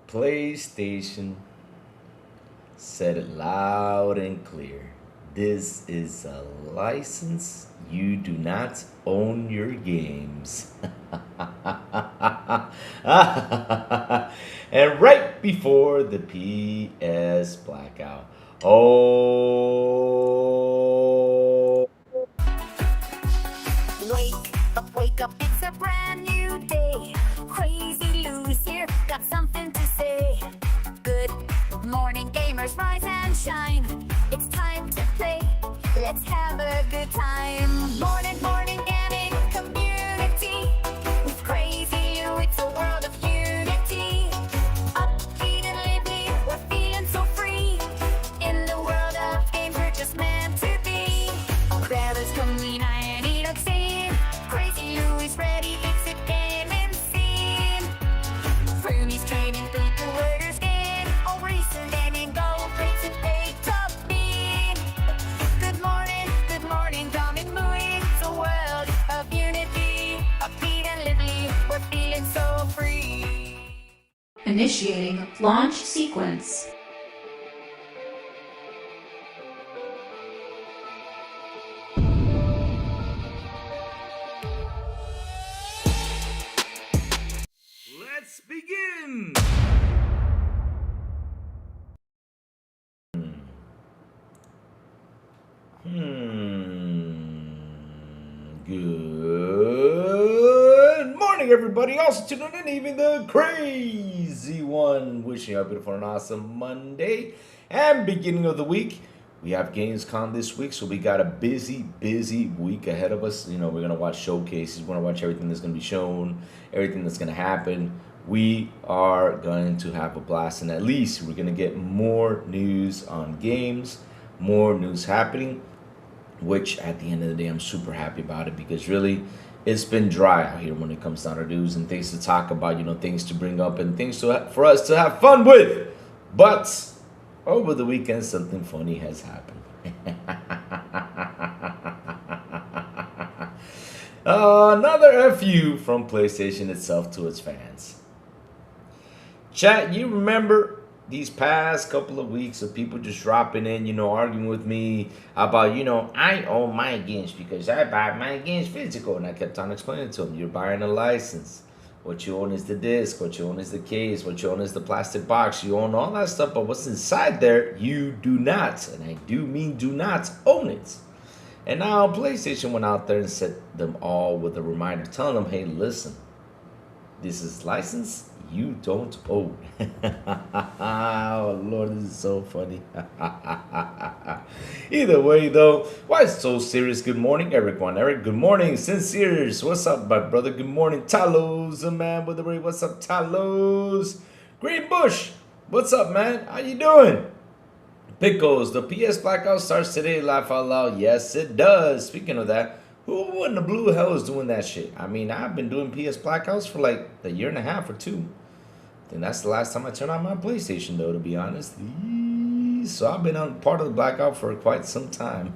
PlayStation said it loud and clear. This is a license. You do not own your games. And right before the PS Blackout. Oh, Wake up, it's a brand new day. Crazy Lou's here, got something to say. Good morning, gamers, rise and shine. It's time to play, let's have a good time. Morning, gaming community. With Crazy Lou, it's a world of unity. Upbeat and lively, we're feeling so free. In the world of games, we're just meant to be. Grab us, come in, I need a scene. Crazy Lou is ready, it's a gaming scene. Fernie's training people, where skin. All recent gaming, go, race and A top mean. Good morning, coming, moving. It's a world of unity. Upbeat and lively, we're feeling so free. Initiating launch sequence. let's begin. Good morning, everybody. Also tuning in, even the crazy one. Wishing you a beautiful and awesome Monday and beginning of the week. We have Gamescom this week, so we got a busy week ahead of us. You know, we're gonna watch showcases. We're gonna watch everything that's gonna be shown, everything that's gonna happen. We are going to have a blast, and at least we're gonna get more news on games, more news happening. Which at the end of the day, I'm super happy about it, because really it's been dry out here when it comes down to news and things to talk about, you know, things to bring up and things for us to have fun with. But over the weekend, something funny has happened. Another FU from PlayStation itself to its fans. Chat, you remember these past couple of weeks of people just dropping in, you know, arguing with me about, you know, I own my games because I buy my games physical. And I kept on explaining to them, you're buying a license. What you own is the disc. What you own is the case. What you own is the plastic box. You own all that stuff, but what's inside there, you do not. And I do mean do not own it. And now PlayStation went out there and set them all with a reminder, telling them, hey, listen, this is license you don't own. Oh, Lord, this is so funny. Either way, though, why it's so serious? Good morning, Eric. Good morning, Sinceres. What's up, my brother? Good morning, Talos, the man with the ring. What's up, Talos? Green Bush. What's up, man? How you doing? Pickles. The PS Blackout starts today. Laugh out loud. Yes, it does. Speaking of that, who in the blue hell is doing that shit? I mean, I've been doing PS Blackouts for like a year and a half or two. I think that's the last time I turned on my PlayStation, though, to be honest. So I've been on part of the Blackout for quite some time.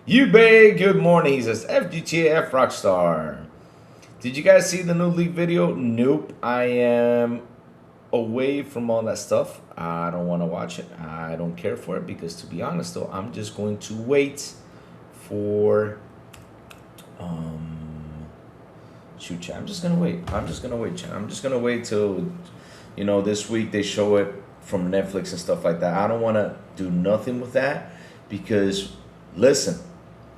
Yubei, good morning. He says, FGTF Rockstar. Did you guys see the new leak video? Nope. I am away from all that stuff. I don't want to watch it. I don't care for it, because to be honest though, I'm just going to wait for shoot, chat. I'm just gonna wait, chat. I'm just gonna wait till, you know, this week they show it from Netflix and stuff like that. I don't want to do nothing with that, because listen,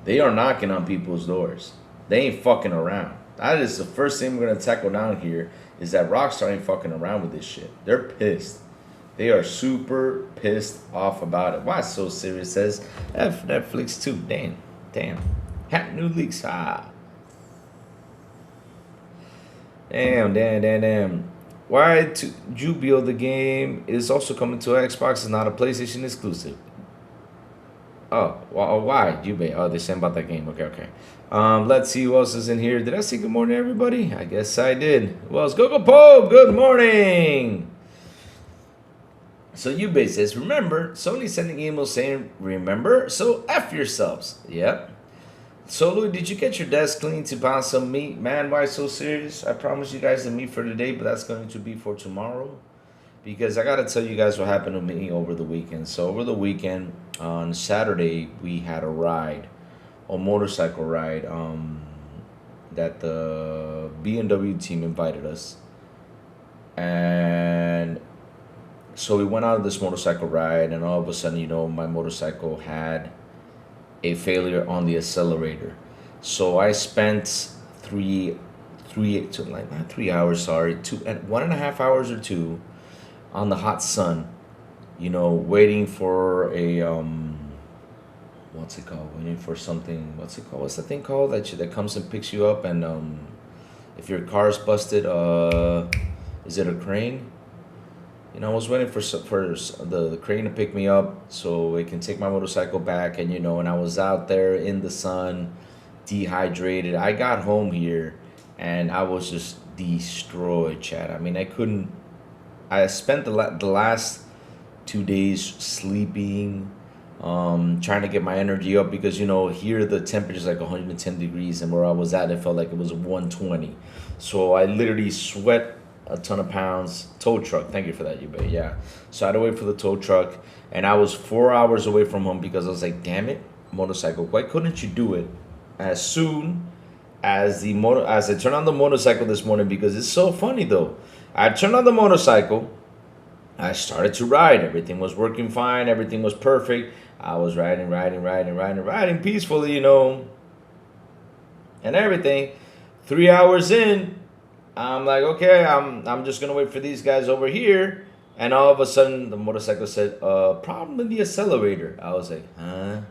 they are knocking on people's doors. They ain't fucking around. That is the first thing we're gonna tackle down here, is that Rockstar ain't fucking around with this shit. They're pissed. They are super pissed off about it. Why so serious? Says F Netflix too. Damn. Hat new leaks. Damn. Why to Jubio, the game is also coming to Xbox, is not a PlayStation exclusive. Oh, why Jubei? Oh, they're saying about that game. Okay. Let's see who else is in here. Did I say good morning, everybody? I guess I did. Who else? Go Pope. Good morning. So Yubei says, remember, Sony sending emails saying, remember? So F yourselves. Yep. So, Louis, did you get your desk clean to pound some meat? Man, why so serious? I promised you guys the meat for today, but that's going to be for tomorrow. Because I got to tell you guys what happened to me over the weekend. So, over the weekend, on Saturday, we had a motorcycle ride, that the B&W team invited us. And so we went out on this motorcycle ride, and all of a sudden, my motorcycle had a failure on the accelerator. So I spent not 3 hours, sorry, 1.5 hours or two on the hot sun, waiting for a what's it called? Waiting for something. What's it called? What's the thing called that comes and picks you up? And if your car's busted, is it a crane? I was waiting for the crane to pick me up so it can take my motorcycle back, and and I was out there in the sun, dehydrated. I got home here, and I was just destroyed, Chad. I mean, I spent the last 2 days sleeping, trying to get my energy up because here the temperature is like 110 degrees, and where I was at, it felt like it was 120. So I literally sweat a ton of pounds. Tow truck, thank you for that, Yubei. Yeah, so I had to wait for the tow truck, and I was 4 hours away from home because I was like, damn it, motorcycle, why couldn't you do it as soon as I turned on the motorcycle this morning? Because it's so funny though. I turned on the motorcycle, I started to ride, everything was working fine, everything was perfect. I was riding peacefully, and everything. 3 hours in, I'm like, okay, I'm just gonna wait for these guys over here, and all of a sudden the motorcycle said, problem with the accelerator. I was like, huh?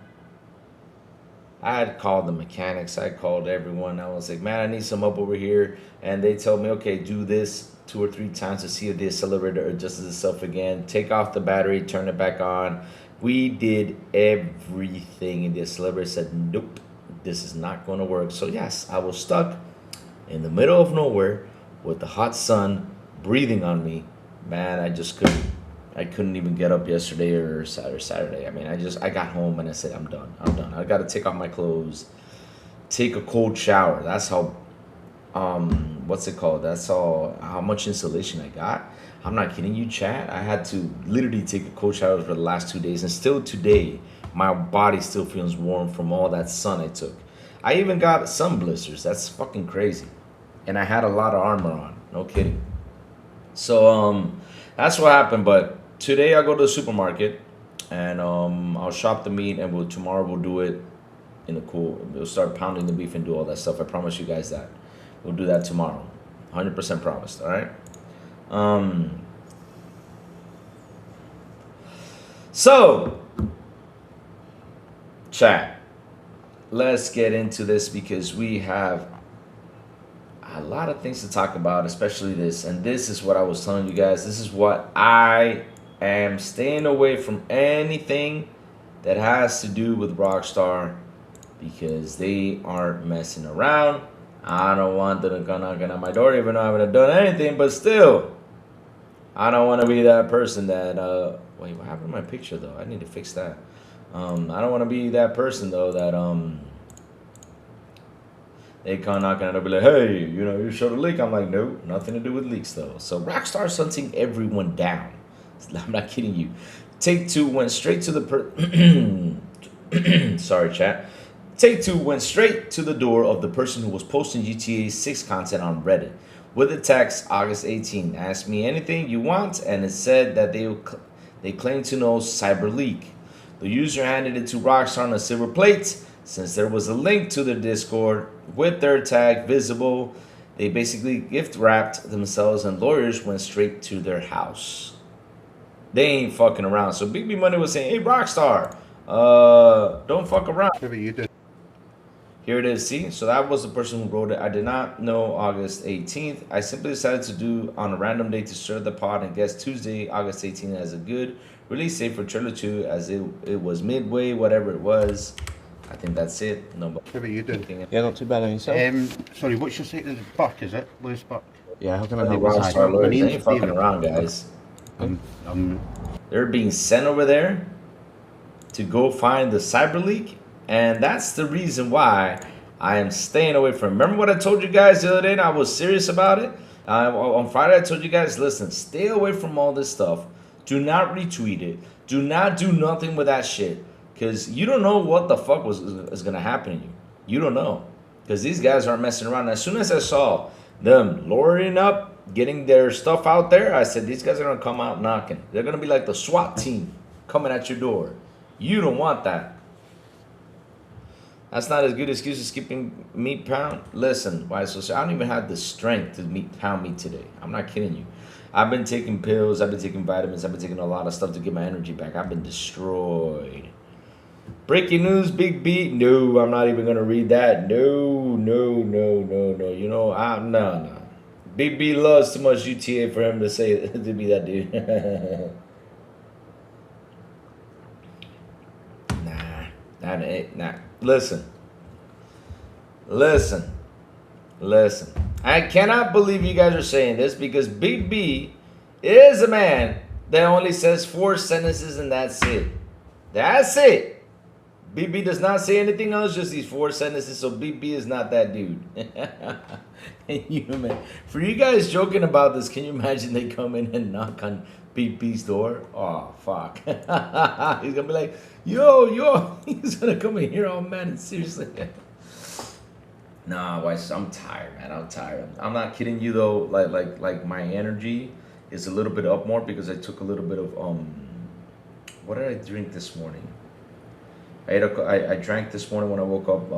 I had called the mechanics, I called everyone. I was like, man, I need some help over here, and they told me, okay, do this 2 or 3 times to see if the accelerator adjusts itself again. Take off the battery, turn it back on. We did everything, and the accelerator said, nope, this is not going to work. So yes, I was stuck in the middle of nowhere with the hot sun breathing on me. Man, I couldn't even get up yesterday or Saturday. I mean, I got home and I said, I'm done. I got to take off my clothes, take a cold shower. That's how, what's it called? That's how much insulation I got. I'm not kidding you, chat. I had to literally take a cold shower for the last 2 days, and still today, my body still feels warm from all that sun I took. I even got sun blisters. That's fucking crazy. And I had a lot of armor on. No kidding. So that's what happened. But today I'll go to the supermarket, and I'll shop the meat, and tomorrow we'll do it in the cool. We'll start pounding the beef and do all that stuff. I promise you guys that. We'll do that tomorrow. 100% promised. All right. So, chat, let's get into this because we have a lot of things to talk about, especially this. And this is what I was telling you guys. This is what I am staying away from anything that has to do with Rockstar, because they aren't messing around. I don't want them to come knocking on my door even though I haven't done anything, but still, I don't want to be that person that, wait, what happened to my picture though? I need to fix that. I don't want to be that person though that, they come knocking and they'll be like, hey, you showed a leak. I'm like, nope, nothing to do with leaks though. So Rockstar's hunting everyone down. I'm not kidding you. Take-Two went straight to the sorry, chat. Take-Two went straight to the door of the person who was posting GTA 6 content on Reddit with the text, August 18, ask me anything you want, and it said that they claim to know cyber leak. The user handed it to Rockstar on a silver plate. Since there was a link to their Discord with their tag visible, they basically gift wrapped themselves, and lawyers went straight to their house. They ain't fucking around. So Big B Money was saying, hey, Rockstar, don't fuck around. You did. Here it is, see? So that was the person who wrote it. I did not know August 18th. I simply decided to do on a random day to stir the pot and guess Tuesday, August 18th as a good release date for Trailer 2, as it was midway, whatever it was. I think that's it. No, but you did. Yeah, not too bad on yourself. Sorry, what's your state of the buck, is it? Lewis Buck? Yeah, how can I The help? Rockstar lawyers, they name's ain't fucking David. around, guys. I'm They're being sent over there to go find the cyber leak And that's the reason why I am staying away from it. Remember what I told you guys the other day? And I was serious about it. On Friday, I told you guys, listen, stay away from all this stuff. Do not retweet it. Do not do nothing with that shit. Because you don't know what the fuck is going to happen to you. You don't know. Because these guys aren't messing around. And as soon as I saw them lowering up, getting their stuff out there, I said, these guys are going to come out knocking. They're going to be like the SWAT team coming at your door. You don't want that. That's not as good excuse as keeping meat pound. Listen, why so I don't even have the strength to pound meat today. I'm not kidding you. I've been taking pills. I've been taking vitamins. I've been taking a lot of stuff to get my energy back. I've been destroyed. Breaking news, Big B. No, I'm not even going to read that. No. You know, no. Big B loves too much UTA for him to say, to be that dude. Nah. Listen. I cannot believe you guys are saying this because Big B is a man that only says 4 sentences and that's it. That's it. Big B does not say anything else, just these 4 sentences, so Big B is not that dude. For you guys joking about this, can you imagine they come in and knock on Big B's door? Oh, fuck. He's going to be like, yo. He's going to come in here, oh, man, seriously. Nah, I'm tired, man. I'm tired. I'm not kidding you, though. Like my energy is a little bit up more because I took a little bit of, what did I drink this morning? I drank this morning when I woke up,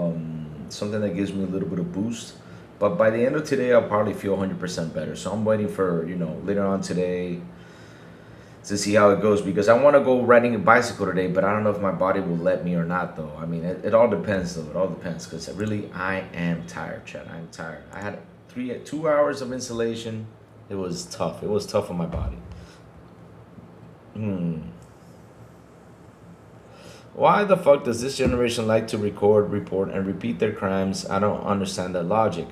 something that gives me a little bit of boost. But by the end of today, I'll probably feel 100% better. So I'm waiting for, later on today to see how it goes because I want to go riding a bicycle today, but I don't know if my body will let me or not, though. I mean, it all depends, though. It all depends because really, I am tired, Chad. I'm tired. I had 2 hours of insulation. It was tough. It was tough on my body. Why the fuck does this generation like to record, report, and repeat their crimes? I don't understand that logic.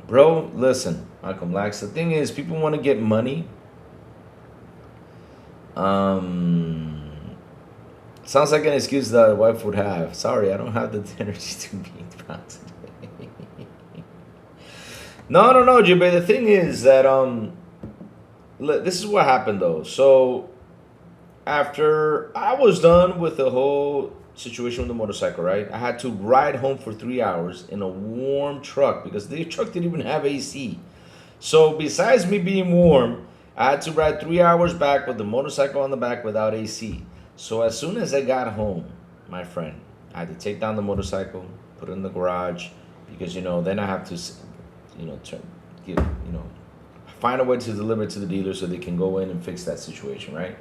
Bro, listen, Malcolm Lax. The thing is, people want to get money. Sounds like an excuse that a wife would have. Sorry, I don't have the energy to be proud today. No, Jube. The thing is that this is what happened though. So after I was done with the whole situation with the motorcycle, right? I had to ride home for 3 hours in a warm truck because the truck didn't even have AC. So besides me being warm, I had to ride 3 hours back with the motorcycle on the back without AC. So as soon as I got home, my friend, I had to take down the motorcycle, put it in the garage, because then I have to, find a way to deliver it to the dealer so they can go in and fix that situation, right?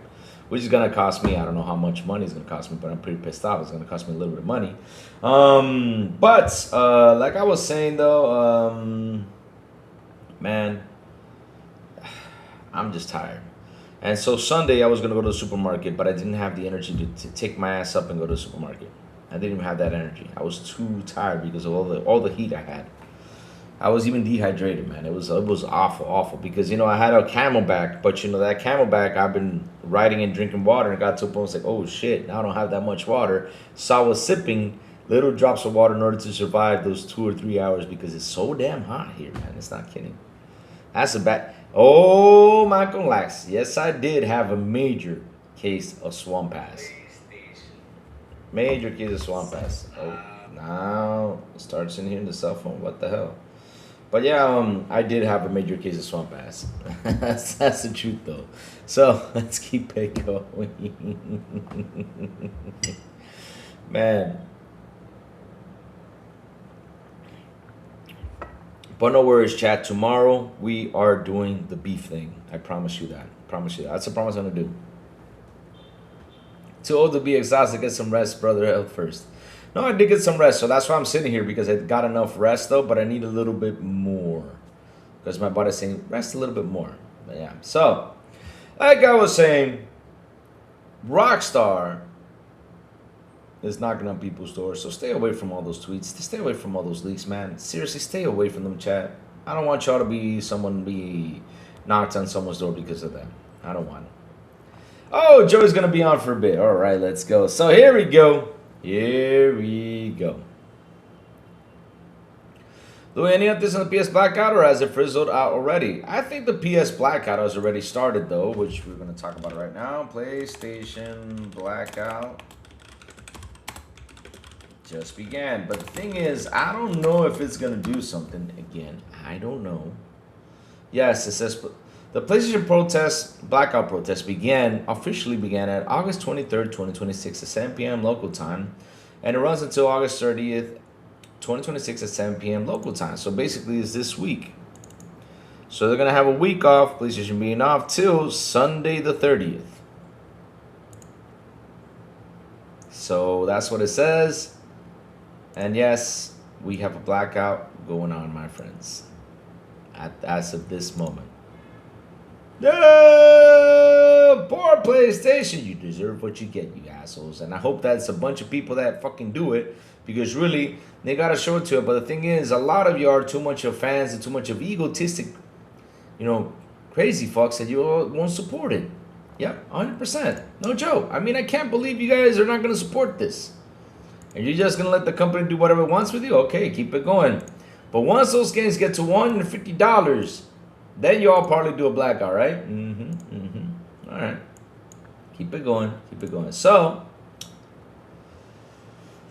Which is gonna cost me, I don't know how much money it's gonna cost me, but I'm pretty pissed off. It's gonna cost me a little bit of money. But like I was saying though, man, I'm just tired. And so Sunday I was gonna go to the supermarket, but I didn't have the energy to take my ass up and go to the supermarket. I didn't even have that energy. I was too tired because of all the heat I had. I was even dehydrated, man. It was awful because I had a Camelback, but that Camelback I've been riding and drinking water and got to a point it's like, oh shit, now I don't have that much water. So I was sipping little drops of water in order to survive those 2 or 3 hours because it's so damn hot here, man. It's not kidding. That's a bad. Oh, Michael Lax. Yes, I did have a major case of swamp ass. Major case of swamp ass. Oh, now it starts in here in the cell phone. What the hell? But yeah, I did have a major case of swamp ass. that's the truth, though. So let's keep it going. Man. But no worries, chat. Tomorrow we are doing the beef thing. I promise you that. That's a promise I'm gonna do. Too old to be exhausted. Get some rest, brother. Health first. No, I did get some rest, so that's why I'm sitting here because I got enough rest though, but I need a little bit more because my body's saying rest a little bit more. But yeah. So, like I was saying, Rockstar is knocking on people's doors, so stay away from all those tweets. Stay away from all those leaks, man. Seriously, stay away from them, chat. I don't want y'all to be knocked on someone's door because of them. I don't want it. Oh, Joey's gonna be on for a bit. All right, let's go. So here we go. Here we go. Louis, any updates on the PS Blackout, or has it frizzled out already? I think the PS Blackout has already started, though, which we're going to talk about right now. PlayStation Blackout just began. But the thing is, I don't know if it's going to do something again. I don't know. Yes, it says the PlayStation Blackout protest officially began at August 23rd, 2026 at 7 p.m. local time. And it runs until August 30th. 2026 at 7 p.m. local time. So basically it's this week. So they're going to have a week off, PlayStation being off till Sunday the 30th. So that's what it says. And yes, we have a blackout going on, my friends, as of this moment. No! Poor PlayStation. You deserve what you get, you assholes. And I hope that's a bunch of people that fucking do it. Because really, they got to show it to it. But the thing is, a lot of you are too much of fans and too much of egotistic, crazy fucks that you won't support it. Yep, 100%. No joke. I mean, I can't believe you guys are not going to support this. And you're just going to let the company do whatever it wants with you? Okay, keep it going. But once those games get to $150, then you all probably do a blackout, right? All right. Keep it going. Keep it going. So,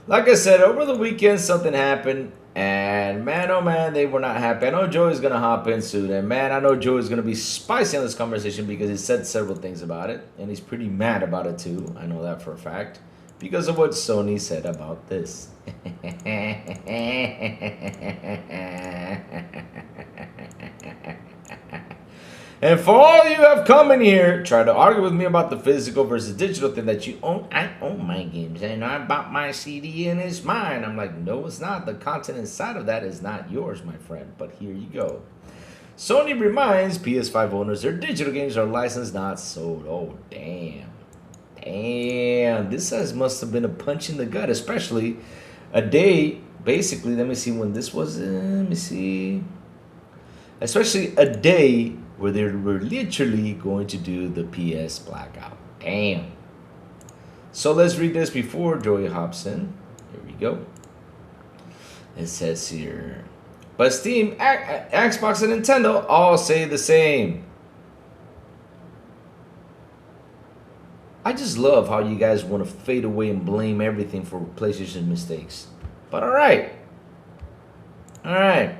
like I said, over the weekend something happened, and man, oh man, they were not happy. I know Joey's going to hop in soon, and man, I know Joey's going to be spicy on this conversation because he said several things about it, and he's pretty mad about it too. I know that for a fact, because of what Sony said about this. And for all you have come in here, try to argue with me about the physical versus digital thing that you own. I own my games, and I bought my CD and it's mine. I'm like, no, it's not. The content inside of that is not yours, my friend. But here you go. Sony reminds PS5 owners their digital games are licensed, not sold. Oh, damn. Damn. This must have been a punch in the gut, especially a day. Basically, let me see when this was. Let me see. Especially a day where they were literally going to do the PS Blackout. Damn. So let's read this before Joey hops in. Here we go. It says here, but Steam, Xbox, and Nintendo all say the same. I just love how you guys want to fade away and blame everything for PlayStation mistakes. But alright. Alright.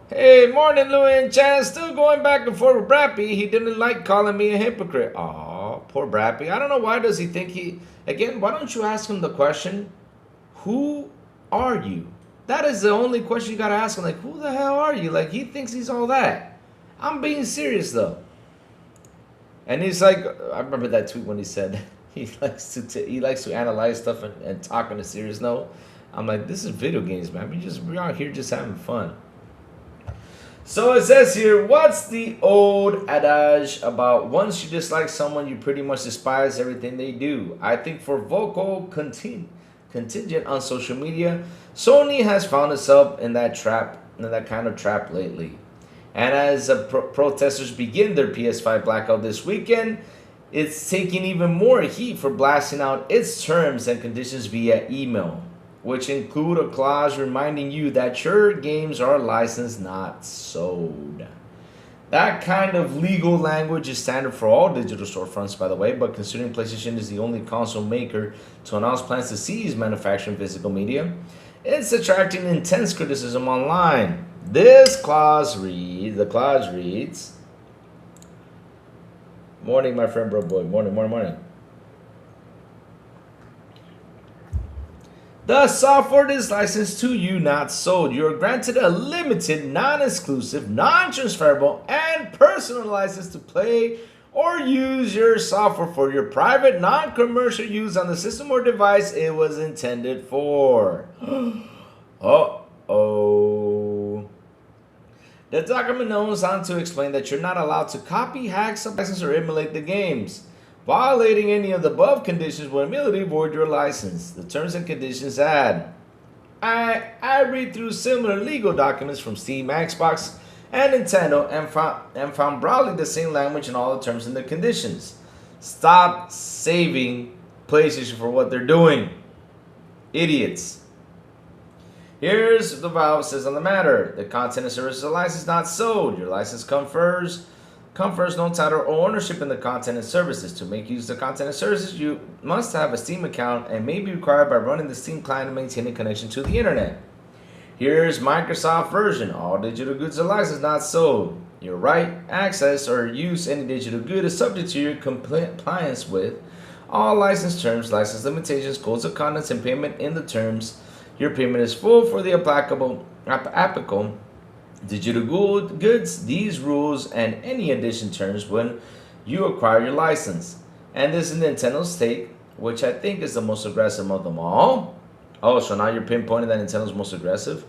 Hey, morning, Louis and Chan. Still going back and forth with Brappy. He didn't like calling me a hypocrite. Aw, poor Brappy. I don't know, why does he think he... Again, why don't you ask him the question, who are you? That is the only question you gotta ask him. Like, who the hell are you? Like, he thinks he's all that. I'm being serious, though. And he's like... I remember that tweet when he said he likes to analyze stuff and talk on a serious note. I'm like, this is video games, man. We're out here just having fun. So it says here, what's the old adage about once you dislike someone, you pretty much despise everything they do? I think for vocal contingent on social media, Sony has found itself in that kind of trap lately. And as protesters begin their PS5 blackout this weekend, it's taking even more heat for blasting out its terms and conditions via email, which include a clause reminding you that your games are licensed, not sold. That kind of legal language is standard for all digital storefronts, by the way, but considering PlayStation is the only console maker to announce plans to cease manufacturing physical media, it's attracting intense criticism online. The clause reads, morning, my friend, bro boy, morning. The software is licensed to you, not sold. You are granted a limited, non-exclusive, non-transferable, and personal license to play or use your software for your private, non-commercial use on the system or device it was intended for. Uh-oh. The document goes on to explain that you're not allowed to copy, hack, sub-license, or emulate the games. Violating any of the above conditions will immediately void your license. The terms and conditions add. I read through similar legal documents from Steam, Xbox, and Nintendo and found broadly the same language in all the terms and the conditions. Stop saving PlayStation for what they're doing. Idiots. Here's the Valve says on the matter. The content and services license not sold. Your license confers no title or ownership in the content and services. To make use of the content and services, you must have a Steam account and may be required by running the Steam client and maintaining connection to the internet. Here's Microsoft version. All digital goods are licensed, not sold. Your right, access, or use any digital good is subject to your compliance with all license terms, license limitations, codes of conduct, and payment in the terms. Your payment is full for the applicable digital goods, these rules, and any addition terms when you acquire your license. And this is Nintendo's take, which I think is the most aggressive of them all. Oh, so now you're pinpointing that Nintendo's most aggressive?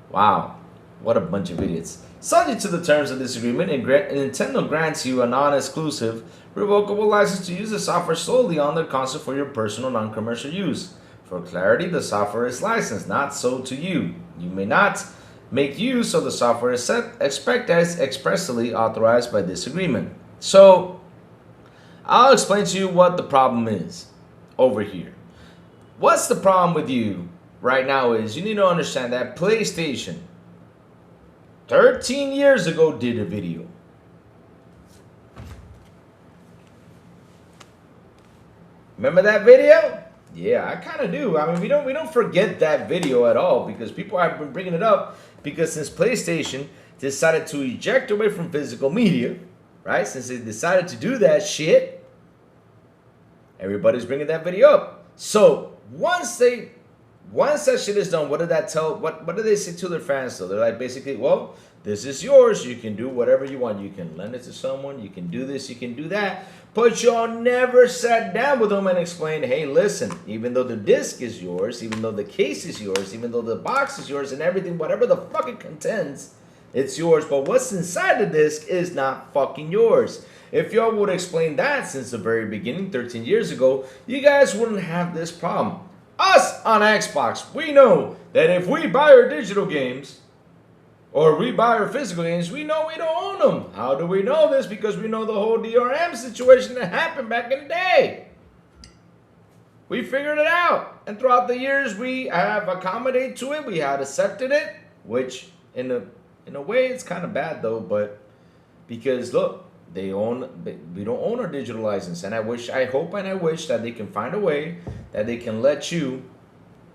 Wow, what a bunch of idiots. Subject to the terms of this agreement, Nintendo grants you a non-exclusive, revocable license to use the software solely on their console for your personal non-commercial use. For clarity, the software is licensed, not sold to you. You may not make use of the software except as expressly authorized by this agreement. So, I'll explain to you what the problem is over here. What's the problem with you right now is you need to understand that PlayStation 13 years ago did a video. Remember that video? Yeah, I kind of do. I mean, we don't forget that video at all because people have been bringing it up because since PlayStation decided to eject away from physical media, right? Since they decided to do that shit, everybody's bringing that video up. So once that shit is done, what did that tell? What do they say to their fans though? They're like basically, well, this is yours. You can do whatever you want. You can lend it to someone. You can do this. You can do that. But y'all never sat down with them and explained, hey, listen, even though the disc is yours, even though the case is yours, even though the box is yours and everything, whatever the fuck it contains, it's yours. But what's inside the disc is not fucking yours. If y'all would explain that since the very beginning, 13 years ago, you guys wouldn't have this problem. Us on Xbox, we know that if we buy our digital games or we buy our physical games, we know we don't own them. How do we know this? Because we know the whole DRM situation that happened back in the day. We figured it out. And throughout the years, we have accommodated to it. We have accepted it, which in a way, it's kind of bad though, but because look, we don't own our digital license. And I hope and I wish that they can find a way that they can let you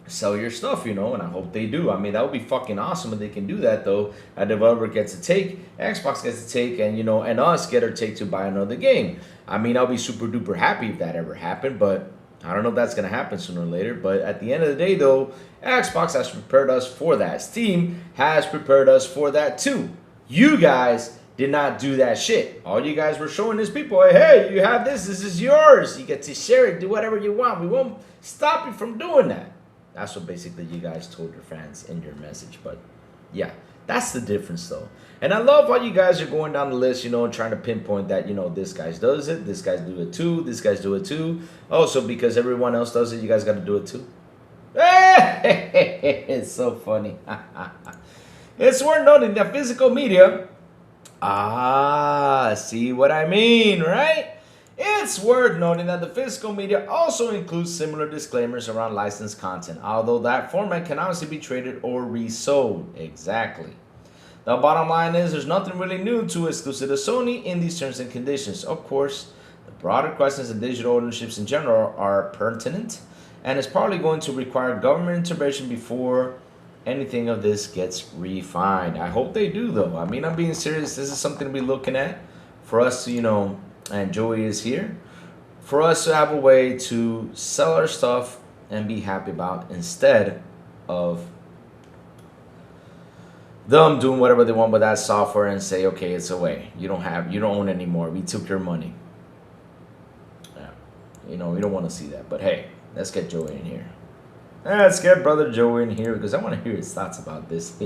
sell your stuff, you know, and I hope they do. I mean, that would be fucking awesome if they can do that, though. A developer gets a take, Xbox gets a take, and, you know, and us get our take to buy another game. I mean, I'll be super duper happy if that ever happened, but I don't know if that's going to happen sooner or later. But at the end of the day, though, Xbox has prepared us for that. Steam has prepared us for that, too. You guys did not do that shit. All you guys were showing is people, hey, you have this is yours. You get to share it, do whatever you want. We won't stop you from doing that. That's what basically you guys told your fans in your message. But yeah, that's the difference though. And I love how you guys are going down the list, you know, and trying to pinpoint that, you know, this guy does it, this guys do it too, this guys do it too. Oh, so because everyone else does it, you guys got to do it too. It's so funny. It's worth noting that physical media, see what I mean, right? It's worth noting that the physical media also includes similar disclaimers around licensed content, although that format can obviously be traded or resold. Exactly. The bottom line is there's nothing really new to exclusive to Sony in these terms and conditions. Of course, the broader questions of digital ownerships in general are pertinent, and it's probably going to require government intervention before anything of this gets refined. I hope they do, though. I mean, I'm being serious. This is something to be looking at for us to, you know, and Joey is here, for us to have a way to sell our stuff and be happy about instead of them doing whatever they want with that software and say, okay, it's away. You don't own anymore. We took your money. Yeah. You know, we don't want to see that. But hey, let's get Joey in here. Let's get brother Joey in here because I want to hear his thoughts about this.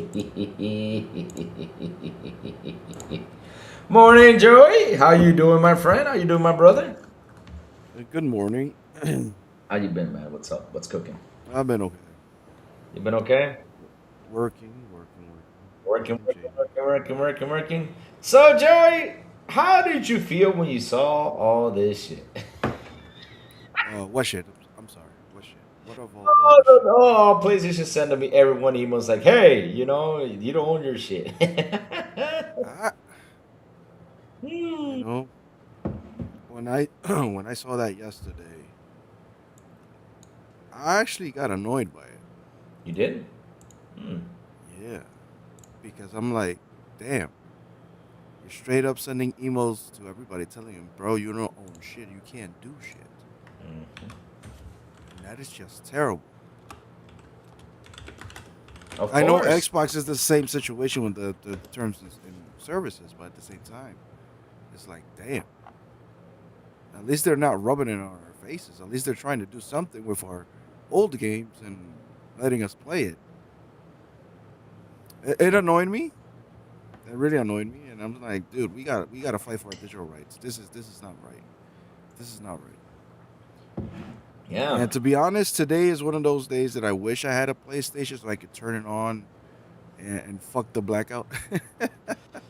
Morning, Joey. How you doing, my friend? How you doing, my brother? Good morning. How you been, man? What's up? What's cooking? I've been okay. You been okay? Working. Working. So, Joey, how did you feel when you saw all this shit? What shit? I'm sorry. What shit? What of all Oh, the shit? no, no. PlayStation sending me everyone emails like, hey, you know, you don't own your shit. Ah, you Hmm. know, when I when I saw that yesterday, I actually got annoyed by it. You did? Hmm. Yeah, because I'm like, damn, you're straight up sending emails to everybody telling them, bro, you don't own shit. You can't do shit. And that is just terrible. Of I know course. Xbox is the same situation with the terms and services, but at the same time, it's like, damn. At least they're not rubbing it on our faces. At least they're trying to do something with our old games and letting us play it. It annoyed me. It really annoyed me, and I'm like, dude, we gotta fight for our digital rights. This is not right. This is not right. Yeah. And to be honest, today is one of those days that I wish I had a PlayStation so I could turn it on and fuck the blackout.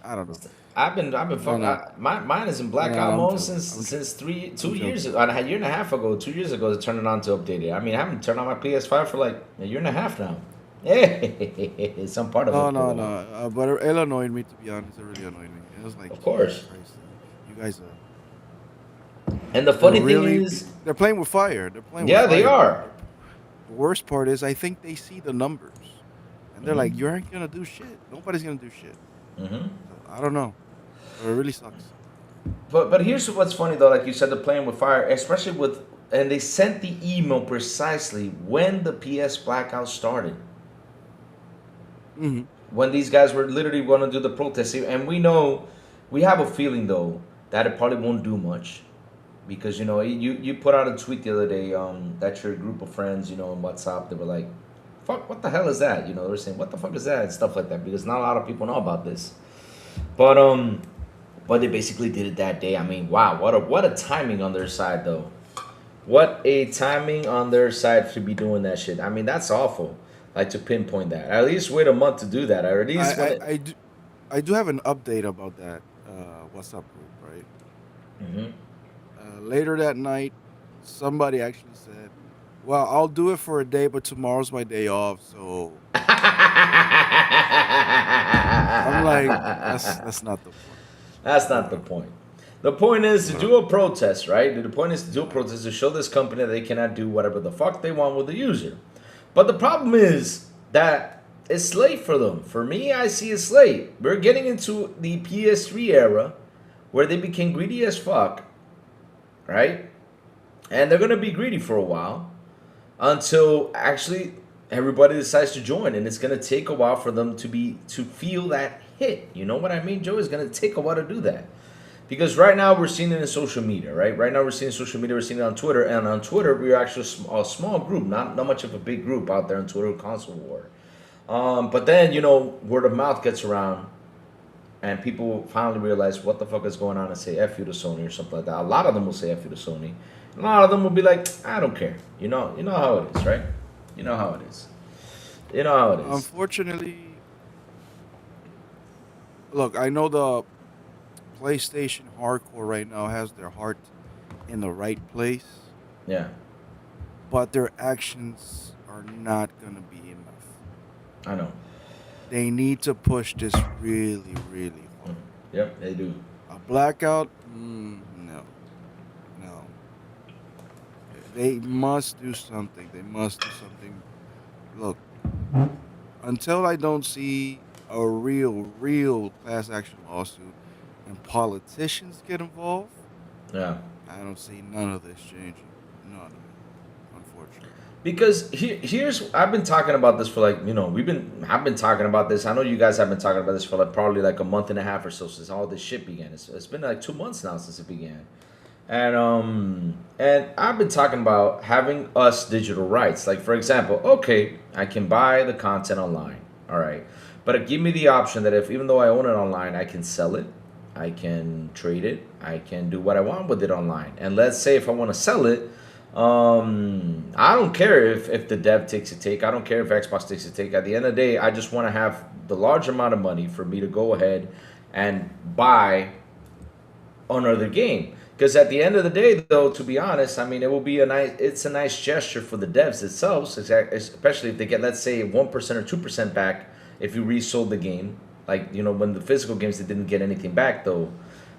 I don't know. I've been No, fucking. no, Mine is in no, blackout I'm mode joking. since I'm two years joking. ago, a year and a half ago, 2 years ago to turn it on to update it. I mean, I haven't turned on my PS5 for like a year and a half now. Hey, some part of No, it for a no, no. while. But it annoyed me, to be honest. It really annoyed me. It was like, Of Jesus course. Christ, you guys And the they're funny thing really, is, they're playing with fire. They're playing with yeah, they fire. But are. the worst part is, I think they see the numbers, and they're like, Hmm. you aren't gonna do shit. Nobody's gonna do shit. Hmm. So, I don't know. But it really sucks. But here's what's funny though, like you said, they're playing with fire, especially with, and they sent the email precisely when the PS blackout started. Hmm. When these guys were literally going to do the protest. And we know, we have a feeling though that it probably won't do much, because you know you put out a tweet the other day that your group of friends, you know, in WhatsApp, they were like, fuck, what the hell is that, you know, they were saying what the fuck is that and stuff like that, because not a lot of people know about this. But they basically did it that day. I mean, wow, what a timing on their side though. What a timing on their side to be doing that shit. I mean, that's awful. Like to pinpoint that. At least wait a month to do that. Or at I, least when I, it. I do, I do have an update about that WhatsApp group, right? Mhm. Later that night, somebody actually said, "Well, I'll do it for a day, but tomorrow's my day off." So I'm like, that's not the point. That's You not the know, point. The point is you to know. do a protest, right? The point is to do a protest to show this company that they cannot do whatever the fuck they want with the user. But the problem is that it's late for them. For me, I see it's late. We're getting into the PS3 era where they became greedy as fuck, right? And they're gonna be greedy for a while until actually everybody decides to join, and it's gonna take a while for them to feel that hit. You know what I mean, Joe? It's gonna take a while to do that. Because right now we're seeing it in social media, right? Right now we're seeing social media, we're seeing it on Twitter, and on Twitter we're actually a small group, not much of a big group out there on Twitter, console war. But then you know word of mouth gets around, and people finally realize what the fuck is going on and say F you to Sony or something like that. A lot of them will say F you to Sony. A lot of them will be like, I don't care. You know how it is, right? You know how it is. You know how it is. Unfortunately, look, I know the PlayStation hardcore right now has their heart in the right place, Yeah, but their actions are not gonna be enough. I know. They need to push this really, really Mm. hard. Yep, they do. A blackout? No, no. They must do something. They must do something. Look, until I don't see a real class action lawsuit and politicians get involved, Yeah. I don't see none of this changing. None of it, unfortunately. Because here's I've been talking about this for like, you know, I've been talking about this. I know you guys have been talking about this for like probably like a month and a half or so since all this shit began. It's been like 2 months now since it began. And I've been talking about having us digital rights. Like for example, okay, I can buy the content online. All right. But give me the option that if even though I own it online, I can sell it, I can trade it, I can do what I want with it online. And let's say if I want to sell it, I don't care if the dev takes a take. I don't care if Xbox takes a take. At the end of the day, I just want to have the large amount of money for me to go ahead and buy another game. Because at the end of the day, though, to be honest, I mean, it's a nice gesture for the devs itself, especially if they get, let's say, 1% or 2% back if you resold the game. Like, when the physical games, they didn't get anything back, though.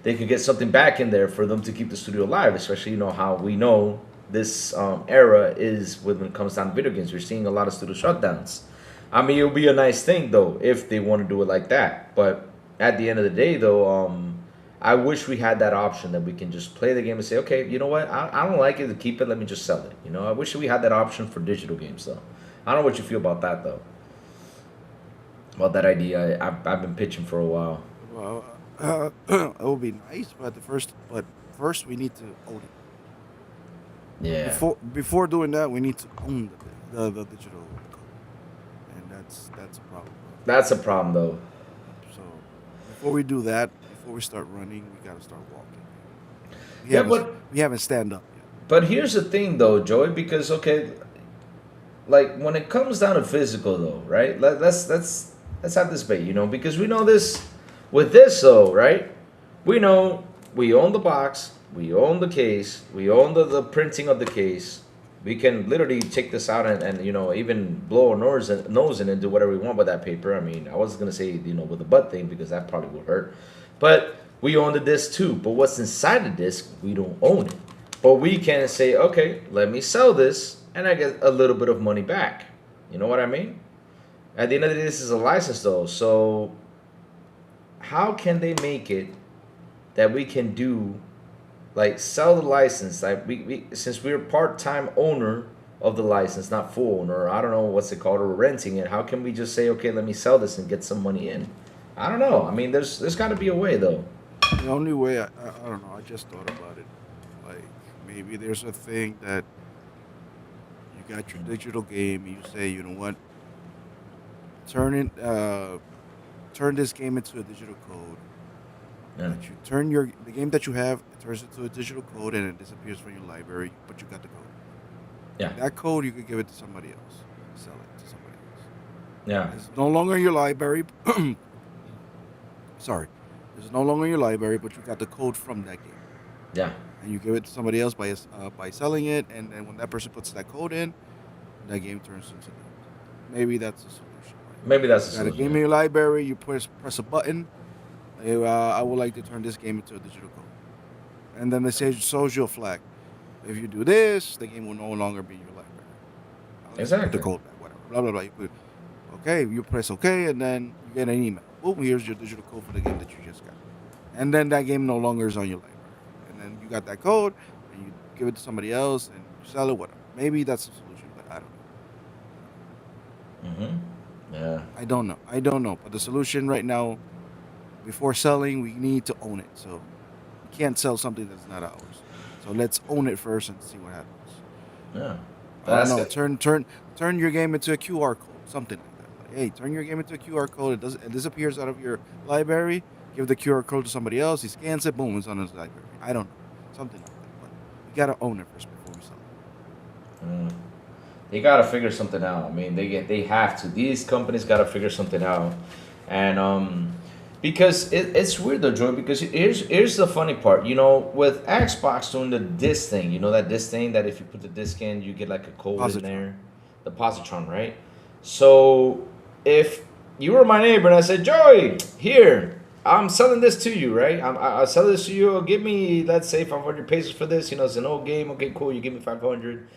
They could get something back in there for them to keep the studio alive, especially, how we know this era is when it comes down to video games. We're seeing a lot of studio shutdowns. I mean, it'll be a nice thing, though, if they want to do it like that. But at the end of the day, though, I wish we had that option that we can just play the game and say, okay, you know what? I don't like it to keep it. Let me just sell it. I wish we had that option for digital games, though. I don't know what you feel about that, though. About that idea. I've been pitching for a while. Well, it would be nice, but first we need to own it. Yeah. Before doing that, we need to own the digital code, and that's a problem. That's a problem, though. So before we do that, before we start running, we gotta start walking. We haven't stand up yet. But here's the thing, though, Joey, because okay, like when it comes down to physical, though, right? Let's have this debate, because we know this. With this, though, right? We know we own the box, we own the case, we own the printing of the case. We can literally take this out and even blow our nose in and do whatever we want with that paper. I mean, I was gonna say with the butt thing because that probably would hurt, but we own the disc too. But what's inside the disc, we don't own it. But we can say, okay, let me sell this and I get a little bit of money back. You know what I mean? At the end of the day, this is a license, though. So how can they make it that we can do, like, sell the license? Like we since we're part-time owner of the license, not full owner, I don't know what's it called, or renting it. How can we just say, okay, let me sell this and get some money in? I don't know. I mean, there's got to be a way, though. The only way, I don't know. I just thought about it. Like maybe there's a thing that you got your digital game, and you say, you know what, turn this game into a digital code. Yeah. That you turn the game that you have, it turns into a digital code, and it disappears from your library, but you got the code. Yeah. That code, you could give it to somebody else, sell it to somebody else. Yeah. It's no longer in your library. Sorry, it's no longer in your library, but you got the code from that game. Yeah. And you give it to somebody else by selling it, and then when that person puts that code in, that game turns into that. Maybe that's a solution. Right? Maybe that's a You got a solution. game in your library, you press a button. I would like to turn this game into a digital code. And then they say, shows you a flag. If you do this, the game will no longer be in your library. Exactly. Put the code back, whatever. Blah, blah, blah. You put, okay, you press OK, and then you get an email. Boom, here's your digital code for the game that you just got. And then that game no longer is on your library. And then you got that code, and you give it to somebody else, and you sell it, whatever. Maybe that's a solution, but I don't know. Mm-hmm. Yeah. I don't know. But the solution right now, before selling, we need to own it. So we can't sell something that's not ours. So let's own it first and see what happens. Yeah. I don't know. Turn your game into a QR code, something like that. Like, hey, turn your game into a QR code. It disappears out of your library. Give the QR code to somebody else. He scans it. Boom, it's on his library. I don't know. Something like that. But we gotta own it first before we sell it. They gotta figure something out. I mean, they have to. These companies gotta figure something out, and because it's weird though, Joy. Because here's the funny part. With Xbox doing the disc thing, that disc thing that if you put the disc in, you get like a code in there, the positron, right? So if you were my neighbor and I said, Joey, here, I'm selling this to you, right? I'll sell this to you. Give me, let's say, 500 pesos for this. It's an old game. Okay, cool. You give me 500.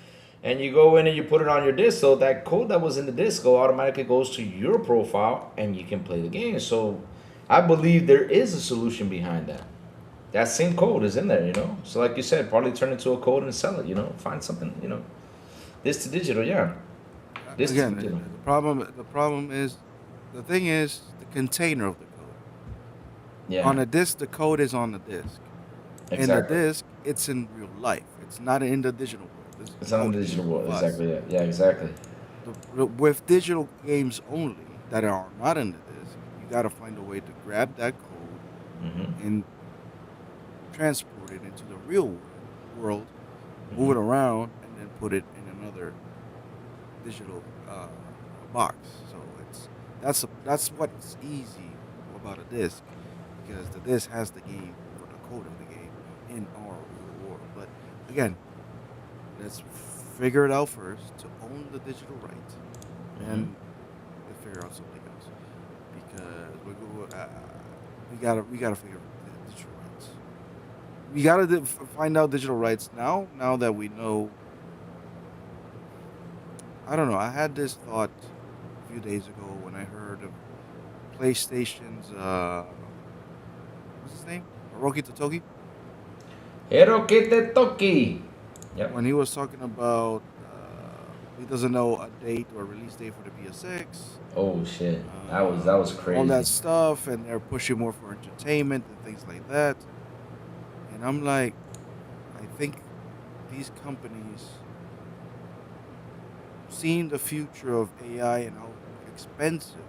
And you go in and you put it on your disc. So that code that was in the disc automatically goes to your profile and you can play the game. So I believe there is a solution behind that. That same code is in there, So like you said, probably turn it into a code and sell it, Find something, This to digital, yeah. This Again, to digital. the problem is, the thing is, the container of the code. Yeah. On a disc, the code is on the disc. Exactly. In the disc, it's in real life. It's not in the digital world. It's not in the digital world. Plus, Exactly. Yeah, exactly. with digital games only that are not in the disc, you got to find a way to grab that code and transport it into the real world, move it around, and then put it in another digital box. So that's what's easy about a disc, because the disc has the game for the code of the game, in our world. But again, let's figure it out first to own the digital rights, and we'll figure out something else because we gotta figure out the digital rights. We gotta find out digital rights now. Now that we know, I don't know. I had this thought a few days ago when I heard of PlayStation's what's his name, Hiroki Totoki, Hirokite Toki. Yep. when he was talking about he doesn't know a date or release date for the PS6. Oh shit. That was crazy. All that stuff, and they're pushing more for entertainment and things like that. And I'm like, I think these companies, seeing the future of AI and how expensive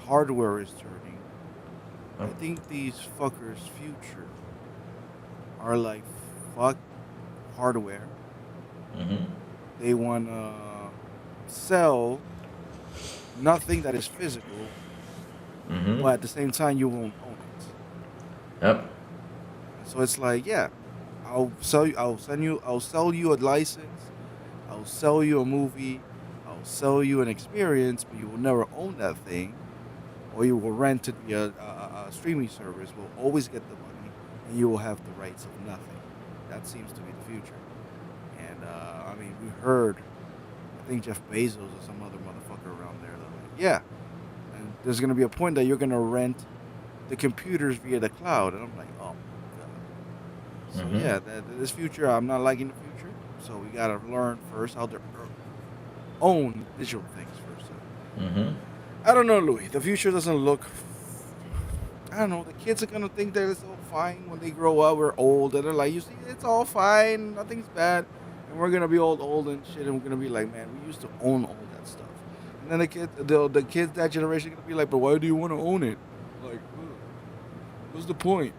hardware is turning, I think these fuckers' future are like, fuck hardware. They want to sell nothing that is physical, but at the same time, you won't own it. Yep. So it's like, yeah, I'll sell you a license, I'll sell you a movie, I'll sell you an experience, but you will never own that thing, or you will rent it via a streaming service. Will always get the money, and you will have the rights of nothing. That seems to be the future. And I mean, we heard, I think Jeff Bezos or some other motherfucker around there, like, yeah, and there's gonna be a point that you're gonna rent the computers via the cloud, and I'm like, oh. So yeah, this future, I'm not liking the future. So we gotta learn first how to own digital things first. I don't know, Louis. The future doesn't look. I don't know. The kids are gonna think that it's all fine when they grow up. We're old, and they're like, you see, it's all fine, nothing's bad, and we're gonna be old and shit, and we're gonna be like, man, we used to own all that stuff. And then the kids that generation are gonna be like, but why do you want to own it? Like, what's the point?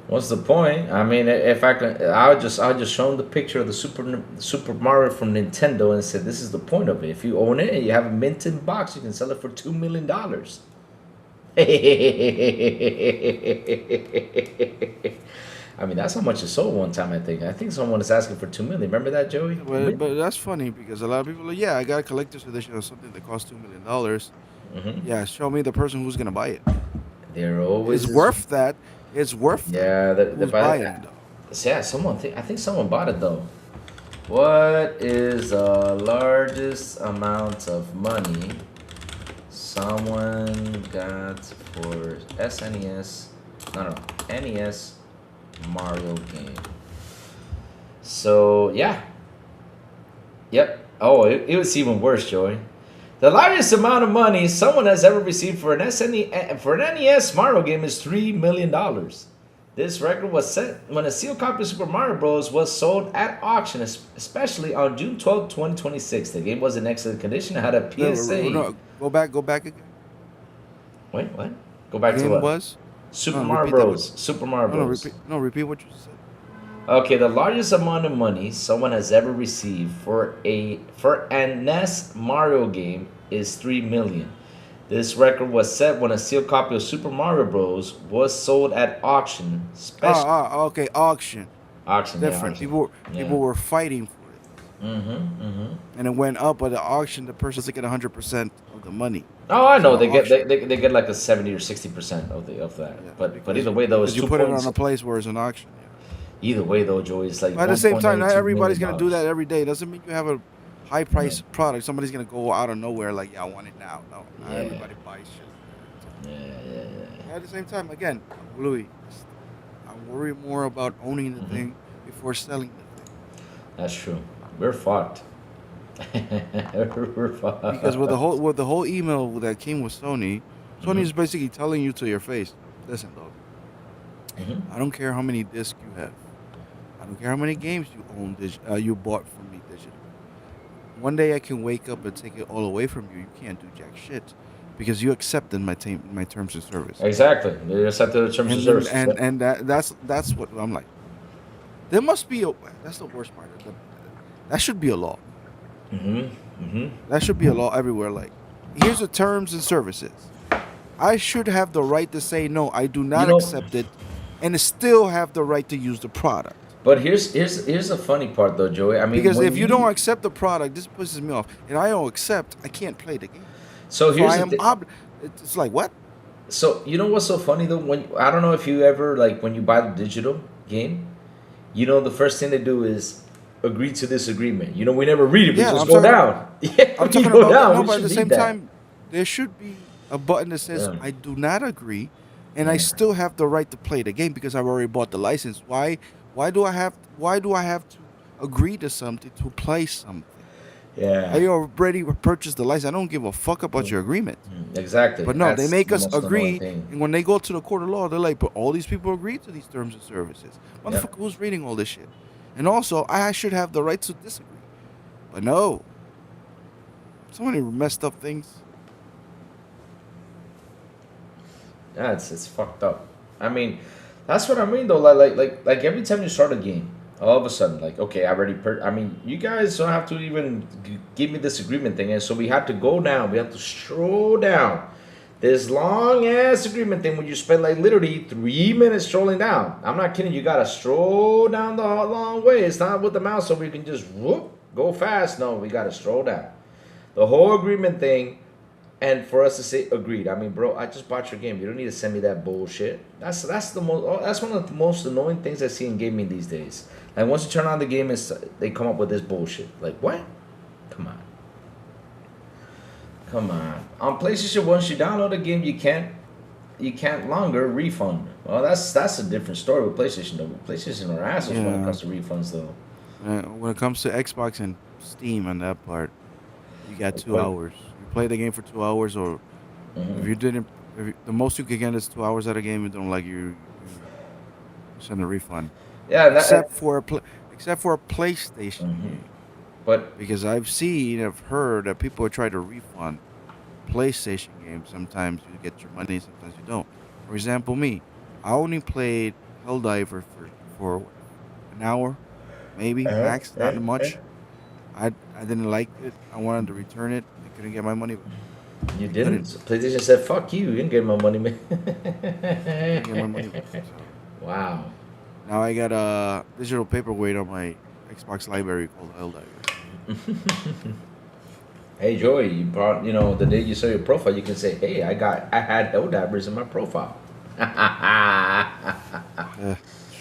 What's the point? I mean, if I can, I'll just show them the picture of the Super Mario from Nintendo and say this is the point of it. If you own it and you have a minted box, you can sell it for $2 million. I mean, that's how much it sold one time. I think someone was asking for $2 million. Remember that, Joey? But that's funny because a lot of people are like, yeah, I got a collector's edition of something that costs $2 million. Yeah, show me the person who's gonna buy it. They're always It's worth that. It's worth it. Yeah, Who's buying it, though? Yeah, I think someone bought it though. What is the largest amount of money someone got for SNES? No, NES Mario game. So yeah. Yep. Oh, it was even worse, Joey. The largest amount of money someone has ever received for an NES Mario game is $3 million. This record was set when a sealed copy of Super Mario Bros. Was sold at auction, especially on June 12, 2026. The game was in excellent condition. It had a PSA. No, go back again. Wait, what? Go back The to game what? was? Super No, Mario repeat that Bros. Super Mario Bros. Repeat what you said. Okay, the largest amount of money someone has ever received for an NES Mario game is $3 million. This record was set when a sealed copy of Super Mario Bros. Was sold at auction. Okay, auction. Auction, Different. yeah, auction. People were fighting for it. And it went up, but at the auction, the person's get 100% of the money. Oh, I know. So They get like a 70 or 60% of that. Yeah, but either way though, it's you 2 put it points. on a place where it's an auction. Either way though, Joey, it's like. But at the same time, not $1.82 everybody's million. gonna do that every day. Doesn't mean you have a high price product. Somebody's gonna go out of nowhere like, yeah, I want it now. No, not everybody buys shit. Yeah. At the same time, again, Louis, I worry more about owning the thing before selling the thing. That's true. We're fucked. We're fucked. Because with the whole email that came with Sony, Sony is basically telling you to your face, listen, dog. I don't care how many discs you have. I don't care how many games you own. You bought from me digitally. One day I can wake up and take it all away from you. You can't do jack shit because you accepted my terms of service. Exactly. You accepted the terms of service. And that's what I'm like. There must be that's the worst part. That should be a law. That should be a law everywhere. Like, here's the terms and services. I should have the right to say no. I do not accept it, and still have the right to use the product. But here's the funny part though, Joey. I mean, Because when if you don't accept the product, this pisses me off. And I don't accept, I can't play the game. so So here's I the am thing. it's like what? So you know what's so funny though? When I don't know if you ever like when you buy the digital game, you know the first thing they do is agree to this agreement. You know, we never read it. We Yeah, just I'm go talking down. Yeah, I'm we talking go about that. down. No, We but at should the read same that. time, there should be a button that says Yeah. I do not agree, and I still have the right to play the game because I've already bought the license. Why do I have to agree to something to play something? Yeah. I already purchased the license. I don't give a fuck about your agreement. Exactly. But no, they That's make the us most annoying agree, thing. and when they go to the court of law, they're like, but all these people agree to these terms and services. Yeah. Motherfucker, who's reading all this shit? And also, I should have the right to disagree. But no. So many messed up things. Yeah, it's fucked up. I mean, that's what I mean though. Like every time you start a game, all of a sudden, like okay, I already. I mean, you guys don't have to even give me this agreement thing, and so we have to go down. We have to stroll down this long ass agreement thing when you spend like literally 3 minutes strolling down. I'm not kidding. You gotta stroll down the long way. It's not with the mouse, so we can just whoop go fast. No, we gotta stroll down. The whole agreement thing. And for us to say agreed, I mean, bro, I just bought your game. You don't need to send me that bullshit. That's the most. That's one of the most annoying things I see in gaming these days. Like once you turn on the game, they come up with this bullshit. Like what? Come on, come on. On PlayStation, once you download a game, you can't longer refund. Well, that's a different story with PlayStation though. PlayStation are assholes when it Yeah. comes to refunds though. When it comes to Xbox and Steam and that part, you got 2 Okay. hours. You play the game for 2 hours, or if you didn't, the most you can get is 2 hours at a game. You don't like you send a refund. Yeah, Except for a PlayStation Mhm. game. but Because I've heard that people try to refund PlayStation games. Sometimes you get your money, sometimes you don't. For example, me, I only played Helldiver for an hour, maybe max, not much. I didn't like it. I wanted to return it. I couldn't get my money back. you didn't. PlayStation said, "Fuck you. You didn't get my money, man." Couldn't get my money back. So Wow. now I got a digital paperweight on my Xbox library called Helldiver. Hey Joey, you brought the day you saw your profile, you can say, "Hey, I had Helldivers in my profile."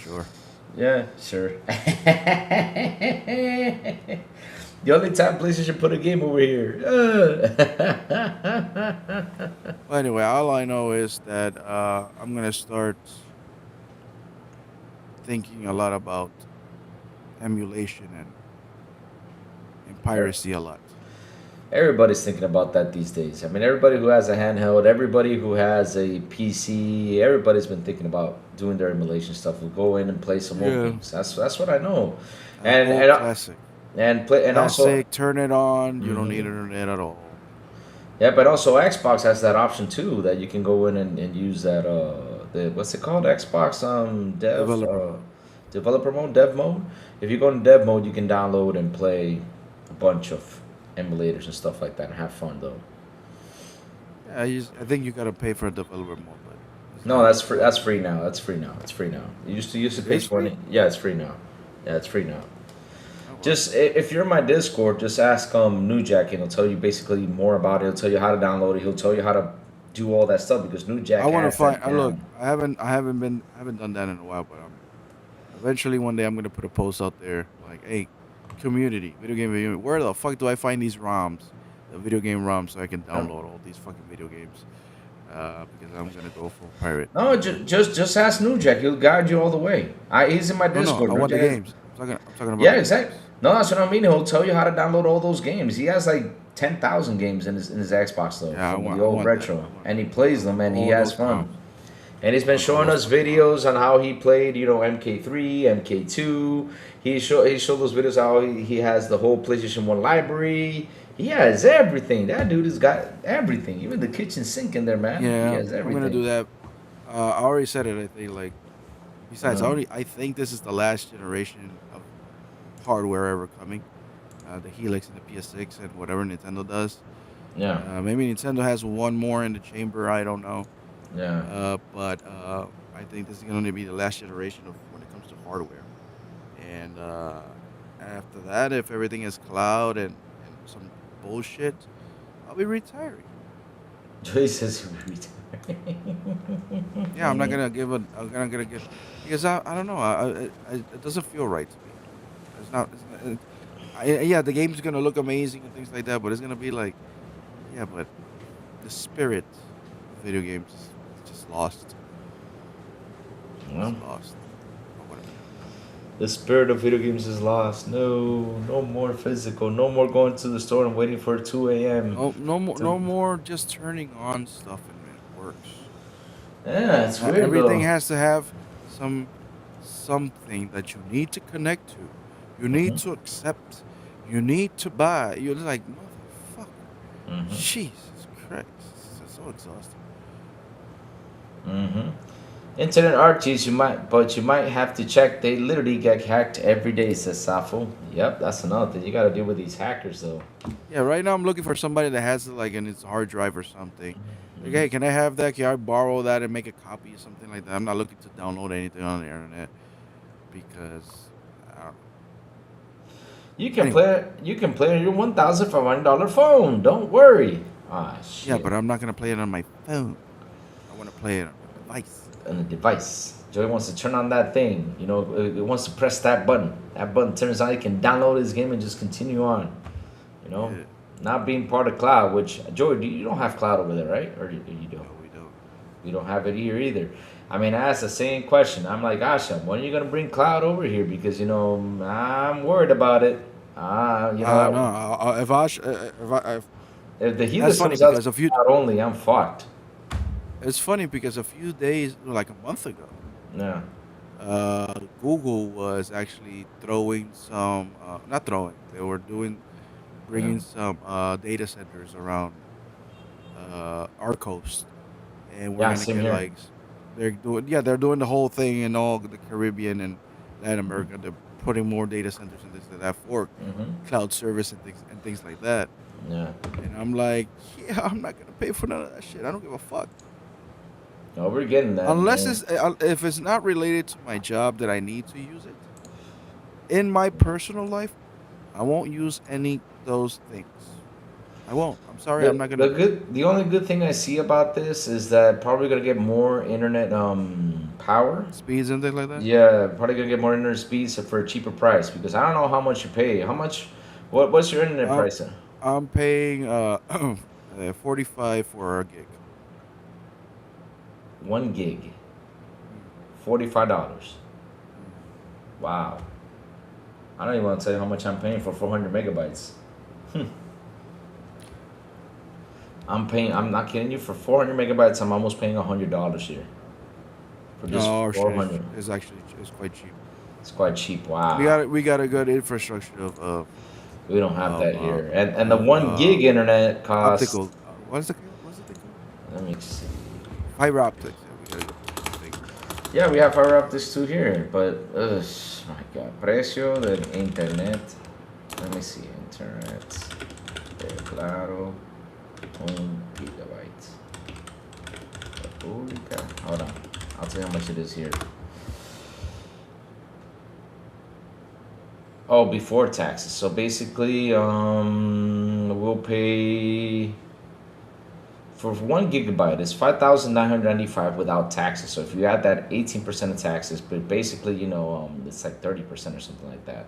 Sure. Yeah, sure. The only time PlayStation put a game over here. Well, anyway, all I know is that I'm gonna start thinking a lot about emulation and piracy a lot. Everybody's thinking about that these days. I mean, everybody who has a handheld, everybody who has a PC, everybody's been thinking about doing their emulation stuff. We'll go in and play some old Yeah. games. That's what I know. Old And classic. also Classic, turn it on. You don't need internet at all. yeah, but also Xbox has that option too that you can go in and use that what's it called, Xbox developer mode, dev mode. If you go in dev mode, you can download and play a bunch of emulators and stuff like that and have fun though. Yeah, I think you gotta pay for a developer mode, but it's No, not- that's free. That's free now. That's free now. It's free now. You used to pay is for free? it. Yeah, it's free now. Yeah, it's free now. Oh, well. Just if you're in my Discord, just ask New Jack and he'll tell you basically more about it. He'll tell you how to download it. He'll tell you how to do all that stuff because New Jack. I want to has find. that Look, down. I haven't done that in a while, but eventually one day I'm gonna put a post out there like, hey, community, video game, where the fuck do I find these ROMs, the video game ROMs, so I can download all these fucking video games? Because I'm gonna go full pirate. No, just ask New Jack. He'll guide you all the way. He's in my Discord. I New want the Jack- games. I'm talking about. Yeah, the exactly. games. No, that's what I mean. He'll tell you how to download all those games. He has like 10,000 games in his Xbox though, Yeah, I from want- the I old want that. retro, I want and he plays them and he All has those fun. ROMs. And he's been showing us videos on how he played, MK3, MK2. He showed those videos how he has the whole PlayStation 1 library. He has everything. That dude has got everything, even the kitchen sink in there, man. Yeah, he has I'm everything. gonna do that. I already said it. I think like. Besides, I think this is the last generation of hardware ever coming. The Helix and the PS6 and whatever Nintendo does. Yeah, Maybe Nintendo has one more in the chamber. I don't know. yeah. But I think this is going to be the last generation of when it comes to hardware. And after that, if everything is cloud and some bullshit, I'll be retiring. Joey says he'll be Yeah, I'm not gonna give a. I'm gonna give because I don't know. It doesn't feel right to me. It's not. Yeah, the game's gonna look amazing and things like that, but it's gonna be like, yeah, but the spirit of video games is just lost. Well, It's lost. Or whatever. the spirit of video games is lost. No, no more physical. No more going to the store and waiting for 2 a.m. No more. to- No more. Just turning on stuff and it works. Yeah, it's weird Everything though. has to have something that you need to connect to. You need to accept. You need to buy. You're like, motherfucker. Mm-hmm. Jesus Christ. It's so exhausting. Mm-hmm. Internet Archies, you might have to check. They literally get hacked every day, says Safo. Yep, that's another thing. You got to deal with these hackers, though. Yeah, right now I'm looking for somebody that has it like in its hard drive or something. Like, hey, can I have that? Can I borrow that and make a copy or something like that? I'm not looking to download anything on the internet because I don't know. You can Anyway. play. You can play on your $1,500 phone. Don't worry. Ah, shit. Yeah, but I'm not gonna play it on my phone. I want to play it on a device. On the device. Joey wants to turn on that thing. You know, it wants to press that button. That button turns on. You can download this game and just continue on. You know, Yeah. not being part of cloud. Which Joey, you don't have cloud over there, right? Or you don't? No, we don't. We don't have it here either. I mean, I asked the same question. I'm like, Asha, when are you gonna bring cloud over here? Because you know, I'm worried about it. You know, No. if the Helix That's funny comes out because a few. cloud only, I'm fucked. It's funny because a few days, like a month ago, Yeah. Google was actually throwing some, not throwing, they were bringing some data centers around our coast, and we're Yeah, gonna same get here. like, they're doing the whole thing in all the Caribbean and Latin America. They're putting more data centers and this and that for Mm-hmm. cloud service and things like that. Yeah. And I'm like, yeah, I'm not gonna pay for none of that shit. I don't give a fuck. No, we're getting that. Unless man. if it's not related to my job that I need to use it. In my personal life, I won't use any of those things. I won't. I'm sorry. I'm not gonna. The only good thing I see about this is that probably gonna get more internet power. Speeds and things like that. Yeah, probably gonna get more internet speeds for a cheaper price because I don't know how much you pay. How much? What's your internet Um, price? I'm paying 45 for a gig. 1 gig, $45. Wow. I don't even want to tell you how much I'm paying for 400 megabytes. I'm not kidding you. For 400 megabytes, I'm almost paying $100 here. For just No, our shit 400. is actually it's quite cheap. It's quite cheap. Wow. We got a good infrastructure of We don't have that um, here. And the 1 gig internet costs. optical. What's the thing called? Let me see. Fiber optics. Yeah, we got a good thing. Yeah, we have fiber optics too here, but my God, precio del internet. Let me see, internet de claro, 1 gigabyte. República. Hold on, I'll tell you how much it is here. Oh, before taxes. So basically, we'll pay. For 1 gigabyte, it's 5,995 without taxes. So if you add that 18% of taxes, but basically, you know, it's like 30% or something like that.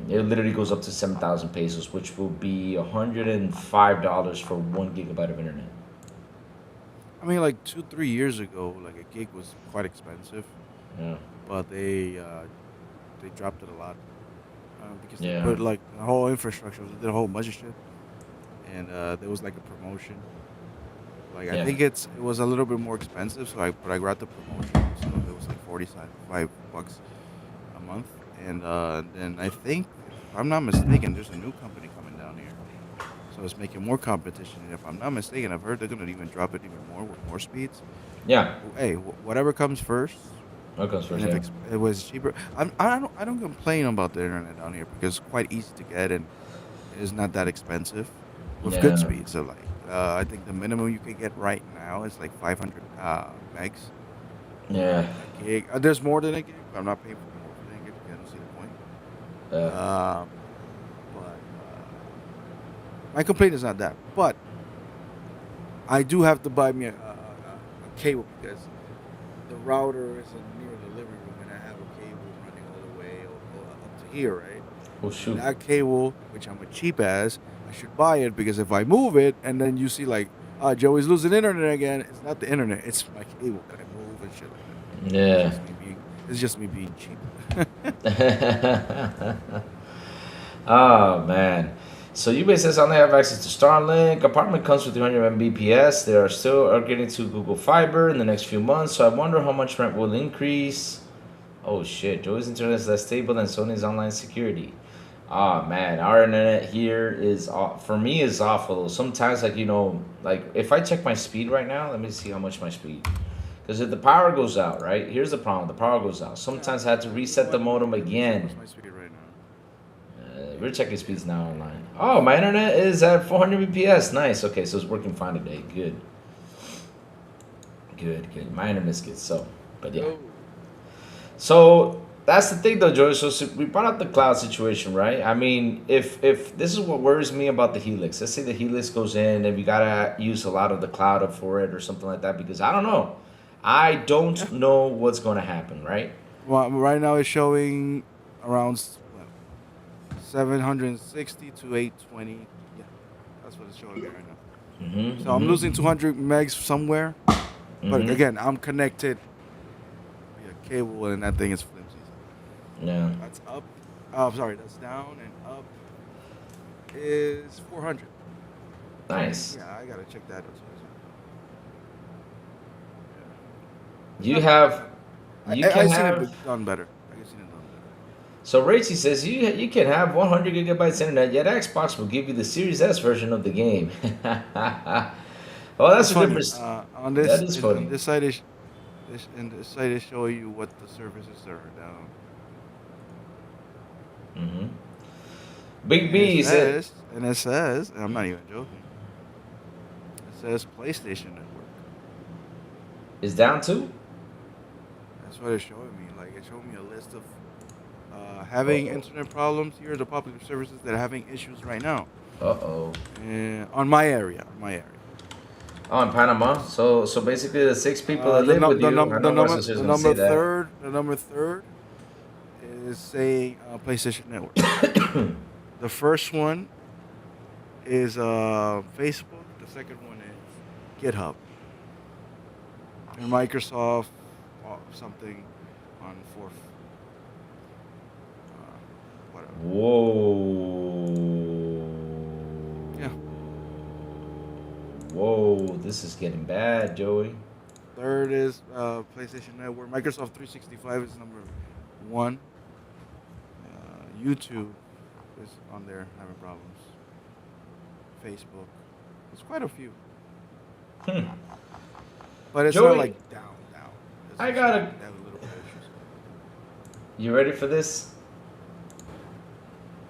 It literally goes up to 7,000 pesos, which will be $105 for 1 gigabyte of internet. I mean, like 2-3 years ago, like a gig was quite expensive, Yeah. but they dropped it a lot because Yeah. they put like the whole infrastructure, they did a whole bunch of shit, and there was like a promotion. Like Yeah. I think it was a little bit more expensive, but I got the promotion, so it was like $45 a month, and then I think, if I'm not mistaken, there's a new company coming down here, so it's making more competition. And if I'm not mistaken, I've heard they're gonna even drop it even more with more speeds. Yeah. Hey, whatever comes first. What comes first? And Yeah. if it was cheaper, I don't complain about the internet down here because it's quite easy to get and it's not that expensive with good Yeah. speed. So like, I think the minimum you can get right now is like 500 megs, Yeah. A gig. There's more than a gig. I'm not paying for more than a gig. I don't see the point. But my complaint is not that. But I do have to buy me a cable because the router isn't near the living room, and I have a cable running all the way up to here, right? Oh shoot. That cable, which I'm a cheap ass, I should buy it because if I move it and then you see like, Joey's losing internet again, it's not the internet, it's my cable that I move and shit like that. Yeah. It's just me being cheap. Oh man. So you basically says only have access to Starlink. Apartment comes with 300 Mbps. They are still upgrading to Google Fiber in the next few months. So I wonder how much rent will increase. Oh shit, Joey's internet is less stable than Sony's online security. Ah man, our internet here is for me is awful. Sometimes like like if I check my speed right now, let me see how much my speed. Because if the power goes out, right? Here's the problem: the power goes out. Sometimes I have to reset the modem again. What's my speed right now? We're checking speeds now online. Oh, my internet is at 400 Mbps. Nice. Okay, so it's working fine today. Good. Good. My internet's good. But yeah. So that's the thing, though, Joey. So we brought up the cloud situation, right? I mean, if this is what worries me about the Helix. Let's say the Helix goes in and we gotta use a lot of the cloud for it or something like that, because I don't know. I don't know what's going to happen, right? Well, right now it's showing around 760 to 820. Yeah, that's what it's showing me right now. So I'm losing 200 megs somewhere. But again, I'm connected via cable, and that thing is flimsy. Yeah. That's up. Oh, sorry, that's down, and up is 400. Nice. Yeah, I gotta check that out. You have. You I can seen have. it done better. I can see it done better. So Rachy says you can have 100 gigabytes internet, yet Xbox will give you the Series S version of the game. Oh, that's a difference. On this, that is funny. On this side is showing you what the services are down. Big B says, and it says, and I'm not even joking. It says PlayStation Network. is down too. That's what it's showing me. Like, it showed me a list of having internet problems. Here are the popular services that are having issues right now. On my area. Oh, in Panama. So basically, the 6 people that live with you. The number third is saying PlayStation Network. The first one is Facebook. The second one is GitHub. And Microsoft something on fourth. Whatever. Whoa. Yeah. Whoa, this is getting bad, Joey. Third is PlayStation Network. Microsoft 365 is number 1. YouTube is on there having problems. Facebook. There's quite a few. But it's Joey, not like down. I gotta. They have a little bit of issues. You ready for this?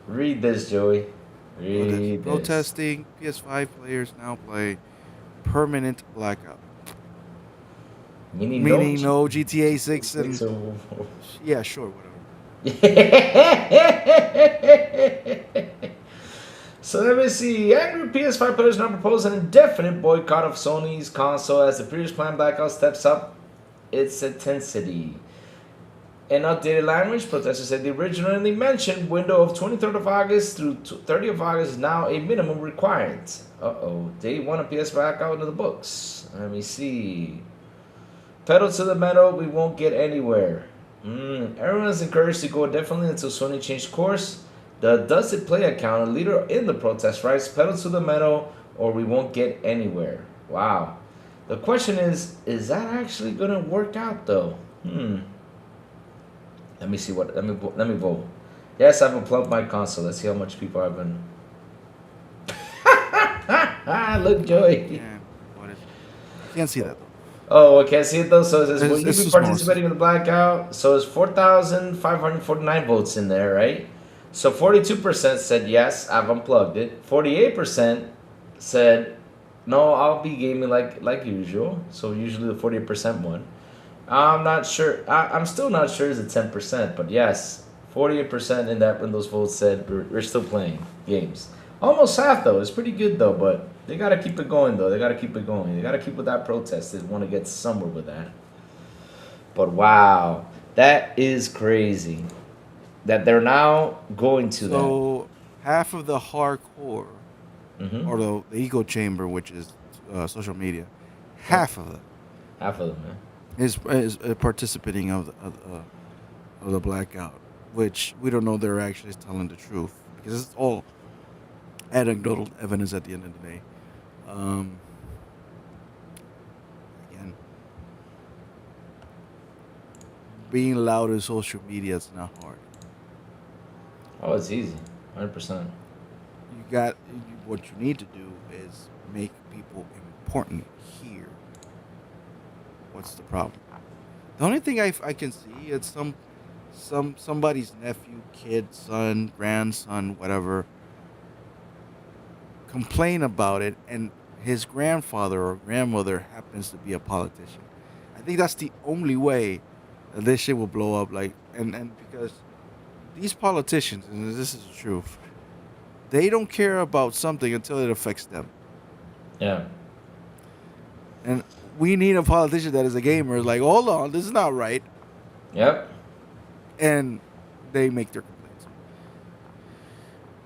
Read this, Joey. Read this. Protesting PS5 players now play permanent blackout. Meaning no GTA 6 and yeah, sure, whatever. So let me see. Angry PS5 players now propose an indefinite boycott of Sony's console as the previous plan Blackout steps up its intensity. In updated language, protesters said the originally mentioned window of 23rd of August through 30th of August is now a minimum requirement. Day 1 of PS Blackout into the books. Let me see. Pedal to the metal, we won't get anywhere. Everyone is encouraged to go indefinitely until Sony changed course. The Does It Play account, a leader in the protest, writes, pedal to the metal or we won't get anywhere. Wow. The question is that actually going to work out though? Let me see let me vote. Yes, I've unplugged my console. Let's see how much people have been. Look, Joey. Yeah, what is it? I can't see that though. Oh, I can't see it though. So it says, will you it's be too small. participating in the blackout? So it's 4,549 votes in there, right? So 42% said yes, I've unplugged it. 48% said no, I'll be gaming like usual. So usually the 48% won. I'm not sure. I'm still not sure it's a 10%, but yes, 48% in those votes said we're still playing games. Almost half though. It's pretty good though, but they gotta keep it going though. They gotta keep it going. They gotta keep with that protest. They want to get somewhere with that. But wow, that is crazy. That they're now going to that. So half of the hardcore, Mm-hmm. or the echo chamber, which is social media, half of it Half of them, man. is participating of the blackout, which we don't know they're actually telling the truth because it's all anecdotal evidence at the end of the day. Again, being loud in social media is not hard. Oh, it's easy, 100%. What you need to do is make people important here. What's the problem? The only thing I can see is somebody's nephew, kid, son, grandson, whatever, complain about it, and his grandfather or grandmother happens to be a politician. I think that's the only way that this shit will blow up. Like, and because these politicians, and this is the truth, they don't care about something until it affects them. Yeah. And we need a politician that is a gamer. Like, hold on, this is not right. Yep. And they make their complaints.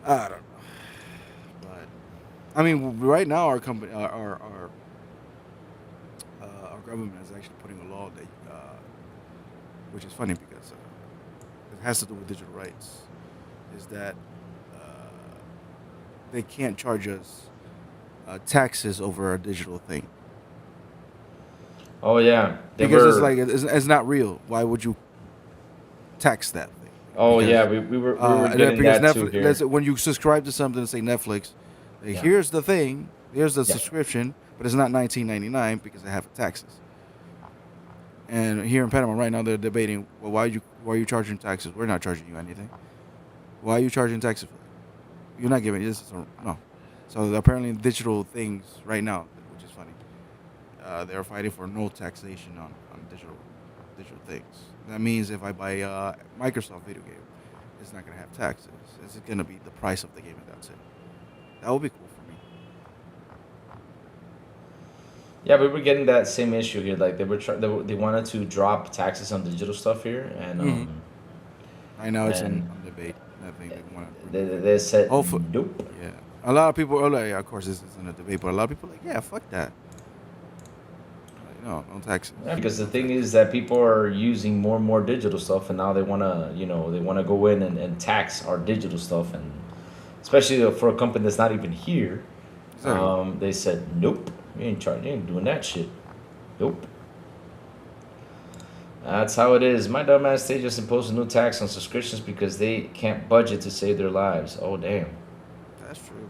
I don't know. But I mean, right now our company, our government is actually putting a law that, which is funny because it has to do with digital rights, is that they can't charge us taxes over a digital thing. Oh yeah. Because it's like it's not real. Why would you tax that thing? Oh Because, yeah, we were getting because that too Netflix, here. when you subscribe to something, say Netflix, like, Yeah. here's the thing, here's the Yeah. subscription, but it's not $19.99 because I have taxes. And here in Panama right now, they're debating, well, why are you charging taxes? We're not charging you anything. Why are you charging taxes for that? You're not giving this. No. So apparently, digital things right now, which is funny, they're fighting for no taxation on digital things. That means if I buy a Microsoft video game, it's not gonna have taxes. It's gonna be the price of the game, and that's it. That would be cool for me. Yeah, we were getting that same issue here. Like they wanted to drop taxes on digital stuff here, and Mhm. I know it's and- on debate. I think they want they said Hopefully. nope. Yeah, a lot of people are like, yeah, of course, this isn't a debate, but a lot of people are like, yeah, fuck that. Like, no taxes. Yeah, because the thing is that people are using more and more digital stuff, and now they wanna go in and tax our digital stuff, and especially for a company that's not even here. Exactly. They said nope, you ain't doing that shit. Nope. That's how it is. My dumbass, they just imposed a new tax on subscriptions because they can't budget to save their lives. Oh damn. That's true.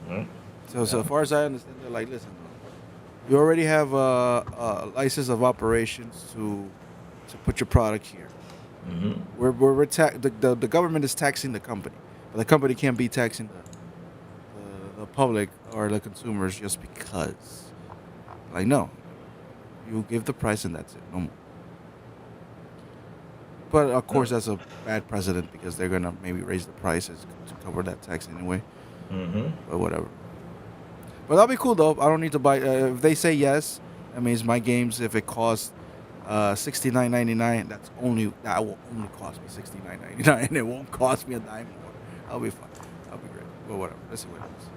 Hmm? So far as I understand, they're like, listen, you already have a license of operations to put your product here. Mm-hmm. The government is taxing the company, but the company can't be taxing the public or the consumers just because. Like, no, you give the price and that's it, no more. But of course, that's a bad precedent because they're gonna maybe raise the prices to cover that tax anyway. Mm-hmm. But whatever. But that'll be cool though. I don't need to buy. If they say yes, that means my games, if it costs $69.99, that will only cost me $69.99, and it won't cost me a dime more. That'll be fun. That'll be great. But whatever. Let's see what happens.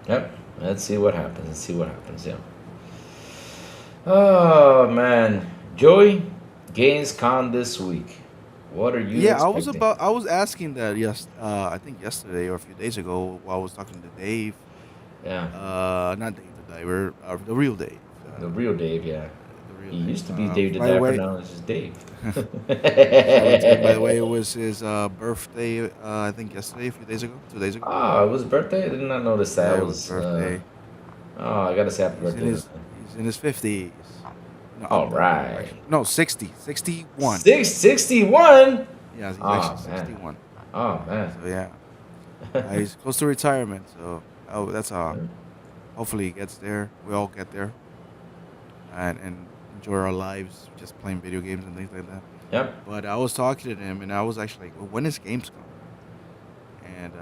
Yep. Let's see what happens. Yeah. Oh man, Joey, Gamescom this week. What are you? Yeah, expecting? I was asking that I think yesterday or a few days ago while I was talking to Dave. Yeah. Not Dave the Diver, the real Dave. The real Dave, yeah. The real He Dave. used to be Dave the By the Dapper, way- now it's just Dave. By the way, it was his birthday. I think yesterday, a few days ago, 2 days ago. Oh, it was birthday? I did not notice that. Yeah, It it was was birthday. Oh, I gotta say happy He's birthday. in his 50s. No, All right. No, 60. 61. 61? Yeah, he's Oh, actually man. 61. Oh man. So yeah, he's close to retirement. So that's hopefully he gets there. We all get there, and enjoy our lives, just playing video games and things like that. Yep. But I was talking to him, and I was actually like, well, when is Gamescom? And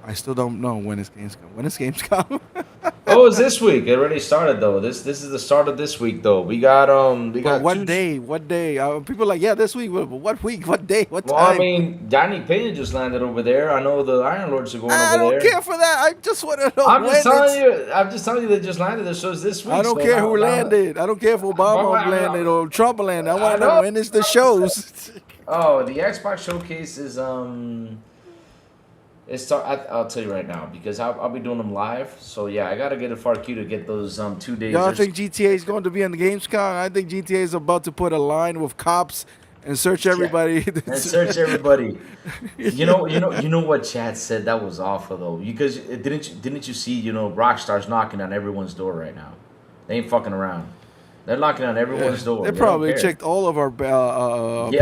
I still don't know when is Gamescom. When is Gamescom? Oh, it's this week. It already started though. This is the start of this week though. We got what day? What day? People are like, yeah, this week. But what week? What day? What time? Well, I mean, Danny Pena just landed over there. I know the Iron Lords are going over there. I don't care for that. I just want to know. I'm just telling you they just landed there, so it's this week. I don't care who landed. I don't care if Obama landed or Trump landed. I want to know when is the shows. Oh, the Xbox showcase is I'll tell you right now because I'll be doing them live. So yeah, I gotta get a FARQ to get those 2 days. Y'all think GTA is going to be on the Gamescom? I think GTA is about to put a line with cops and search everybody. Yeah. And search everybody. You know what Chad said? That was awful though. Because didn't you see Rockstar's knocking on everyone's door right now? They ain't fucking around. They're knocking on everyone's door. They probably checked all of our profiles.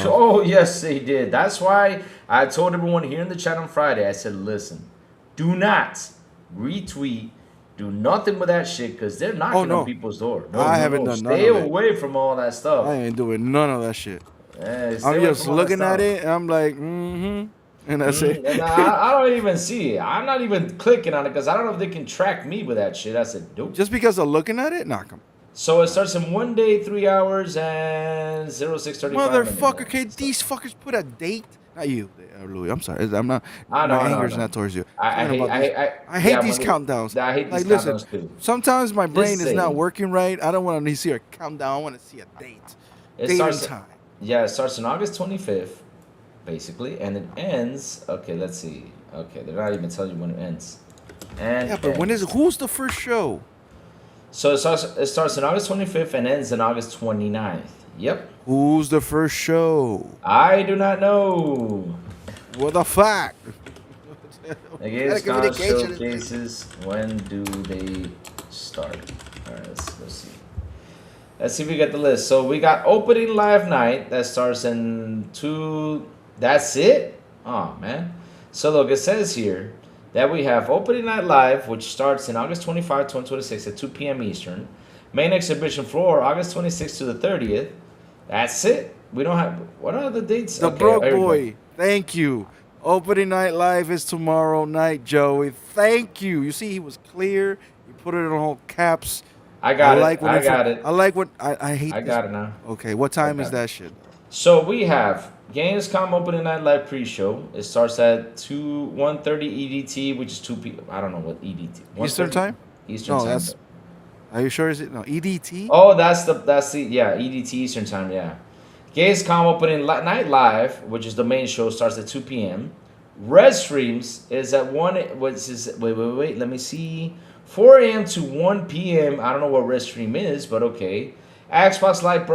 Oh, yes, they did. That's why I told everyone here in the chat on Friday, I said, listen, do not retweet, do nothing with that shit, because they're knocking on people's door. I haven't done none of Stay it. away from all that stuff. I ain't doing none of that shit. Yeah, I'm just looking at it, and I'm like, and that's it. And I don't even see it. I'm not even clicking on it, because I don't know if they can track me with that shit. I said, nope. Just because of looking at it? Knock them. So it starts in 1 day, 3 hours, and 06:35 Motherfucker, okay, these fuckers put a date. Not you, Louis. I'm sorry. I'm not. My anger is not towards you. I hate these countdowns. I hate these countdowns too. Sometimes my brain is not saying. working right. I don't want to see a countdown. I want to see a date. Date and time. Yeah, it starts on August 25th, basically, and it ends. Okay, let's see. Okay, they're not even telling you when it ends. And yeah, but who's the first show? So it starts on August 25th and ends on August 29th. Yep. Who's the first show? I do not know. What the fuck? The Gamescom showcases. When do they start? All right, let's see. Let's see if we get the list. So we got opening live night that starts in 2. That's it? Oh man. So look, it says here that we have opening night live, which starts in August 25, 2026 at 2 p.m. Eastern. Main exhibition floor, August 26th to the 30th. That's it. We don't have... What are the dates? The Broke Boy. Thank you. Opening night live is tomorrow night, Joey. Thank you. You see, he was clear. He put it in all caps. I got it. I like what... I hate I got it now. Okay, what time is that shit? So we have Gamescom opening night live pre-show. It starts at 1:30 EDT, which is 2 p.m. I don't know what EDT. Eastern time? Eastern time. Are you sure? Is it EDT? Oh, that's the EDT Eastern time. Yeah. Gamescom opening night live, which is the main show, starts at 2 p.m. Red Streams is at 1. Which is wait. Let me see. 4 a.m. to 1 p.m. I don't know what Red Stream is, but okay. Xbox Live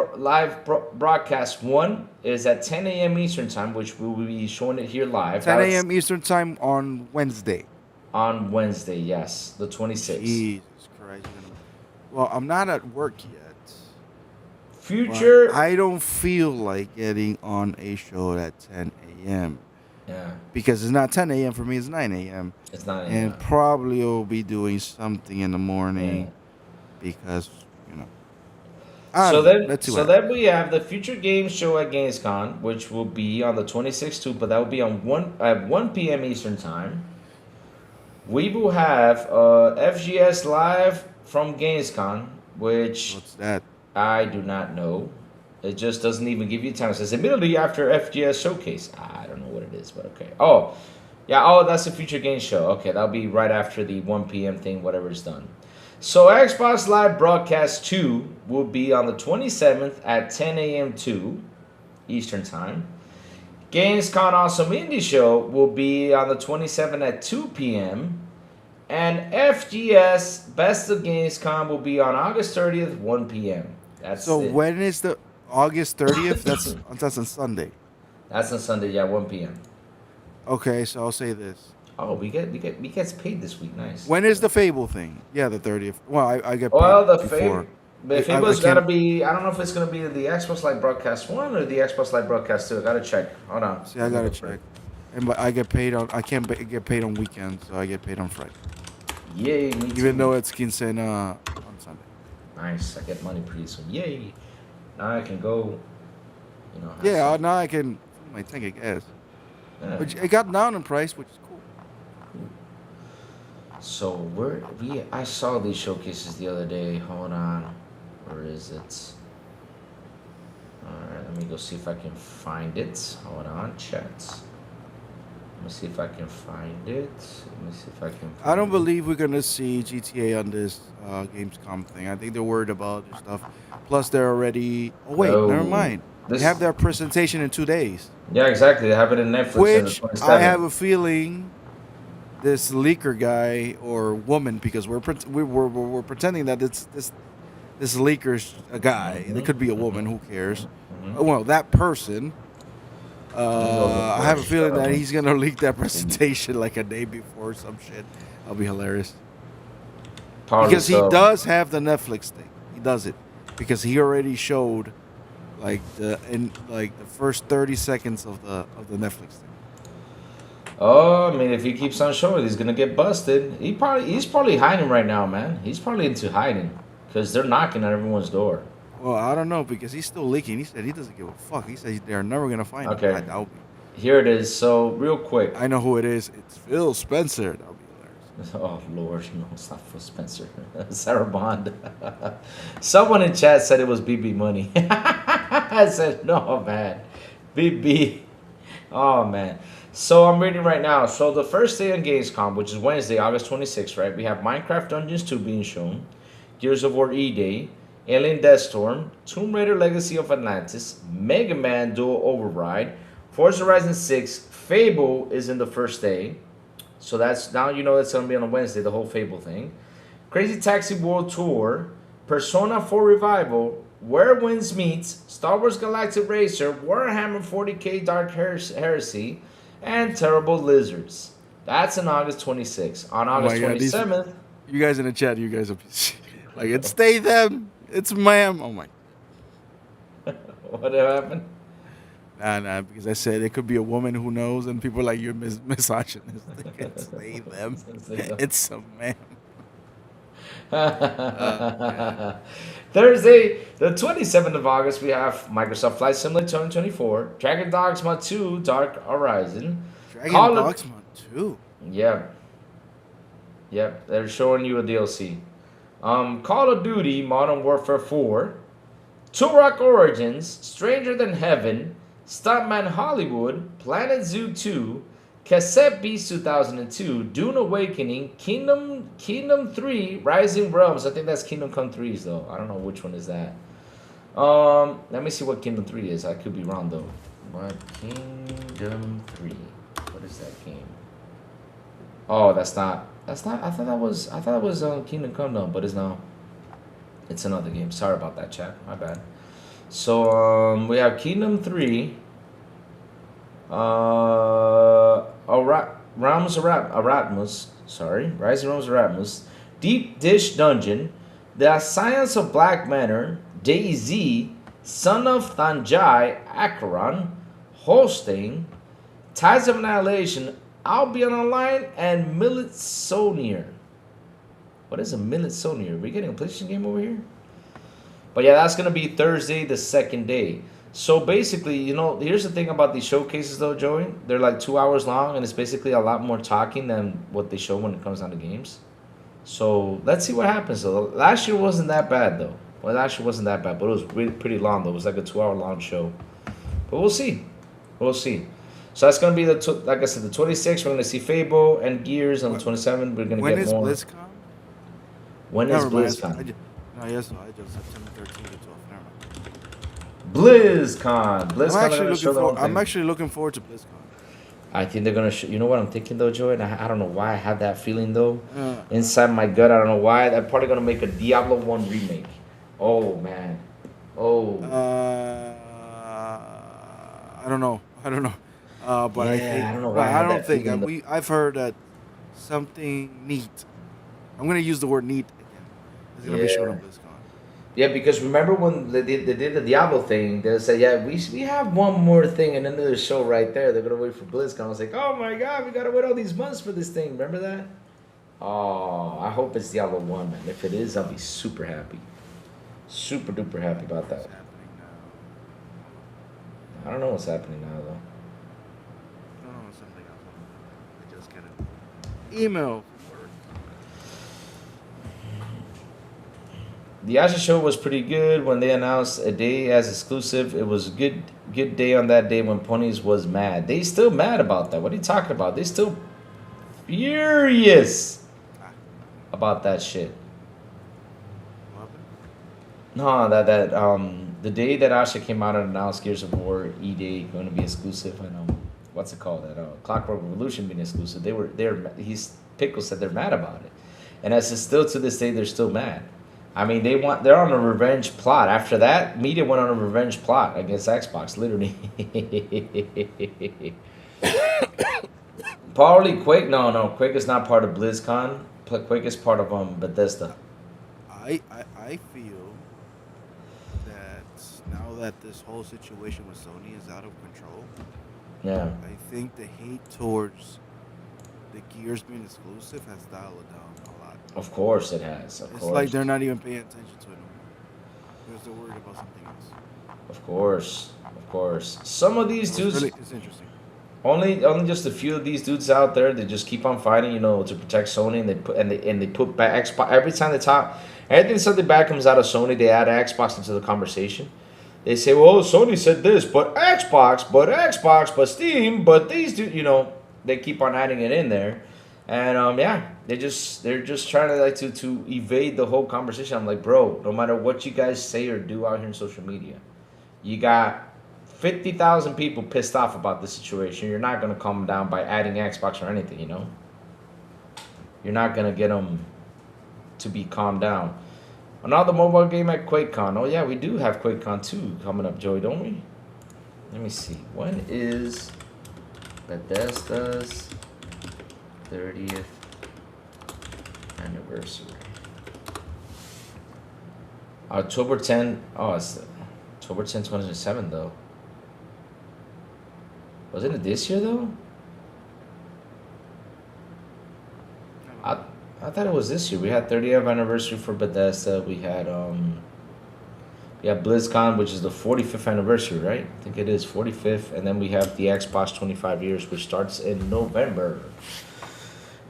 Broadcast 1 is at 10 a.m. Eastern Time, which we will be showing it here live. 10 a.m. Eastern Time on Wednesday. On Wednesday, yes. The 26th. Jesus Christ. Well, I'm not at work yet. Future... I don't feel like getting on a show at 10 a.m. Yeah. Because it's not 10 a.m. for me, it's 9 a.m. It's 9 a.m. And probably will be doing something in the morning because, So then we have the Future Games Show at Gamescom, which will be on the 26th too, but that will be on 1 p.m. Eastern Time. We will have FGS Live from Gamescom, which... What's that? I do not know. It just doesn't even give you time. It says immediately after FGS Showcase. I don't know what it is, but okay. Oh, yeah. Oh, that's the Future Games Show. Okay, that'll be right after the 1 p.m. thing, whatever is done. So Xbox Live Broadcast 2 will be on the 27th at 10 a.m. 2 Eastern Time. Gamescom Awesome Indie Show will be on the 27th at 2 p.m. And FGS Best of Gamescom will be on August 30th, 1 p.m. That's so it. When is the August 30th? That's on Sunday. That's on Sunday, yeah, 1 p.m. Okay, so I'll say this. Oh, we gets paid this week. Nice. When is the Fable thing? Yeah, the 30th. Well, I get paid before. The Fable's gotta be. I don't know if it's gonna be the Xbox Live Broadcast 1 or the Xbox Live Broadcast 2. I gotta check. Hold on. See, I gotta check. And I get paid on. I can't get paid on weekends, so I get paid on Friday. Yay! Me too. Even though it's quinceañera on Sunday. Nice. I get money pretty soon. Yay. Now I can go, you know. have Yeah, some- now I can fill my tank, I guess. yeah. Which it got down in price, which is cool. So I saw these showcases the other day. Hold on. Where is it? Alright, let me go see if I can find it. Hold on, chat. Let me see if I can find it. Let me see if I can I don't find it. believe we're gonna see GTA on this Gamescom thing. I think they're worried about their stuff. Plus, they're already. Oh wait, never No. mind. They This- have their presentation in 2 days, Yeah, exactly. They have it in Netflix. which on the I 27th. have a feeling this leaker guy or woman, because we're pretending that it's this leaker's a guy. It could be a woman. Who cares? Well, that person. I have a feeling that he's gonna leak that presentation like a day before or some shit. That'll be hilarious. Probably Because he so. does have the Netflix thing. He does it because he already showed like the first 30 seconds of the Netflix thing. Oh, I mean, if he keeps on showing, he's gonna get busted. He's probably hiding right now, man. He's probably into hiding because they're knocking on everyone's door. Well, I don't know because he's still leaking. He said he doesn't give a fuck. He said they're never gonna find him. Okay. I doubt me. Here it is. So real quick. I know who it is. It's Phil Spencer. That'll be hilarious. Oh Lord, no, it's not Phil Spencer. Sarah Bond. Someone in chat said it was BB Money. I said no, man. BB. Oh man. So I'm reading right now. So the first day on Gamescom, which is Wednesday, August 26th, right? We have Minecraft Dungeons 2 being shown, Gears of War E-Day, Alien Deathstorm, Tomb Raider Legacy of Atlantis, Mega Man Dual Override, Forza Horizon 6, Fable is in the first day. So that's now you know it's gonna be on a Wednesday, the whole Fable thing. Crazy Taxi World Tour, Persona 4 Revival, Where Winds Meets, Star Wars Galactic Racer, Warhammer 40k Dark Heresy, and Terrible Lizards. That's on August 26th. On August my God, 27th. You guys in the chat, you guys are like it's they them. It's ma'am. Oh my. What happened? Nah, because I said it could be a woman who knows, and people are like you're misogynistic. It's they them. It's a man. Thursday, the 27th of August, we have Microsoft Flight Simulator 2024, Dragon Dogma 2, Dark Horizon. Dragon Call of- Dogma 2. Yep, they're showing you a DLC. Call of Duty Modern Warfare 4, Turok Origins, Stranger Than Heaven, Stuntman Hollywood, Planet Zoo 2, Cassette Beast 2002, Dune Awakening, Kingdom 3, Rising Realms. I think that's Kingdom Come 3's though. I don't know which one is that. Let me see what Kingdom 3 is. I could be wrong though. What Kingdom 3? What is that game? Oh, that's not. I thought that was Kingdom Come though, but it's not. It's another game. Sorry about that, chat. My bad. So we have Kingdom 3. Realms of Ratmus. Sorry, Rising Realms of Ratmus. Deep Dish Dungeon. The Science of Black Manor. DayZ. Son of Thanjai. Acheron. Holstein. Tides of Annihilation. Albion Online and Militsonier. What is a Militsonier? Are we getting a PlayStation game over here? But yeah, that's gonna be Thursday, the second day. So basically, you know, here's the thing about these showcases though, Joey. They're like 2 hours long, and it's basically a lot more talking than what they show when it comes down to games. So let's see what happens though. Last year wasn't that bad though. Well, last year wasn't that bad, but it was really pretty long though. It was like a 2 hour long show. But we'll see. We'll see. So that's gonna be like I said, the 26th. We're gonna see Fable and Gears on the 27th. We're gonna When get is more. BlizzCon? When is Never mind. BlizzCon? I just September 13th to 12th. Never mind. BlizzCon. I'm actually looking forward to BlizzCon. I think they're gonna. You know what I'm thinking though, Joey? And I don't know why I have that feeling though. Yeah. Inside my gut, I don't know why. They're probably gonna make a Diablo 1 remake. Oh man. Oh. I don't know. But Yeah, I don't know but why I I had don't that think feeling I've heard that something neat. I'm gonna use the word neat again. It's gonna be shown on BlizzCon. Yeah, because remember when they did the Diablo thing, they said, yeah, we have one more thing, and then there's a show right there. They're going to wait for BlizzCon. I was like, oh my God, we got to wait all these months for this thing. Remember that? Oh, I hope it's Diablo 1, man. If it is, I'll be super happy. Super duper happy about What's that. happening now? I don't know what's happening now though. No, something else. I just got an email from work. The Asha show was pretty good when they announced a day as exclusive. It was a good day on that day when Ponies was mad. They still mad about that. What are you talking about? They still furious about that shit. What happened? No, the day that Asha came out and announced Gears of War E-Day going to be exclusive and what's it called, that Clockwork Revolution being exclusive, Pickle said they're mad about it, and as it's still to this day they're still mad. I mean, they're on a revenge plot. After that, media went on a revenge plot against Xbox, literally. Probably Quake. No, Quake is not part of BlizzCon. Quake is part of Bethesda. I feel that now that this whole situation with Sony is out of control, Yeah. I think the hate towards the Gears being exclusive has dialed down a lot. Of course it has. Of It's course. like they're not even paying attention to it no more. Because they're worried about something else. Of course. Some of these dudes, It's interesting. only just a few of these dudes out there, they just keep on fighting, to protect Sony, and they put back Xbox every time they talk. Anything something bad comes out of Sony, they add Xbox into the conversation. They say, well, Sony said this, but Xbox, but Steam, but these dudes, they keep on adding it in there. And they're just trying to evade the whole conversation. I'm like, bro, no matter what you guys say or do out here in social media, you got 50,000 people pissed off about the situation. You're not gonna calm them down by adding Xbox or anything, You're not gonna get them to be calmed down. Another mobile game at QuakeCon. Oh yeah, we do have QuakeCon 2 coming up, Joey, don't we? Let me see. When is Bethesda's 30th anniversary? October 10. Oh, it's October 10, 2007 though. Wasn't it this year though? I thought it was this year. We had 30th anniversary for Bethesda. We had BlizzCon, which is the 45th anniversary, right? I think it is 45th, and then we have the Xbox 25 years, which starts in November.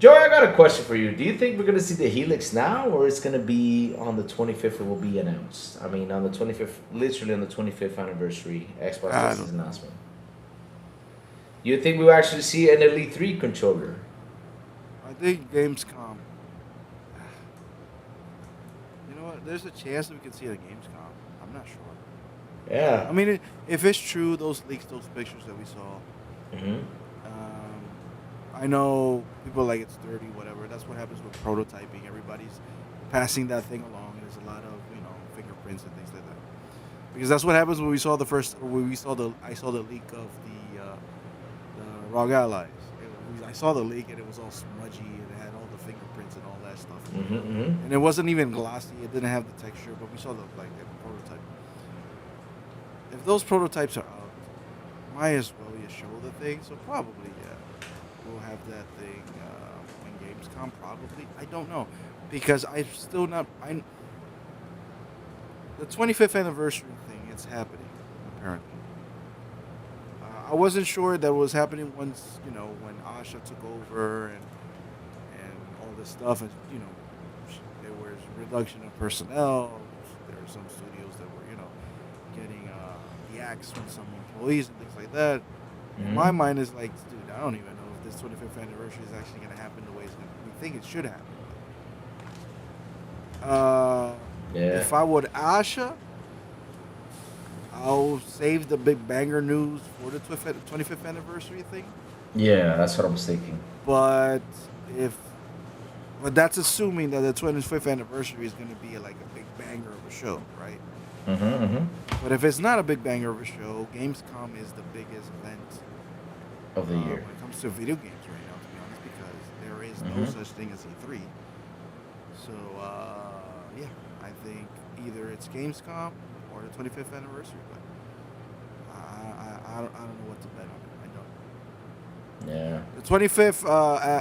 Joey, I got a question for you. Do you think we're gonna see the Helix now, or it's gonna be on the 25th? It will be announced. I mean, on the 25th, literally on the 25th anniversary, Xbox I makes don't its know. announcement. You think we'll actually see an Elite 3 controller? I think Gamescom. You know what? There's a chance that we can see it at Gamescom. I'm not sure. Yeah. I mean, if it's true, those leaks, those pictures that we saw. Mm-hmm. I know people like it's dirty, whatever. That's what happens with prototyping. Everybody's passing that thing along, and there's a lot of fingerprints and things like that. Because that's what happens when I saw the leak of the Rogue Allies. I saw the leak and it was all smudgy and it had all the fingerprints and all that stuff. Mm-hmm, mm-hmm. And it wasn't even glossy. It didn't have the texture, but we saw the prototype. If those prototypes are out, might as well you show the thing. So probably we'll have that thing in Gamescom. Probably, I don't know, because I'm still not. The 25th anniversary thing. It's happening apparently. I wasn't sure that was happening once, when Asha took over and all this stuff, and there was reduction of personnel. There were some studios that were, getting the axe from some employees and things like that. Mm-hmm. My mind is like, dude, I don't even know if this 25th anniversary is actually going to happen the way we think it should happen. If I would Asha, I'll save the big banger news for the 25th anniversary thing. Yeah, that's what I was thinking. But that's assuming that the 25th anniversary is going to be like a big banger of a show, right? Mm-hmm, mm-hmm. But if it's not a big banger of a show, Gamescom is the biggest event Of the year. when it comes to video games right now, to be honest, because there is no such thing as E3. So, I think either it's Gamescom or the 25th anniversary, but I don't know what to bet on it. I don't. Yeah. The 25th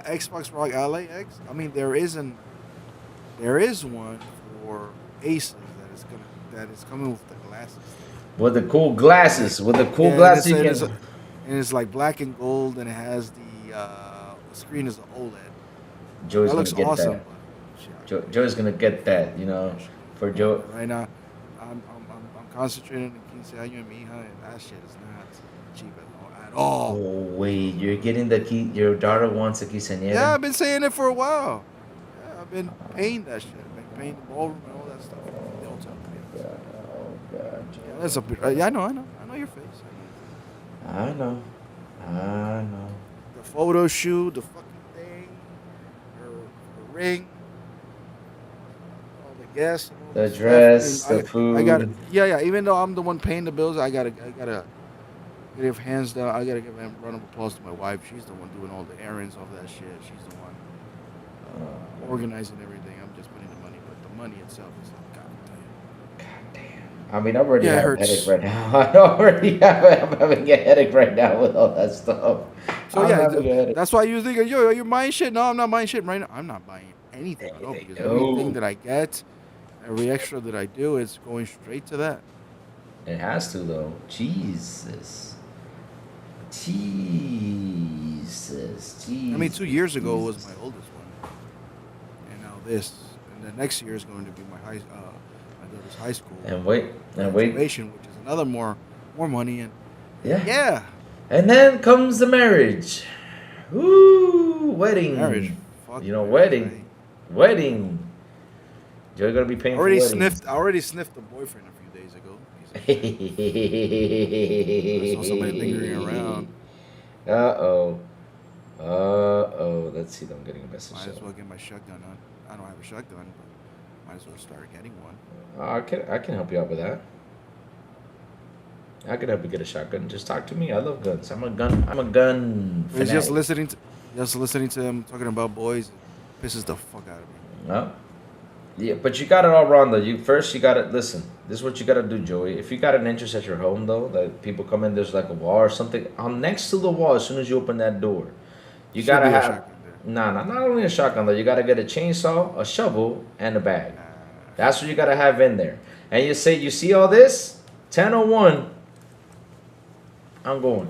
Xbox Rogue Ally X. I mean, there is one for Aces that is gonna that is coming with the glasses. With the cool glasses. With the cool Yeah, glasses. You and it's like black and gold, and it has the screen is an OLED. Joey's That looks gonna get awesome. that. But, Joey's gonna get that, you know. For Joe. right now, I'm concentrating on quinceaños and mi hija, and that shit is not cheap at all. Oh wait, you're getting your daughter wants a quinceañera? Yeah, I've been saying it for a while. Yeah, I've been paying that shit. I've been paying the ballroom and all that stuff. They don't tell me. Oh god. Yeah, that's a bit. Yeah, I know your face. I know. The photo shoot, the fucking thing, her ring, all the guests, and all The that dress, stuff. And the food. I got yeah. Even though I'm the one paying the bills, I gotta give hands down. I gotta give a round of applause to my wife. She's the one doing all the errands, all that shit. She's the one organizing everything. I'm just putting the money, but the money itself is like, god damn. I mean, I already Yeah, it have a hurts. headache right now. I'm having a headache right now with all that stuff. So I'm yeah, having a headache. that's why you think, yo, you're buying shit. No, I'm not buying shit right now. I'm not buying anything at all because everything that I get, every extra that I do, is going straight to that. It has to though. Jesus. I mean, 2 years ago was my oldest one, and now this, and the next year is going to be my daughter's high school And wait. graduation, which is another more money, and Yeah. yeah, And then comes the marriage. Woo! Wedding. marriage. Fuck You know, marriage, wedding. You're gonna be paying I already for weddings. sniffed the boyfriend a few days ago. I saw somebody lingering around. Uh-oh. Let's see if I'm getting a message. Might as well get my shotgun on. I don't have a shotgun, but might as well start getting one. I can help you out with that. I can help you get a shotgun. Just talk to me. I love guns. I'm a gun It's fanatic. just listening to them talking about boys pisses the fuck out of me. No. Yeah, but you got it all wrong though. You gotta listen. This is what you gotta do, Joey. If you got an entrance at your home though, that people come in, there's like a wall or something. Next to the wall, as soon as you open that door, you Should gotta be a have. shotgun there. Not only a shotgun though. You gotta get a chainsaw, a shovel, and a bag. That's what you gotta have in there. And you say, you see all this? 10:01. I'm going.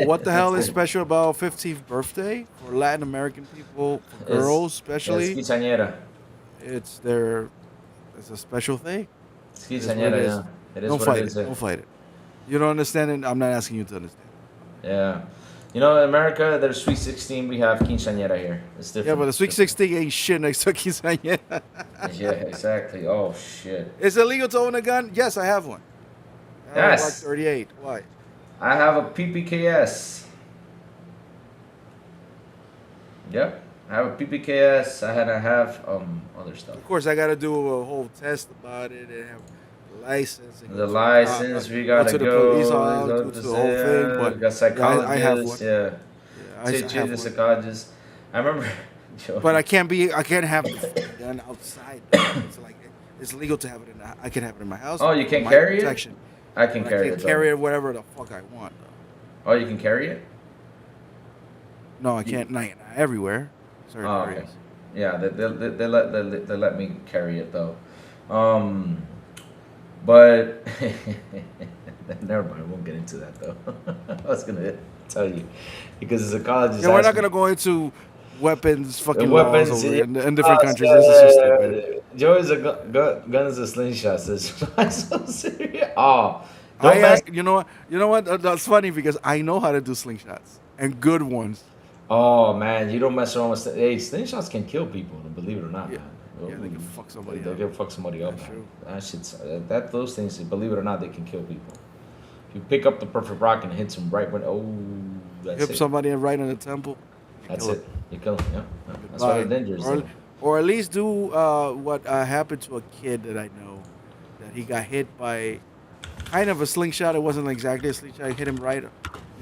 What the hell is special about 15th birthday for Latin American people, for girls especially? It's quinceañera. It's a special thing. It's It is what it quinceañera, is. yeah. It is Don't what fight it it. is. Don't fight it. You don't understand it. I'm not asking you to understand. Yeah. You know, in America, there's Sweet 16. We have quinceañera here. It's different. Yeah, but the Sweet 16 ain't shit next to quinceañera. Yeah, exactly. Oh, shit. Is it illegal to own a gun? Yes, I have one. I have a Yes. Glock 38. Why? I have a PPKS. Yep. I have a PPKS. I have other stuff. Of course, I got to do a whole test about it and have the license. And The go to license, we gotta to the go. police, Go to the whole thing. But we got psychologists. I have one. Yeah. Yeah, I Say have the one. psychologist. I remember. But I can't have the gun outside. It's like it's legal to have it I can have it in my house. Oh, you for can't my carry it? protection. I can But carry I it. can carry it wherever the fuck I want. Though. Oh, you can carry it? No, I can't. Not everywhere. Certain Oh, okay. areas. Yeah, they let me carry it though. But never mind. I won't get into that though. I was gonna tell you because the psychologist. Yeah, we're asked not me- gonna go into weapons, fucking weapons, laws over yeah. in different countries. This is just stupid. Joey's a guns and slingshots. It's so serious. Oh, don't mess- You know what? That's funny because I know how to do slingshots and good ones. Oh man, you don't mess around with. Hey, slingshots can kill people. Believe it or not, Yeah. man. Yeah, they can fuck somebody They up. can fuck somebody up. That's Man. true. That shit's those things. Believe it or not, they can kill people. If you pick up the perfect rock and hit them right when that's Hit it. somebody right in the temple. you That's kill it. You kill them. Yeah. That's Goodbye. why they're dangerous. Or at least do what happened to a kid that I know, that he got hit by kind of a slingshot. It wasn't exactly a slingshot. It hit him right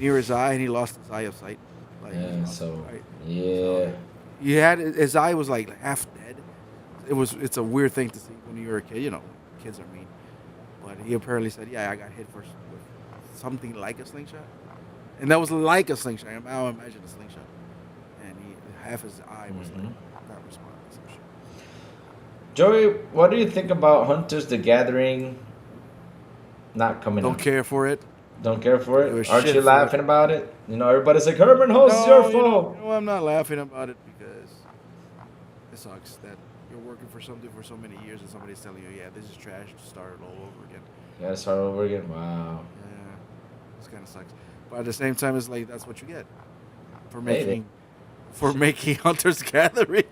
near his eye, and he lost his eye of sight. Like, he Yeah. lost So it, right? yeah. He had his eye was like half dead. It's a weird thing to see when you're a kid. You know, kids are mean. But he apparently said, "Yeah, I got hit with something like a slingshot," and that was like a slingshot. Now imagine a slingshot, and half his eye was like not responding. Some shit. Joey, what do you think about Hunters the Gathering not coming Don't out? care for it. Don't care for Give a it? Aren't shit you for laughing it. about it? You know, everybody's like, Herman Host, it's your fault. I'm not laughing about it because it sucks that you're working for something for so many years and somebody's telling you, yeah, this is trash, start it all over again. You gotta start over again? Wow. Yeah, this kind of sucks. But at the same time, it's like that's what you get for Hey, making Hunter's Gathering.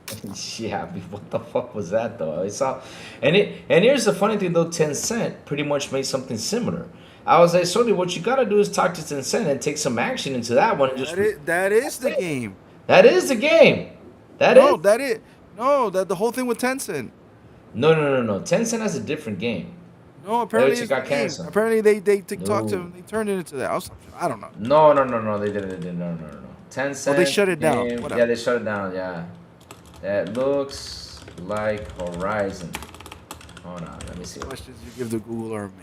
Yeah, I mean, what the fuck was that though? I saw, and here's the funny thing though. Tencent pretty much made something similar. I was like, Sony, what you gotta do is talk to Tencent and take some action into that one. And just That is the game. that is the game. That The whole thing with Tencent. No. Tencent has a different game. No, apparently It it's got the game. canceled. Apparently they talked to No. him. They turned it into that. I don't know. No. They didn't. No. Tencent. Oh, they shut it down. game- Whatever. Yeah, they shut it down. Yeah. That looks like Horizon. Hold on, let me see. The questions you give to Google are amazing.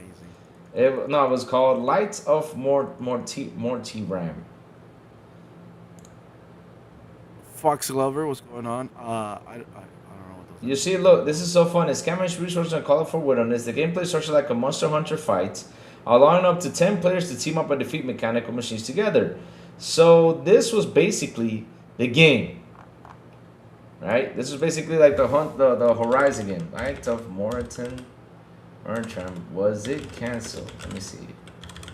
It was called Lights of Morty Ram. Fox Lover, what's going on? I don't know what those You see, look, this is so fun. It's scavenge resources and colorful wilderness. The gameplay structure like a Monster Hunter fight, allowing up to 10 players to team up and defeat mechanical machines together. So this was basically the game, right? This was basically like the Horizon game, Light of Morton. Was it canceled? Let me see.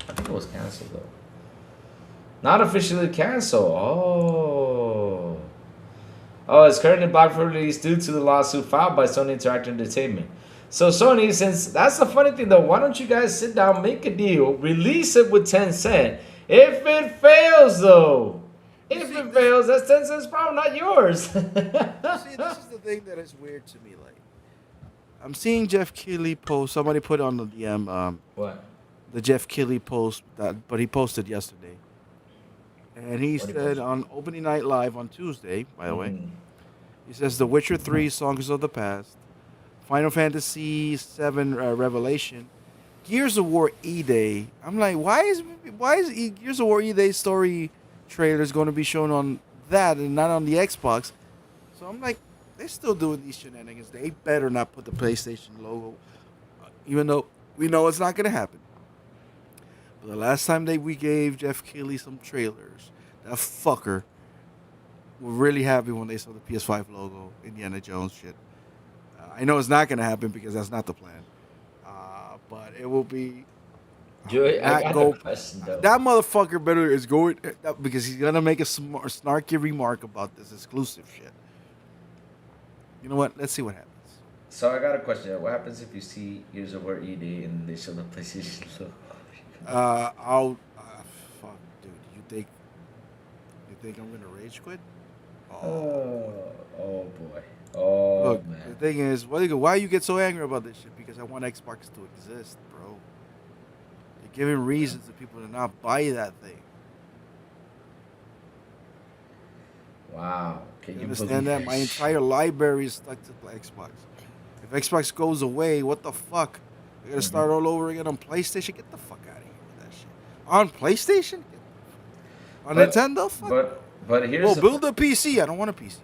I think it was canceled though. Not officially canceled. Oh, it's currently blocked for release due to the lawsuit filed by Sony Interactive Entertainment. So Sony, since that's the funny thing though, why don't you guys sit down, make a deal, release it with Tencent? If it fails though, if it fails, that's Tencent's problem, not yours. See, this is the thing that is weird to me. Like, I'm seeing Jeff Keighley post. Somebody put on the DM What? the Jeff Keighley post but he posted yesterday, and he What he said posted? on opening night live on Tuesday. By the way, Mhm. he says The Witcher 3: Songs of the Past, Final Fantasy 7 Revelation, Gears of War E-Day. I'm like, why is Gears of War E-Day story trailers going to be shown on that and not on the Xbox? So I'm like, they're still doing these shenanigans. They better not put the PlayStation logo, even though we know it's not going to happen. But the last time we gave Jeff Keighley some trailers, that fucker were really happy when they saw the PS5 logo, Indiana Jones shit. I know it's not going to happen because that's not the plan. But it will be. Joey, I got go. a question though. That motherfucker better is going because he's gonna make a snarky remark about this exclusive shit. You know what? Let's see what happens. So I got a question. What happens if you see Gears of War ED and they show the PlayStation logo? Fuck, dude. You think I'm gonna rage quit? Oh boy. Oh Look, man. the thing is, why you get so angry about this shit? Because I want Xbox to exist, bro. You're giving reasons to people to not buy that thing. Wow. Can You you understand believe that? My this entire library is stuck to Xbox. If Xbox goes away, what the fuck? You're gonna start all over again on PlayStation? Get the fuck out of here with that shit. On PlayStation? On But- Nintendo? Fuck. But here's Well, the, build a PC. I don't want a PC.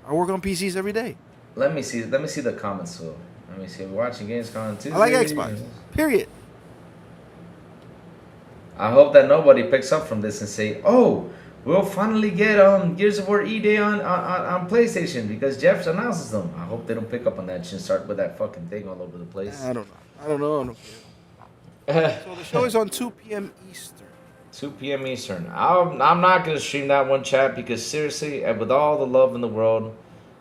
I work on PCs every day. let me see the comments. So let me see. We're watching Gamescom Tuesday. I like Xbox. Period. I hope that nobody picks up from this and say, "Oh, we'll finally get Gears of War E-Day on PlayStation because Jeff announces them." I hope they don't pick up on that shit and start with that fucking thing all over the place. I don't know. So the show is on 2 p.m. Eastern. 2 p.m. Eastern. I'm not gonna stream that one, chat, because seriously, and with all the love in the world,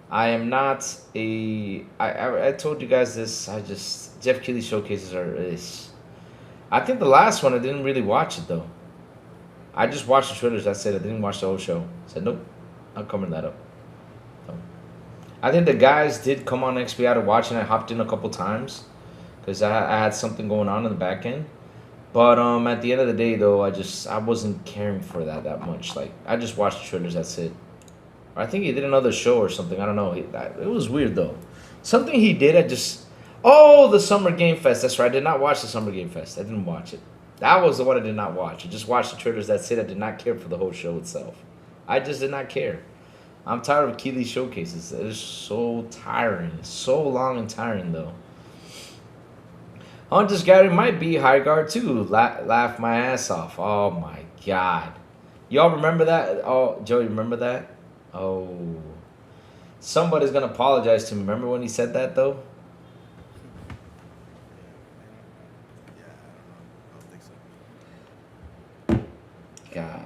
I am not a. I told you guys this. Jeff Keighley showcases is. I think the last one I didn't really watch it though. I just watched the trailers. That's it. I didn't watch the whole show. I said nope. I'm covering that up. So, I think the guys did come on XP to watch, and I hopped in a couple times because I had something going on in the back end. But at the end of the day, though, I wasn't caring for that much. Like, I just watched the trailers. That's it. I think he did another show or something. I don't know. It was weird though. Something he did. The Summer Game Fest. That's right. I did not watch the Summer Game Fest. I didn't watch it. That was the one I did not watch. I just watched the trailers. That's it. I did not care for the whole show itself. I just did not care. I'm tired of Keeley showcases. It is so tiring. So long and tiring though. Hunter's Gathering might be high guard too. Laugh my ass off. Oh my god. Y'all remember that? Oh, Joey, remember that? Oh. Somebody's gonna apologize to me. Remember when he said that though? Yeah, I don't know. I don't think so. God.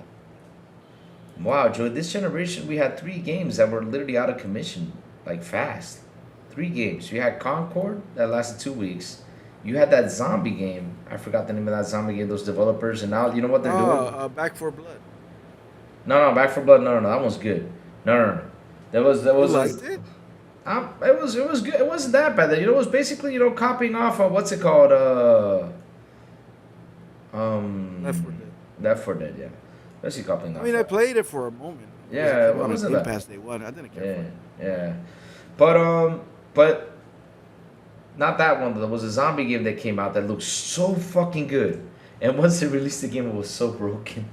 Wow, Joey, this generation we had 3 games that were literally out of commission. Like fast. 3 games. You had Concord that lasted 2 weeks. You had that zombie game. I forgot the name of that zombie game, those developers, and now you know what they're doing? Back for Blood. No, Back for Blood. No, that one's good. No. That was You liked it? it was good. It wasn't that bad. You know, it was basically, you know, copying off of what's it called? Left 4 Dead. Left 4 Dead, yeah. Basically copying off. I mean, I of- played it for a moment. Yeah, it what was was on it Game like? Pass Day 1. I didn't care for Yeah, it. yeah. But not that one. There was a zombie game that came out that looked so fucking good. And once they released the game, it was so broken.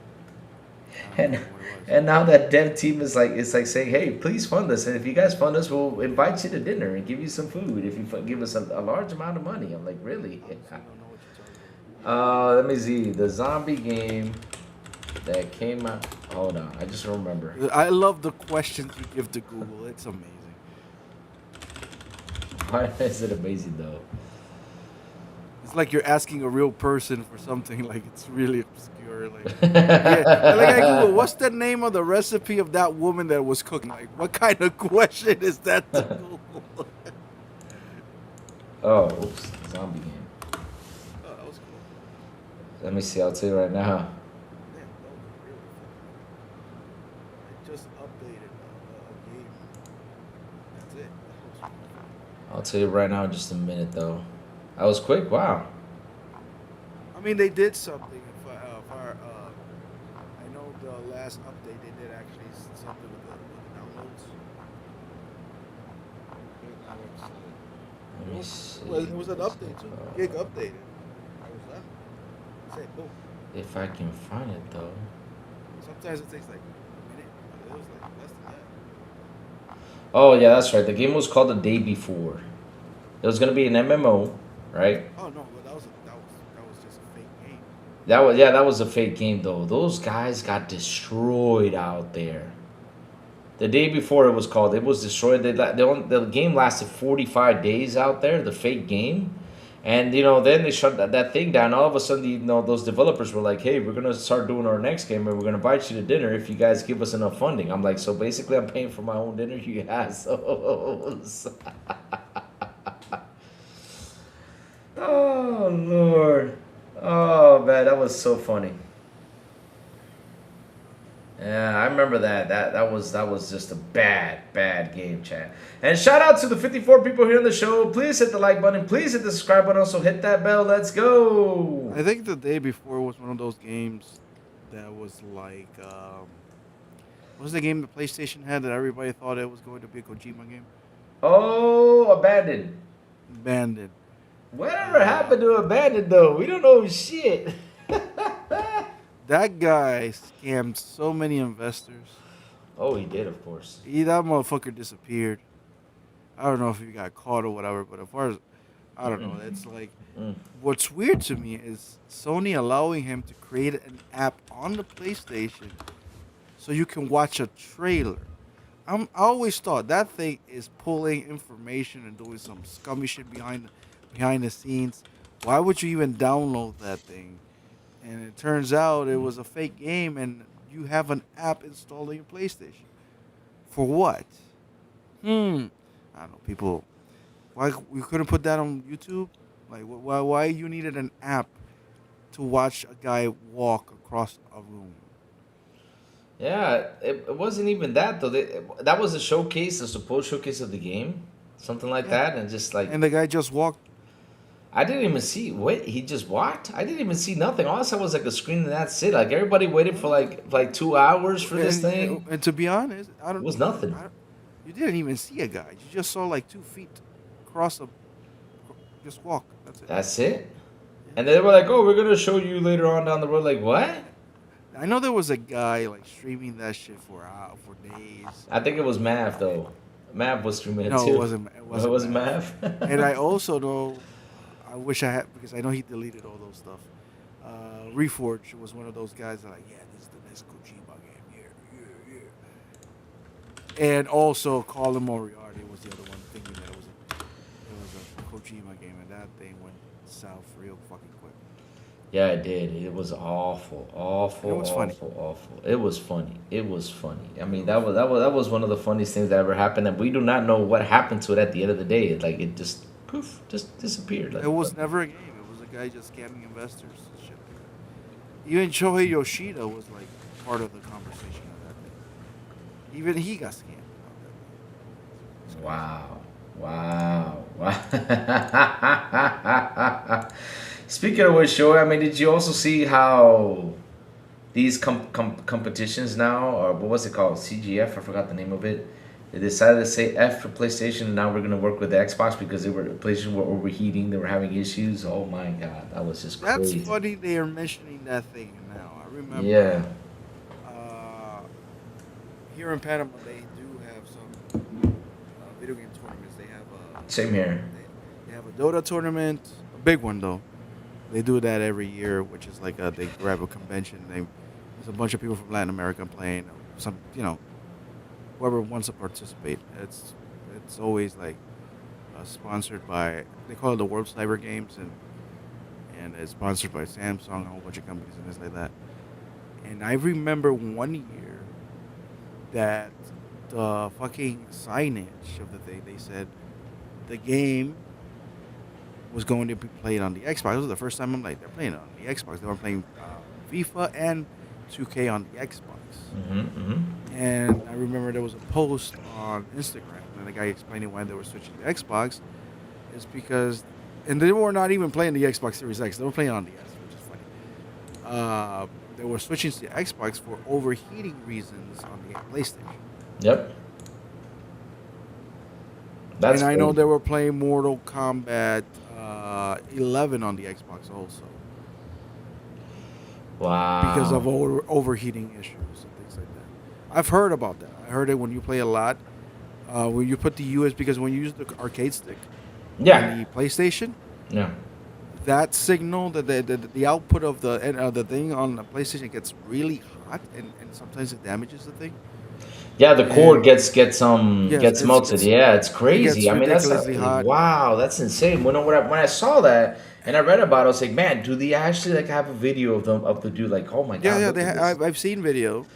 And now that dev team is like, it's like saying, hey, please fund us. And if you guys fund us, we'll invite you to dinner and give you some food if you give us a large amount of money. I'm like, really? I don't know what you're talking about. Let me see. The zombie game that came out. Hold on. I just remember. I love the questions you give to Google. It's amazing. Why is it amazing, though? It's like you're asking a real person for something like it's really obscure. Like, yeah. Like I Google, what's the name of the recipe of that woman that was cooking? Like, what kind of question is that to Google? Oh, oops. Zombie game. Oh, that was cool. Let me see. I'll tell you right now. Yeah, that was really fun. I just updated a game. That's it. That was fun. I'll tell you right now in just a minute, though. That was quick. Wow. I mean, they did something. I know the last update they did actually something with the downloads. Let me see. Well, it was an update too. Gig updated. I was done. Say boom. If I can find it, though. Sometimes it takes like a minute. It was like less than that. Oh, yeah, that's right. The game was called The Day Before. It was going to be an MMO, right? Oh no, but that was just a fake game. That was a fake game, though. Those guys got destroyed out there. The Day Before it was called. It was destroyed. The game lasted 45 days out there, the fake game. And, you know, then they shut that thing down. All of a sudden, you know, those developers were like, hey, we're going to start doing our next game, and we're going to invite you to dinner if you guys give us enough funding. I'm like, so basically I'm paying for my own dinner, you assholes. Oh, Lord. Oh, man, that was so funny. Yeah, I remember that. That was just a bad game, chat. And shout out to the 54 people here on the show. Please hit the like button. Please hit the subscribe button. Also hit that bell. Let's go. I think The Day Before was one of those games that was like, what was the game the PlayStation had that everybody thought it was going to be a Kojima game? Oh, Abandoned. Abandoned. Whatever happened to Abandoned, though? We don't know shit. That guy scammed so many investors. Oh, he did, of course. That motherfucker disappeared. I don't know if he got caught or whatever, but as far as I don't know, it's like what's weird to me is Sony allowing him to create an app on the PlayStation so you can watch a trailer. I always thought that thing is pulling information and doing some scummy shit behind the scenes. Why would you even download that thing? And it turns out it was a fake game, and you have an app installed on your PlayStation. For what? I don't know, people. Why we couldn't put that on YouTube? Like, why you needed an app to watch a guy walk across a room? Yeah, it wasn't even that, though. That was a showcase, a supposed showcase of the game. Something like that, and just like... And the guy just walked. I didn't even see... Wait, he just walked? I didn't even see nothing. All I saw was like a screen and that's it. Like, everybody waited for like 2 hours for this thing. And to be honest, I don't... It was nothing. You didn't even see a guy. You just saw like 2 feet across a... Just walk. That's it. That's it? And they were like, oh, we're going to show you later on down the road. Like, what? I know there was a guy like streaming that shit for days. I think it was Mav though. Mav was streaming it No, too. it wasn't. It It wasn't. was Mav. Mav. And I also know, I wish I had because I know he deleted all those stuff. Reforge was one of those guys that like, yeah, this is the next Kojima game. Yeah. And also, Colin Moriarty was the other one thinking that it was a Kojima game, and that thing went south real fucking quick. Yeah, it did. It was awful. It was funny. Awful. It was funny. It was funny. I mean, that was one of the funniest things that ever happened, and we do not know what happened to it at the end of the day. Like it just poof, just disappeared. Like, It was never a game. It was a guy just scamming investors and shit. Even Shohei Yoshida was like part of the conversation of that thing. Even he got scammed about that thing. Wow. Speaking of which, show, I mean, did you also see how these competitions now, or what was it called? CGF, I forgot the name of it. They decided to say F for PlayStation, and now we're going to work with the Xbox because PlayStation were overheating, they were having issues. Oh my God, that was just crazy. That's funny they are mentioning that thing now. I remember. Yeah. Here in Panama, they do have some video game tournaments. They have Same here. They have a Dota tournament, a big one though. They do that every year, which is like they grab a convention. There's a bunch of people from Latin America playing. Some, whoever wants to participate. It's always like sponsored by. They call it the World Cyber Games, and it's sponsored by Samsung, a whole bunch of companies and things like that. And I remember one year that the fucking signage of the thing, they said the game was going to be played on the Xbox. It was the first time I'm like, they're playing it on the Xbox. They were playing FIFA and 2K on the Xbox. And I remember there was a post on Instagram, and the guy explaining why they were switching to Xbox is because, and they were not even playing the Xbox Series X. They were playing on the S, which is funny. They were switching to the Xbox for overheating reasons on the PlayStation. Yep. That's and I know crazy. they were playing Mortal Kombat 11 on the Xbox also. Wow. Because of overheating issues and things like that. I've heard about that. I heard it when you play a lot. When you put the USB, because when you use the arcade stick on the PlayStation, that signal, the output of the thing on the PlayStation gets really hot, and sometimes it damages the thing. Yeah, the cord gets melted. It's crazy. I mean, that's hot. Wow, that's insane. When I saw that and I read about it, I was like, man, do they actually like have a video of the dude? Like, oh my God. Yeah, I've seen video.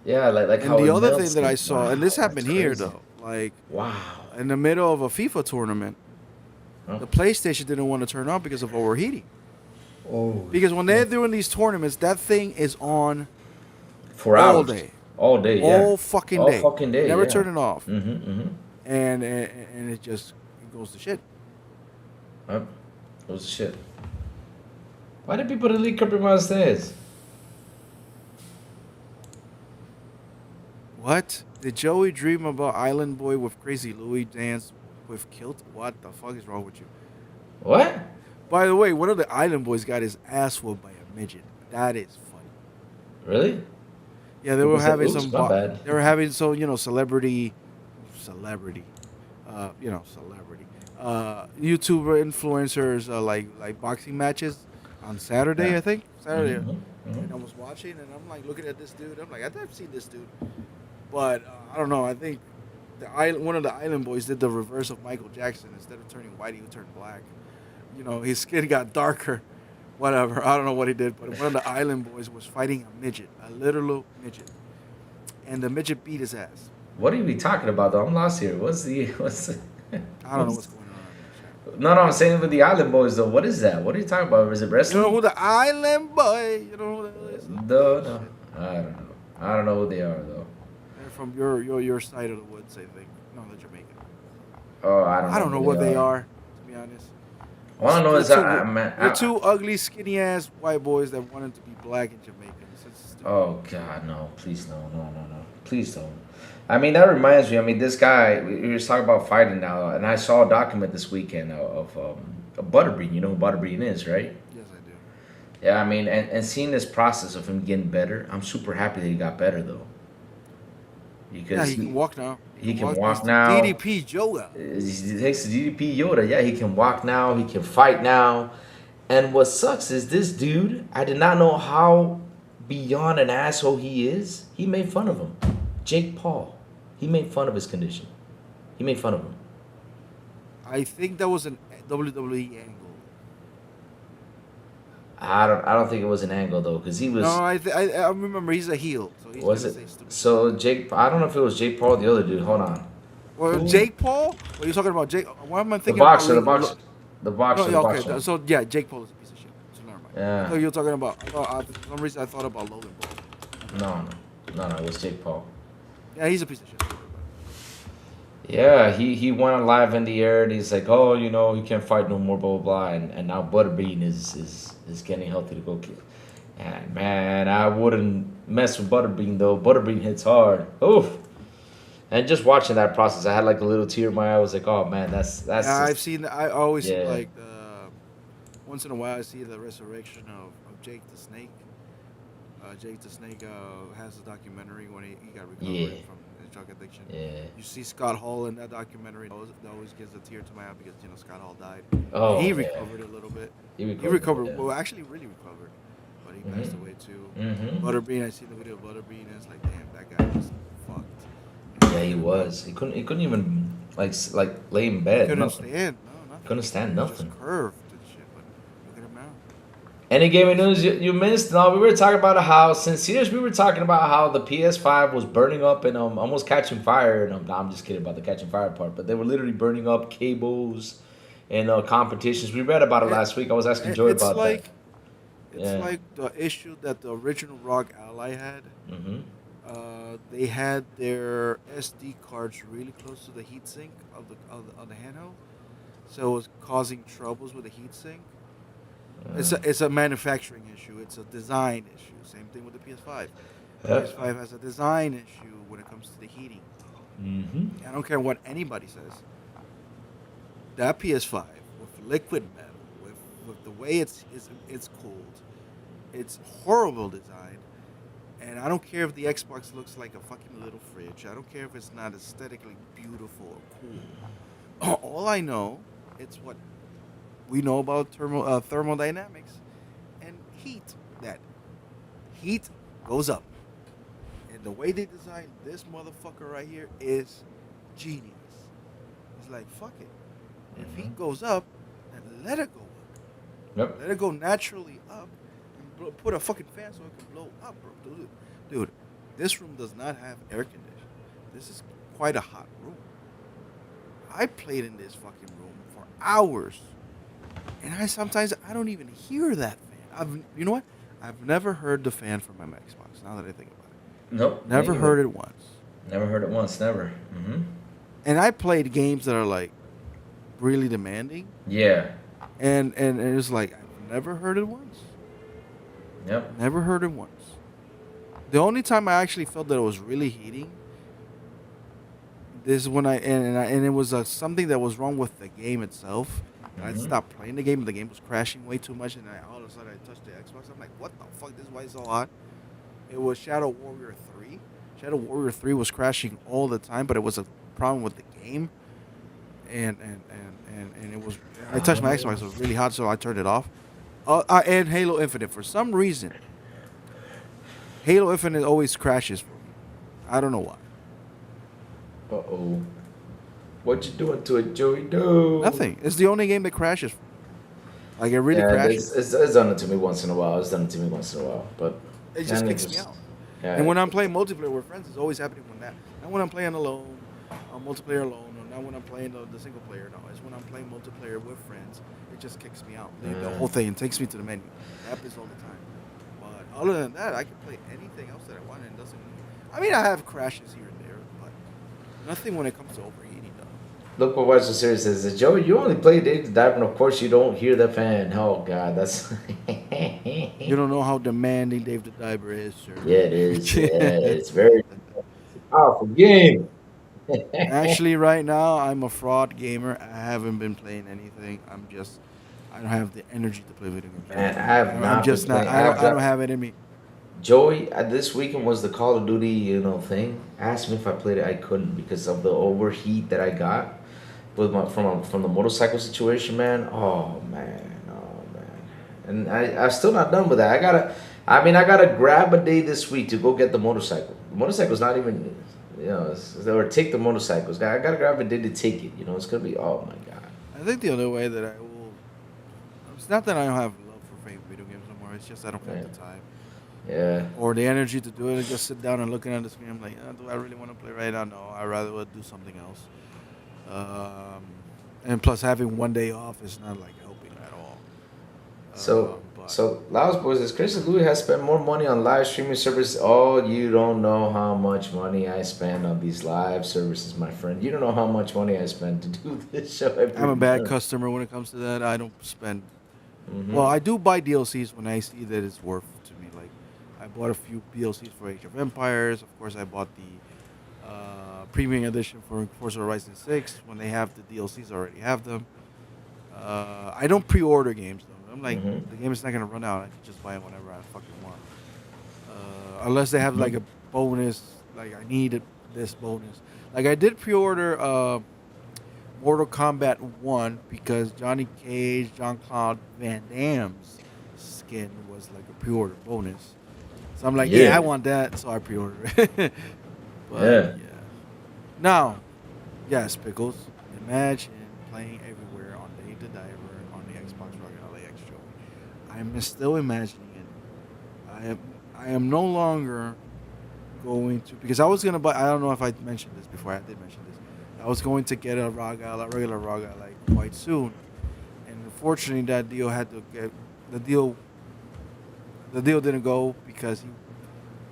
Yeah, like and how the it other melts thing that I saw, and this happened here though, like in the middle of a FIFA tournament, the PlayStation didn't want to turn on because of overheating. Oh. Because when they're doing these tournaments, that thing is on for all hours. day. All day, yeah. All fucking day. All fucking day. Never yeah. turn it off. And it just goes to shit. Goes to shit. Why did people delete compromised stairs? What? Did Joey dream about Island Boy with Crazy Louie dance with kilt? What the fuck is wrong with you? What? By the way, one of the Island Boys got his ass whooped by a midget. That is funny. Really? Yeah, they were having bad. They were having celebrity, YouTuber influencers like boxing matches on Saturday, I think. Saturday. And I was watching, and I'm like looking at this dude. I'm like, I've seen this dude, but I don't know. I think one of the Island Boys did the reverse of Michael Jackson. Instead of turning white, he turned black. His skin got darker. Whatever. I don't know what he did, but one of the Island Boys was fighting a midget, a literal midget, and the midget beat his ass. What are we talking about, though? I'm lost here. What's the? I don't know what's going on. No, I'm saying with the Island Boys, though. What is that? What are you talking about? Is it wrestling? You know who the Island Boy? You know who that is? No. I don't know. I don't know who they are, though. They're from your side of the woods, I think. No, they're Jamaican. Oh, I don't know. I don't know what they are, to be honest. All I know is they're two ugly, skinny ass white boys that wanted to be black and Jamaican. Oh God, no! Please, no! Please don't. I mean, that reminds me. I mean, this guy. We were talking about fighting now, and I saw a document this weekend of Butterbean. You know who Butterbean is, right? Yes, I do. Yeah, I mean, and seeing this process of him getting better, I'm super happy that he got better though, Yeah, because he can walk now. he can He's walk the now. DDP Yoga. He takes the DDP Yoda. Yeah, he can walk now. He can fight now. And what sucks is this dude. I did not know how beyond an asshole he is. He made fun of him. Jake Paul. He made fun of his condition. He made fun of him. I think that was an WWE angle. I don't think it was an angle though, because he was. No, I remember he's a heel, so he's Was gonna it? say stupid. So Jake. I don't know if it was Jake Paul or the other dude. Hold on. Well, Who? Jake Paul? What are you talking about? Jake? Why am I The thinking boxer. The about boxer. The boxer. No, The yeah, okay. boxer. So yeah, Jake Paul is a piece of shit. So never mind. Yeah. I thought you were talking about. For some reason, I thought about Logan Paul. No. It was Jake Paul. Yeah, he's a piece of shit. Yeah, he went live in the air and he's like, oh, you know, he can't fight no more, blah, blah, blah. And now Butterbean is getting healthy to go kick. And man, I wouldn't mess with Butterbean though. Butterbean hits hard. Oof. And just watching that process, I had like a little tear in my eye. I was like, oh man, that's Yeah, just, I've seen. I always see Yeah. like once in a while I see the resurrection of Jake the Snake. Jake the Snake has a documentary when he got recovered Yeah. from his drug addiction. yeah. You see Scott Hall in that documentary. That always gives a tear to my eye because Scott Hall died. Oh, He yeah. recovered a little bit. He He recovered. yeah. Well, actually, really recovered. But he passed away too. Mhm. Butterbean. I seen the video of Butterbean. And it's like, damn, that guy was fucked. Yeah, he was. He couldn't even like lay in bed. Couldn't Nothing. stand. No, nothing. Couldn't stand He was nothing. Just curved and shit. But look at him now. Any gaming news you missed? No, we were talking about how Sincere. We were talking about how the PS5 was burning up and almost catching fire. And no, I'm just kidding about the catching fire part. But they were literally burning up cables and competitions. We read about it last week. I was asking Joey It's about like, that. It's Yeah. like the issue that the original ROG Ally had. Mm-hmm. They had their SD cards really close to the heatsink of the handheld, so it was causing troubles with the heatsink. It's a manufacturing issue. It's a design issue. Same thing with the PS5. The Yeah. PS5 has a design issue when it comes to the heating. Mm-hmm. I don't care what anybody says. That PS5 with liquid metal, with the way it's cooled, it's horrible design. And I don't care if the Xbox looks like a fucking little fridge. I don't care if it's not aesthetically beautiful or cool. All I know, it's what we know about thermodynamics and heat. That heat goes up. And the way they designed this motherfucker right here is genius. It's like, fuck it. If heat goes up, then let it go up. Yep. Let it go naturally up. And put a fucking fan so it can blow up, bro. Dude, this room does not have air conditioning. This is quite a hot room. I played in this fucking room for hours. And sometimes I don't even hear that fan. You know what? I've never heard the fan from my Xbox, now that I think about it. Nope. Never heard it once. Never heard it once. Never. Mm-hmm. And I played games that are like really demanding. Yeah. And it's like, I've never heard it once. Yep. Never heard it once. The only time I actually felt that it was really heating, this is when and it was something that was wrong with the game itself. I stopped playing the game. The game was crashing way too much, and all of a sudden I touched the Xbox. I'm like, what the fuck? This is why it's so hot. It was Shadow Warrior 3. Shadow Warrior 3 was crashing all the time, but it was a problem with the game. And it was. I touched my Xbox. It was really hot, so I turned it off. And Halo Infinite, for some reason, Halo Infinite always crashes for me. I don't know why. Uh-oh. What you doing to it, Joey? No. Nothing. It's the only game that crashes for me. Like, it really crashes. It's done it to me once in a while. But It just and kicks me out. Yeah. And when I'm playing multiplayer with friends, it's always happening when that. Not when I'm playing alone, multiplayer alone, or not when I'm playing the single player. No, it's when I'm playing multiplayer with friends. It just kicks me out. The whole thing takes me to the menu. It happens all the time. But other than that, I can play anything else that I want, and it doesn't. I mean, I have crashes here and there, but nothing when it comes to overheating, though. Look what Watch the Series says. Joey, you only play Dave the Diver, and of course you don't hear the fan. Oh, God, that's... You don't know how demanding Dave the Diver is, sir. Yeah, it is. Yeah, it's very powerful game. Actually, right now, I'm a fraud gamer. I haven't been playing anything. I'm just I don't have the energy to play video games. Man, I have I'm not just been not. playing. I don't have it in me. Joey, this weekend was the Call of Duty, thing. Asked me if I played it. I couldn't because of the overheat that I got with from the motorcycle situation, man. Oh man. And I'm still not done with that. I gotta grab a day this week to go get the motorcycle. The motorcycle's not even, or take the motorcycles. I gotta grab a day to take it. It's gonna be, oh my god. I think the only way that I will. It's not that I don't have love for video games anymore. It's just I don't have the time. Yeah. Or the energy to do it and just sit down and looking at the screen. I'm like, do I really want to play right now? No, I'd rather do something else. And plus, having one day off is not like helping at all. So Laos Boys says Chris Louis has spent more money on live streaming services. Oh, you don't know how much money I spend on these live services, my friend. You don't know how much money I spend to do this show. I'm a bad customer when it comes to that. I don't spend. Well, I do buy DLCs when I see that it's worth to me. Like, I bought a few DLCs for Age of Empires. Of course, I bought the premium edition for Forza Horizon 6 when they have the DLCs. I already have them. I don't pre-order games though. I'm like, the game is not gonna run out. I can just buy it whenever I fucking want. Unless they have like a bonus, like I needed this bonus. Like I did pre-order Mortal Kombat 1 because Johnny Cage, Jean-Claude Van Damme's skin was like a pre-order bonus. So I'm like, yeah, I want that, so I pre-ordered it. But yeah. Now, yes, Pickles, imagine playing everywhere on Dave the Diver on the Xbox Rocket LAX show. I'm still imagining it. I am no longer going to, because I was gonna buy. I don't know if I mentioned this before. I did mention this. I was going to get a regular Raga, like quite soon, and unfortunately, that deal had to get the deal. The deal didn't go because he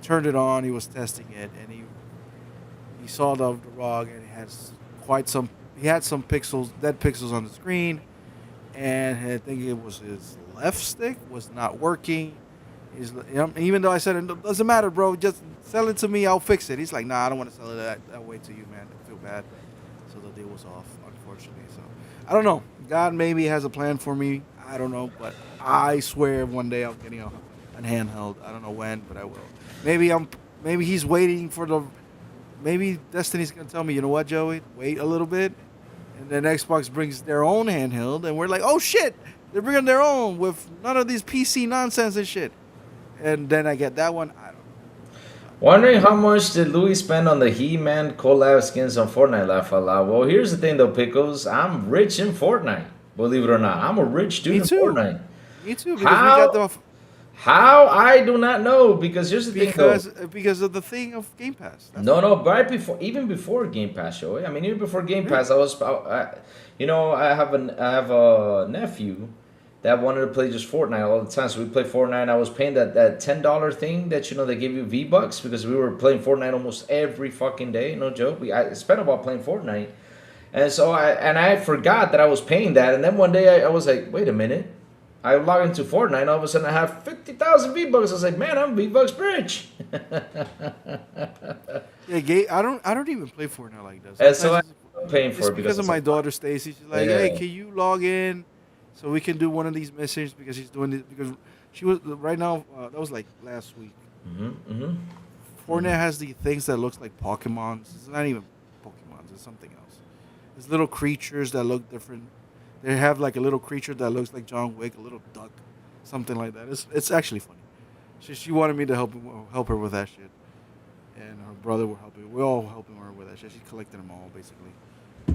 turned it on. He was testing it, and he saw the ROG, and it has quite some. He had some dead pixels on the screen, and I think it was his left stick was not working. Even though I said it doesn't matter, bro, just sell it to me, I'll fix it. He's like, nah, I don't want to sell it that way to you, man. I feel bad. So the deal was off, unfortunately. So I don't know. God maybe has a plan for me. I don't know, but I swear one day I'm getting a handheld. I don't know when, but I will. Maybe he's waiting for maybe Destiny's gonna tell me, you know what, Joey? Wait a little bit, and then Xbox brings their own handheld, and we're like, oh shit, they're bringing their own with none of these PC nonsense and shit. And then I get that one. I don't know. Wondering how much did Louis spend on the He-Man collab skins on Fortnite, laugh out loud. Well, here's the thing though, Pickles. I'm rich in Fortnite. Believe it or not, I'm a rich dude in Fortnite. Me too. Because how I do not know, because here's the thing though. Because of the thing of Game Pass. No, right before, even before Game Pass, show. I mean, even before Game Pass, I have a nephew that wanted to play just Fortnite all the time. So we play Fortnite. I was paying that $10 thing that they give you V-Bucks because we were playing Fortnite almost every fucking day. No joke. I spent about playing Fortnite, and so I forgot that I was paying that. And then one day I was like, wait a minute. I log into Fortnite, and all of a sudden I have 50,000 V-Bucks. I was like, man, I'm V-Bucks rich. Yeah, I don't even play Fortnite like that. And so I'm paying for it because of my daughter Stacy. She's like, hey, can you log in so we can do one of these missions because she's doing it because she was right now. That was like last week. Fortnite has the things that looks like Pokemons. It's not even Pokemons. It's something else. It's little creatures that look different. They have like a little creature that looks like John Wick, a little duck, something like that. It's actually funny. She wanted me to help her with that shit, and her brother were helping. We're all helping her with that shit. She collected them all basically.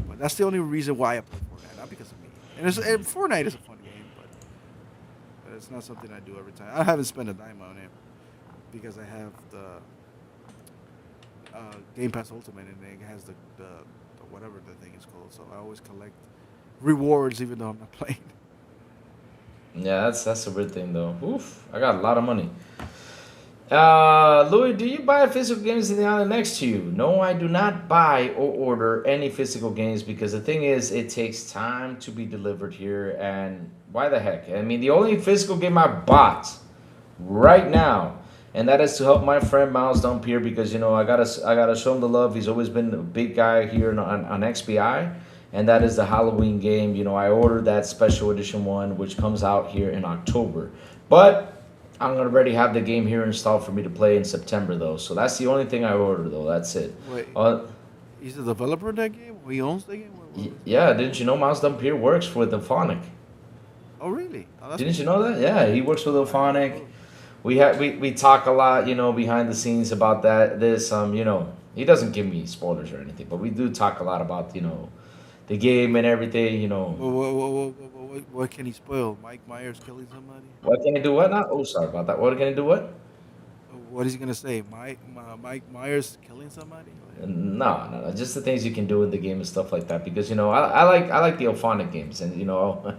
But that's the only reason why I play Fortnite, not because of me. And Fortnite is a fun game, but it's not something I do every time. I haven't spent a dime on it because I have the Game Pass Ultimate, and it has the whatever the thing is called. So I always collect rewards even though I'm not playing. Yeah, that's a weird thing though. Oof, I got a lot of money. Louis, do you buy physical games in the island next to you? No, I do not buy or order any physical games because the thing is, it takes time to be delivered here, and why the heck? I mean, the only physical game I bought right now, and that is to help my friend Miles Dompier because I gotta show him the love. He's always been a big guy here on XBI. and that is the Halloween game. You know, I ordered that special edition one, which comes out here in October. But I'm gonna already have the game here installed for me to play in September, though. So that's the only thing I ordered, though. That's it. Wait, he's the developer of that game? He owns the game? Yeah, didn't you know Miles Dumpier works with Phonic? Oh, really? Oh, Didn't you know that? Yeah, he works with Phonic. We talk a lot, you know, behind the scenes about this. You know, he doesn't give me spoilers or anything, but we do talk a lot about, you know, the game and everything, you know. What can he spoil? Mike Myers killing somebody? What can he do? What? Not? Oh, sorry about that. What can he do? What? What is he gonna say? Mike Myers killing somebody? No. Just the things you can do in the game and stuff like that. Because, you know, I like the Phonic games, and, you know,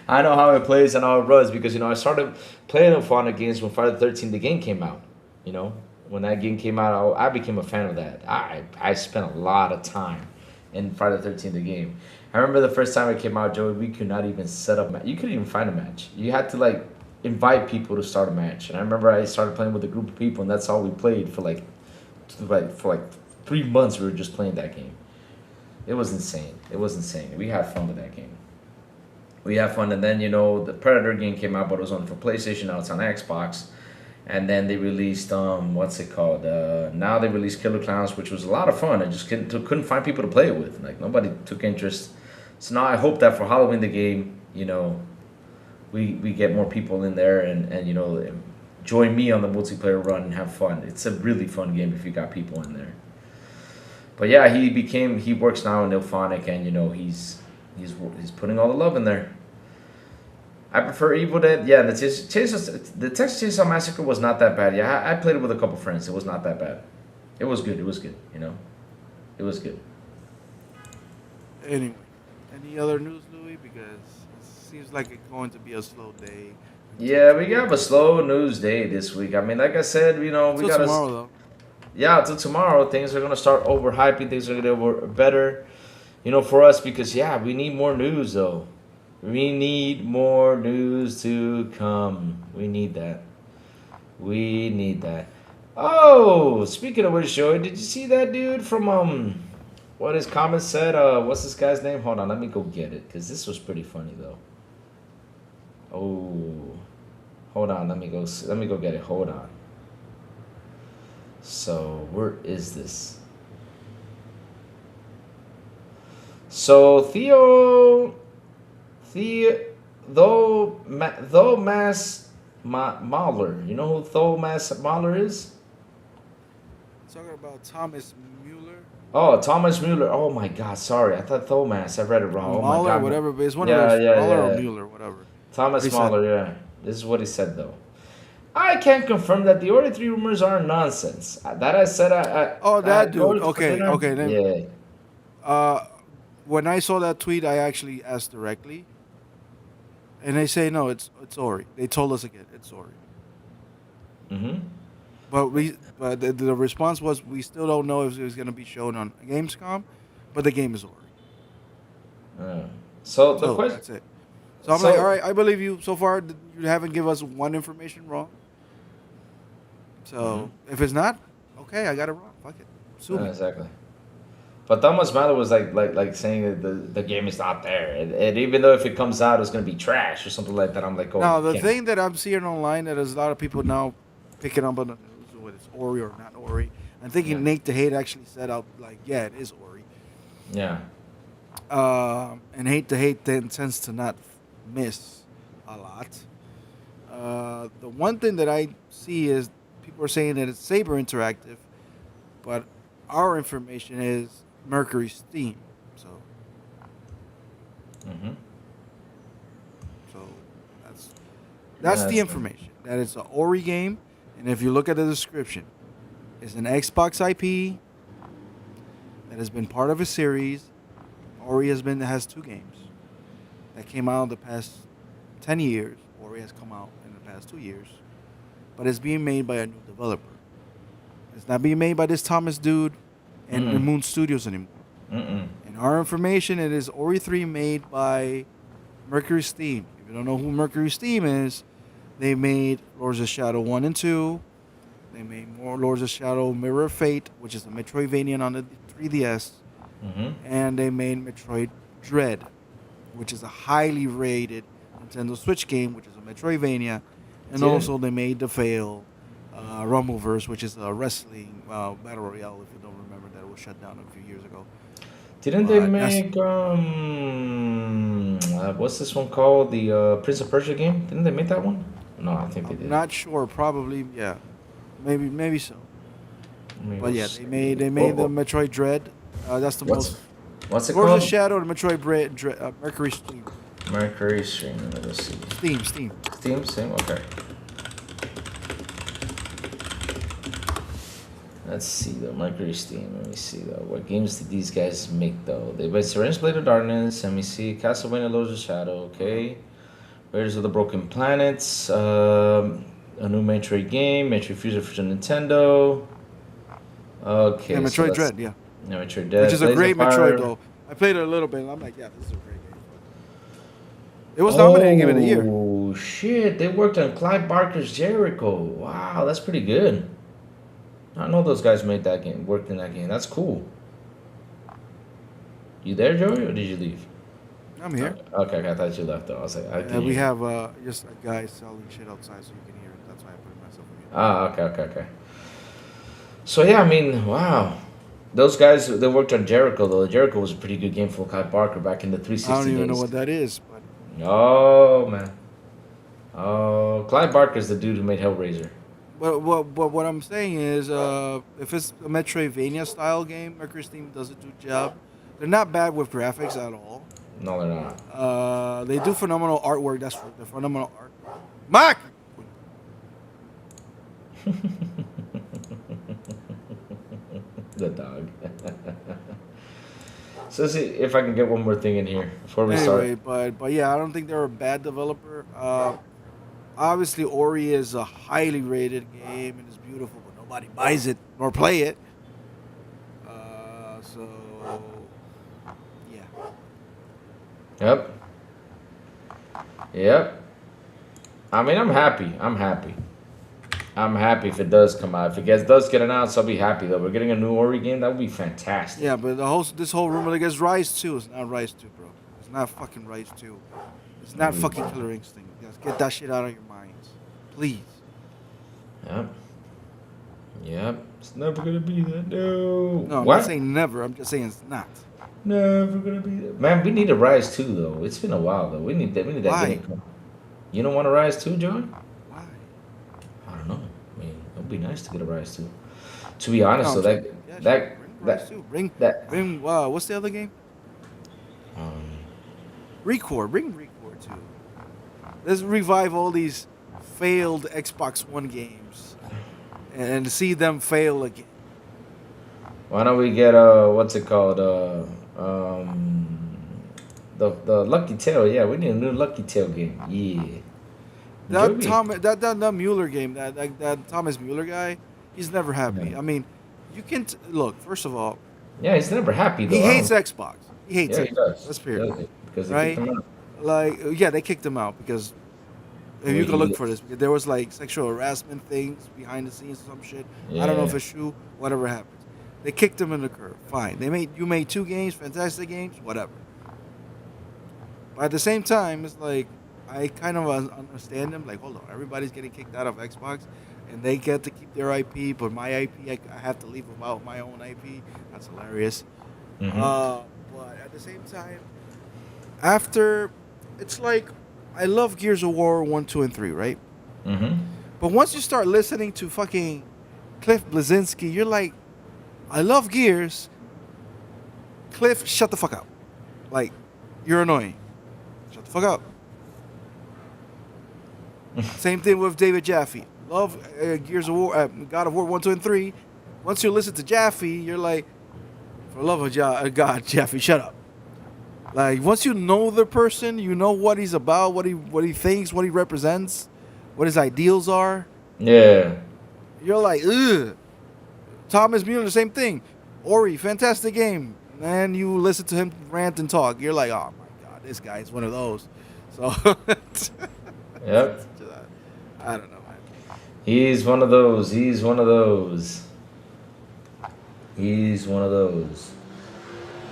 I know how it plays and how it runs because, you know, I started playing Phonic games when Friday the 13th the game came out. You know, when that game came out, I became a fan of that. I spent a lot of time in Friday the 13th the game. I remember the first time it came out, Joey, we could not even set up. You couldn't even find a match. You had to, like, invite people to start a match. And I remember I started playing with a group of people, and that's all we played for like 3 months. We were just playing that game. It was insane. We had fun with that game. We had fun, and then, you know, the Predator game came out, but it was only for PlayStation. Now it's on Xbox. And then they released what's it called? Now they released Killer Clowns, which was a lot of fun. I just couldn't find people to play it with. Like, nobody took interest. So now I hope that for Halloween the game, you know, we get more people in there and you know, join me on the multiplayer run and have fun. It's a really fun game if you got people in there. But yeah, he works now in Ilphonic, and, you know, he's putting all the love in there. I prefer Evil Dead. Yeah, the Texas Chainsaw Massacre was not that bad. Yeah, I played it with a couple friends. It was not that bad. It was good. You know, it was good. Anyway, any other news, Louis? Because it seems like it's going to be a slow day. Yeah, we have a slow news day this week. I mean, like I said, you know, we got tomorrow though. Yeah, until tomorrow, things are gonna start overhyping. Things are gonna get better, you know, for us because yeah, we need more news though. We need more news to come. We need that. Oh, speaking of which, Joey, did you see that dude from what his comments said? What's this guy's name? Hold on, let me go get it because this was pretty funny though. Oh, hold on, let me go get it. Hold on. So where is this? So Thomas Mahler. You know who Thomas Mahler is? Talking about Thomas Mueller. Oh, Thomas Mueller. Oh my God, sorry. I thought Thomas. I read it wrong. Mahler, oh my God. Whatever, but it's one of those. Mahler or Mueller, whatever. Thomas Mahler, yeah. This is what he said though. I can't confirm that the Ori 3 rumors are nonsense. That I said. Dude. Okay. Then, yeah. When I saw that tweet, I actually asked directly, and they say no, it's Ori. They told us again, it's Ori. Mhm. But the response was we still don't know if it's going to be shown on Gamescom, but the game is Ori. So the question. That's it. So I'm like, all right, I believe you. So far, you haven't given us one information wrong. So if it's not, okay, I got it wrong. Fuck it. Sue me. Exactly. But Thomas Mahler was like saying that the game is not there, and even though if it comes out, it's gonna be trash or something like that. I'm like, oh. Now the thing that I'm seeing online that there's a lot of people now picking up on the news whether it's Ori or not Ori. I'm thinking Nate the Hate actually said out like, yeah, it is Ori. Yeah. And Hate the Hate then tends to not miss a lot. The one thing that I see is people are saying that it's Saber Interactive, but our information is Mercury Steam. So, so that's the information. That it's an Ori game, and if you look at the description, it's an Xbox IP that has been part of a series. Ori has 2 games that came out in the past 10 years. Ori has come out in the past 2 years, but it's being made by a new developer. It's not being made by this Thomas dude and the Moon Studios anymore. In our information, it is Ori 3 made by Mercury Steam. If you don't know who Mercury Steam is, they made Lords of Shadow 1 and 2. They made more Lords of Shadow Mirror of Fate, which is a Metroidvania on the 3DS. and they made Metroid Dread, which is a highly rated Nintendo Switch game, which is a Metroidvania, and also they made the fail Rumbleverse, which is a wrestling battle royale. If you don't remember, that was shut down a few years ago. Didn't they make what's this one called? The Prince of Persia game? Didn't they make that one? No, I think they did. Not sure. Probably, yeah. Maybe so. But yeah, they made the Metroid Dread. That's the most. What's it Lords called? of Shadow, the Metroid Dread, Mercury Steam. Mercury Stream. Let's see. Steam. Steam. Okay. Let's see though. Mercury Steam. Let me see though. What games did these guys make though? They made Seren's Blade of Darkness. Let me see. Castlevania Lords of Shadow. Okay. Raiders of the Broken Planets. A new Metroid game. Metroid Fusion for Nintendo. Okay. Yeah, Metroid Dread. Yeah. Yeah, Metroid Dread. Which is a great Metroid though. I played it a little bit and I'm like, yeah, this is a great game. It was nominated Game of the Year. Oh shit! They worked on Clive Barker's Jericho. Wow, that's pretty good. I know those guys made that game, worked in that game. That's cool. You there, Joey, or did you leave? I'm here. Okay, I thought you left though. I was like, we have just a guy selling shit outside so you can hear it. That's why I put myself in here. Okay. So yeah, I mean, wow. Those guys, they worked on Jericho though. Jericho was a pretty good game for Clive Barker back in the 360 I don't even days. know what that is, but Oh man. Oh, Clive Barker's the dude who made Hellraiser. But what I'm saying is, if it's a Metroidvania style game, Mercury Steam does a good job. They're not bad with graphics at all. No, they're not. They do phenomenal artwork. That's the phenomenal art. Mark. The dog. So let's see if I can get one more thing in here before we start. But yeah, I don't think they're a bad developer. Obviously, Ori is a highly rated game and it's beautiful, but nobody buys it nor play it. So, yeah. Yep. I mean, I'm happy. I'm happy if it does come out. If it does get announced, I'll be happy though. We're getting a new Ori game. That would be fantastic. Yeah, but this whole rumor that gets Rise 2 is not Rise 2, bro. It's not fucking Rise 2. It's not fucking Killer Instinct. Guys, get that shit out of your minds, please. Yep. It's never gonna be that. No. No, I'm not saying never. I'm just saying it's not. Never gonna be that. Man, we need a Rise 2 though. It's been a while though. We need that. Why? Game. You don't want a Rise 2, Joey? Why? I don't know. I mean, it would be nice to get a Rise 2. To be honest, though, Bring what's the other game? Record. Bring Record 2. Let's revive all these failed Xbox One games and see them fail again. Why don't we get what's it called? The Lucky Tail. Yeah, we need a new Lucky Tail game. Yeah. That Mueller game, that Thomas Mueller guy, he's never happy. Yeah. I mean, you can look. First of all, yeah, he's never happy though. He hates Xbox. He hates Xbox. Xbox. He does. That's fair. Because right? They kicked him out because if you can look for this, because there was like sexual harassment things behind the scenes or some shit. Yeah. I don't know if it's true. Whatever happens, they kicked him in the curb. Fine. You made 2 games, fantastic games, whatever. But at the same time, it's like I kind of understand them. Like, hold on, everybody's getting kicked out of Xbox, and they get to keep their IP, but my IP, I have to leave without my own IP. That's hilarious. Mm-hmm. But at the same time, it's like I love Gears of War 1, 2, and 3, right? Mm-hmm. But once you start listening to fucking Cliff Bleszinski, you're like, I love Gears. Cliff, shut the fuck up. Like, you're annoying. Shut the fuck up. Same thing with David Jaffe. Love Gears of War, God of War 1, 2, and 3. Once you listen to Jaffe, you're like, for the love of God, Jaffe, shut up. Like, once you know the person, you know what he's about, what he thinks, what he represents, what his ideals are. Yeah. You're like, ugh. Thomas Mueller, the same thing. Ori, fantastic game. And you listen to him rant and talk. You're like, oh my God, this guy is one of those. So, yep. I don't know, man. He's one of those.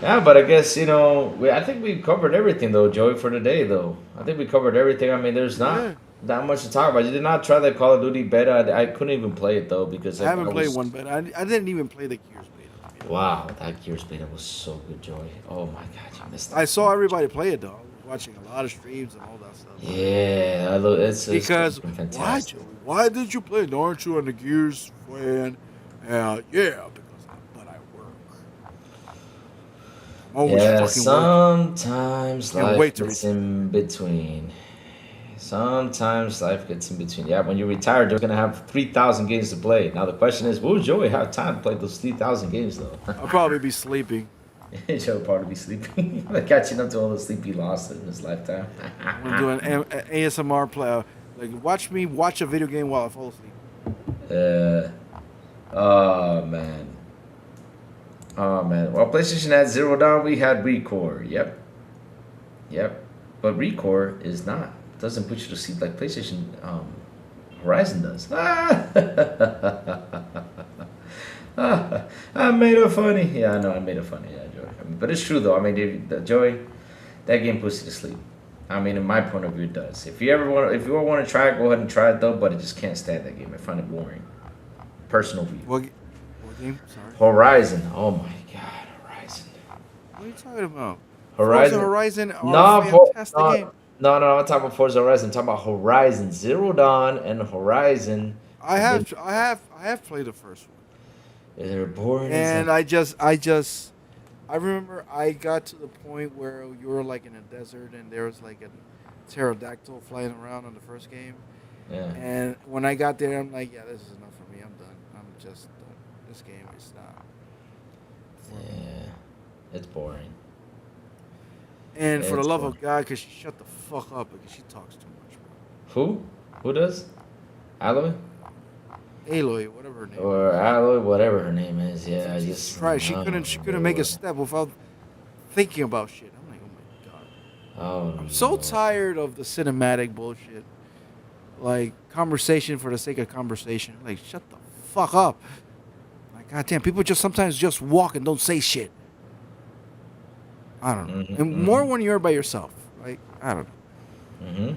Yeah, but I guess I think we covered everything though, Joey, for today though. I think we covered everything. I mean, there's not that much to talk about. You did not try the Call of Duty beta. I couldn't even play it though because I haven't played one beta. I didn't even play the Gears beta. Wow, that Gears beta was so good, Joey. Oh my God, you missed that. I saw everybody play it though. I was watching a lot of streams and all that stuff. Yeah, I love it's because fantastic. why did you play it? Aren't you on the Gears fan? Yeah, but I work. Yeah, sometimes life gets in between. Sometimes life gets in between. Yeah, when you retire, you're gonna have 3,000 games to play. Now the question is, will Joey have time to play those 3,000 games though? I'll probably be sleeping. Joe will probably be sleeping. Catching up to all the sleep he lost in his lifetime. I'm doing ASMR play. Like watch me watch a video game while I fall asleep. Oh man. Well, PlayStation had Zero Dawn. We had Recore. Yep. But Recore is not. Doesn't put you to sleep like PlayStation Horizon does. I made it funny. Yeah, I know I made it funny. Yeah, Joey. But it's true though. I mean, Joey, that game puts you to sleep. I mean, in my point of view, it does. If you want to try it, go ahead and try it though. But I just can't stand that game. I find it boring. Personal view. What game? Sorry. Horizon. Oh my God, Horizon. What are you talking about? Horizon. Fantastic game. No, I'm talking about Forza Horizon. I'm talking about Horizon Zero Dawn and Horizon. I have played the first one. They're boring. And I remember I got to the point where you were like in a desert and there was like a pterodactyl flying around on the first game. Yeah. And when I got there, I'm like, yeah, this is enough for me. I'm done. I'm just done. This game is not. Yeah, it's boring. And for the love of God, could she shut the fuck up because she talks too much, bro. Who does? Aloy? Aloy, whatever her name. Or Aloy, whatever her name is. Yeah, Jesus Christ, she couldn't make a step without thinking about shit. I'm like, oh my God. I'm so tired of the cinematic bullshit. Like conversation for the sake of conversation. Like, shut the fuck up. Like, goddamn, people sometimes just walk and don't say shit. I don't know. And more when you're by yourself. Like, I don't know.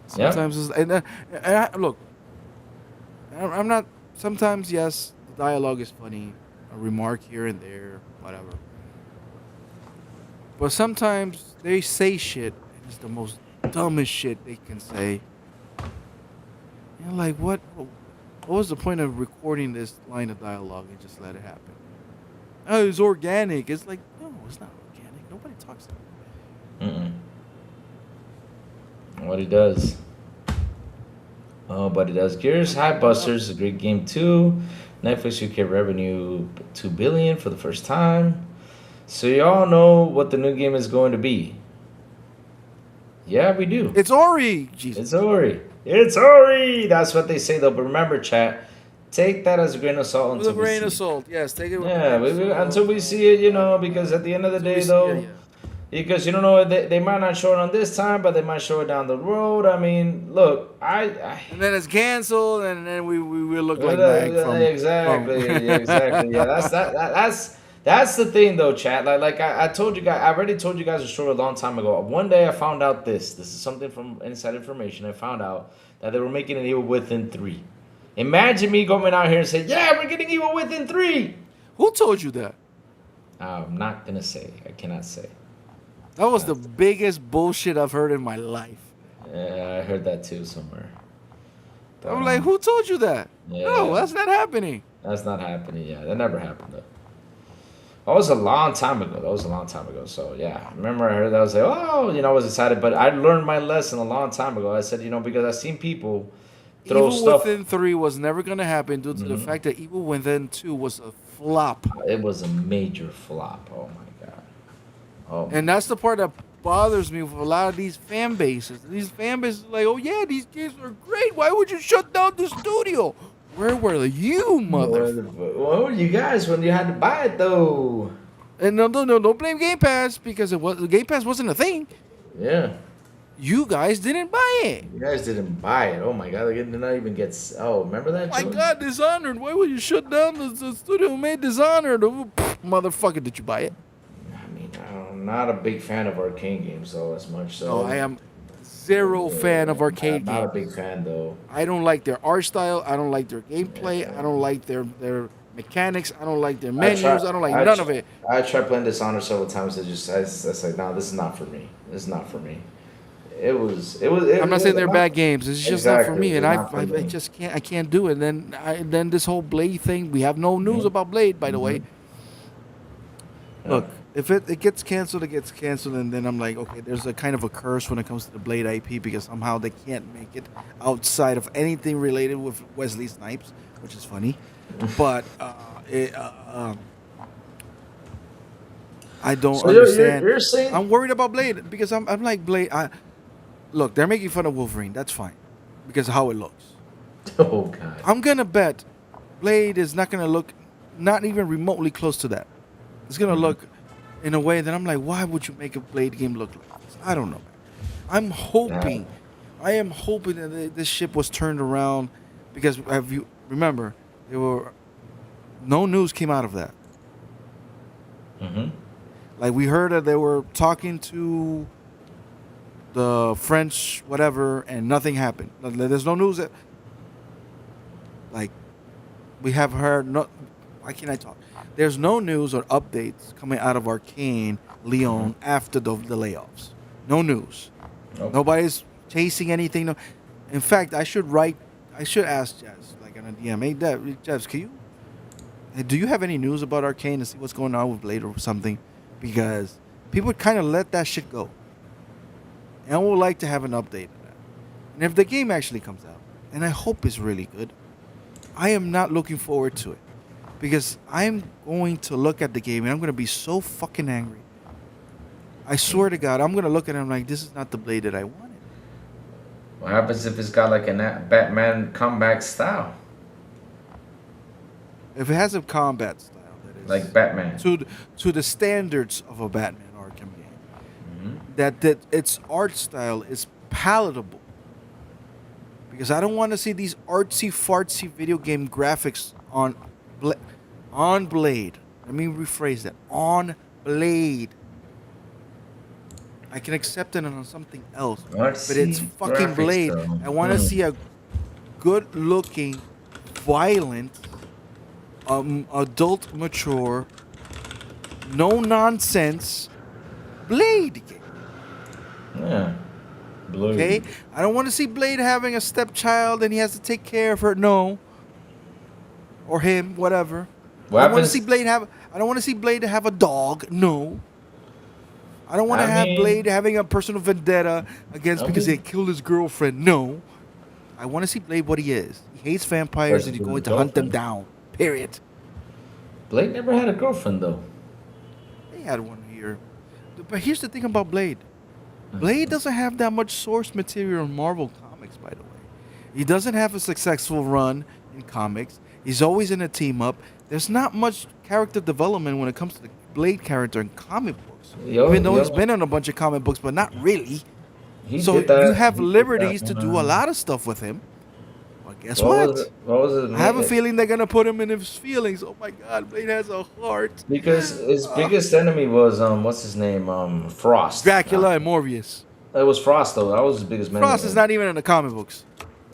Sometimes it's... look, I'm not... Sometimes, yes, the dialogue is funny. A remark here and there, whatever. But sometimes they say shit, and it's the most dumbest shit they can say. And like, what was the point of recording this line of dialogue and just let it happen? Oh, it's organic. It's like, no, it's not organic. Nobody talks like that. What he does. Oh, but he does. Gears High Busters, a great game too. Netflix UK revenue $2 billion for the first time. So y'all know what the new game is going to be. Yeah, we do. It's Ori. Jesus. It's Ori. It's Ori. That's what they say though. But remember, chat, take that as a grain of salt. With a grain of salt, yes. Take it with until we see it, because at the end of the day, though, because you don't know, they might not show it on this time, but they might show it down the road. I mean, look, and then it's canceled, and then we will look like exactly. Yeah, that's the thing, though, chat. Like I told you guys, I already told you guys a story a long time ago. One day I found out this. This is something from inside information. I found out that they were making an Evil Within 3. Imagine me going out here and saying, yeah, we're getting Evil Within 3. Who told you that? I'm not going to say. I cannot say. That was the biggest bullshit I've heard in my life. Yeah, I heard that too somewhere. But, I'm like, who told you that? Yeah, no, that's not happening. That's not happening. Yeah, that never happened, though. That was a long time ago. So, yeah, I remember I heard that. I was like, oh, I was excited. But I learned my lesson a long time ago. I said, because I've seen people throw Evil stuff. Within 3 was never going to happen due to the fact that Evil Within 2 was a flop. It was a major flop. Oh, my God. Oh. And that's the part that bothers me with a lot of these fan bases. These fan bases are like, oh, yeah, these games are great. Why would you shut down the studio? Where were you, motherfucker? Where were you guys when you had to buy it, though? And no, don't blame Game Pass because Game Pass wasn't a thing. Yeah. You guys didn't buy it. You guys didn't buy it. Oh, my God. They did not even get... Oh, remember that? Oh, my God, Dishonored. Why would you shut down the studio who made Dishonored? Motherfucker, did you buy it? I mean, not a big fan of arcade games though, as much. So No, I am zero fan of arcade Not a games. big fan though. I don't like their art style. I don't like their gameplay. I don't like their mechanics. I don't like their menus. I don't like none of it. I tried playing Dishonored several times. I said, no, this is not for me. This is not for me. I'm not saying they're bad games. It's just not for me, and Exactly, it's not for I me. just can't. I can't do it. And then this whole Blade thing. We have no news about Blade, by the way. Look, if it gets canceled, it gets canceled, and then I'm like, okay, there's a kind of a curse when it comes to the Blade IP because somehow they can't make it outside of anything related with Wesley Snipes, which is funny. But I don't understand. You're saying I'm worried about Blade because I'm like Blade. Look, they're making fun of Wolverine. That's fine because of how it looks. oh god. I'm gonna bet Blade is not gonna look not even remotely close to that. It's gonna look in a way that I'm like, why would you make a Blade game look like this? I don't know. I am hoping that this ship was turned around because remember there were no news came out of that. Like we heard that they were talking to the French whatever and nothing happened. There's no news that like we have heard no. Why can't I talk? There's no news or updates coming out of Arcane Lyon after the layoffs. No news. Nope. Nobody's chasing anything. No. In fact, I should ask Jess, like on a DM, hey, Jess, do you have any news about Arcane to see what's going on with Blade or something? Because people kind of let that shit go. And I would like to have an update on that. And if the game actually comes out, and I hope it's really good, I am not looking forward to it. Because I'm going to look at the game and I'm going to be so fucking angry. I swear to God, I'm going to look at it and I'm like, this is not the Blade that I wanted. What happens if it's got like a Batman comeback style? If it has a combat style that is Like Batman. to the standards of a Batman Arkham game, that its art style is palatable. Because I don't want to see these artsy fartsy video game graphics on Blade. Let me rephrase that. On Blade. I can accept it on something else, but it's fucking Blade. Though. I want to see a good-looking, violent, adult, mature, no nonsense Blade game. Yeah. Blue. Okay, I don't want to see Blade having a stepchild and he has to take care of her. No, or him, whatever. I don't want to see Blade have. I don't want to see Blade have a dog. No. I don't want to have Blade having a personal vendetta against because he killed his girlfriend. No. I want to see Blade what he is. He hates vampires and he's going to hunt them down. Period. Blade never had a girlfriend though. They had one here. But here's the thing about Blade. Blade doesn't have that much source material in Marvel Comics, by the way. He doesn't have a successful run in comics. He's always in a team up. There's not much character development when it comes to the Blade character in comic books. Even though he's been on a bunch of comic books, but not really. So you have liberties to do a lot of stuff with him. Well, guess what? I have a feeling they're going to put him in his feelings. Oh my God, Blade has a heart. Because his biggest enemy was, what's his name? Frost. Dracula and Morbius. It was Frost, though. That was his biggest enemy. Frost is not even in the comic books.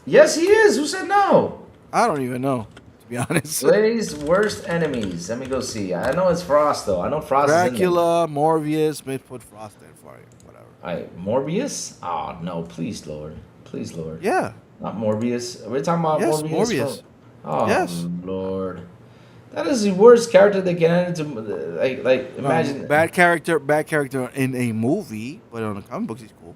Yes, he is. Who said no? I don't even know, to be honest. Blade's worst enemies. Let me go see. I know it's Frost, though. I know Frost Dracula, Morbius, may put Frost in for it, whatever. Morbius? Oh, no. Please, Lord. Please, Lord. Yeah. Not Morbius. We're talking about Morbius. Oh, yes. Lord. That is the worst character they can enter to, like imagine. Bad character in a movie, but on the comic books he's cool.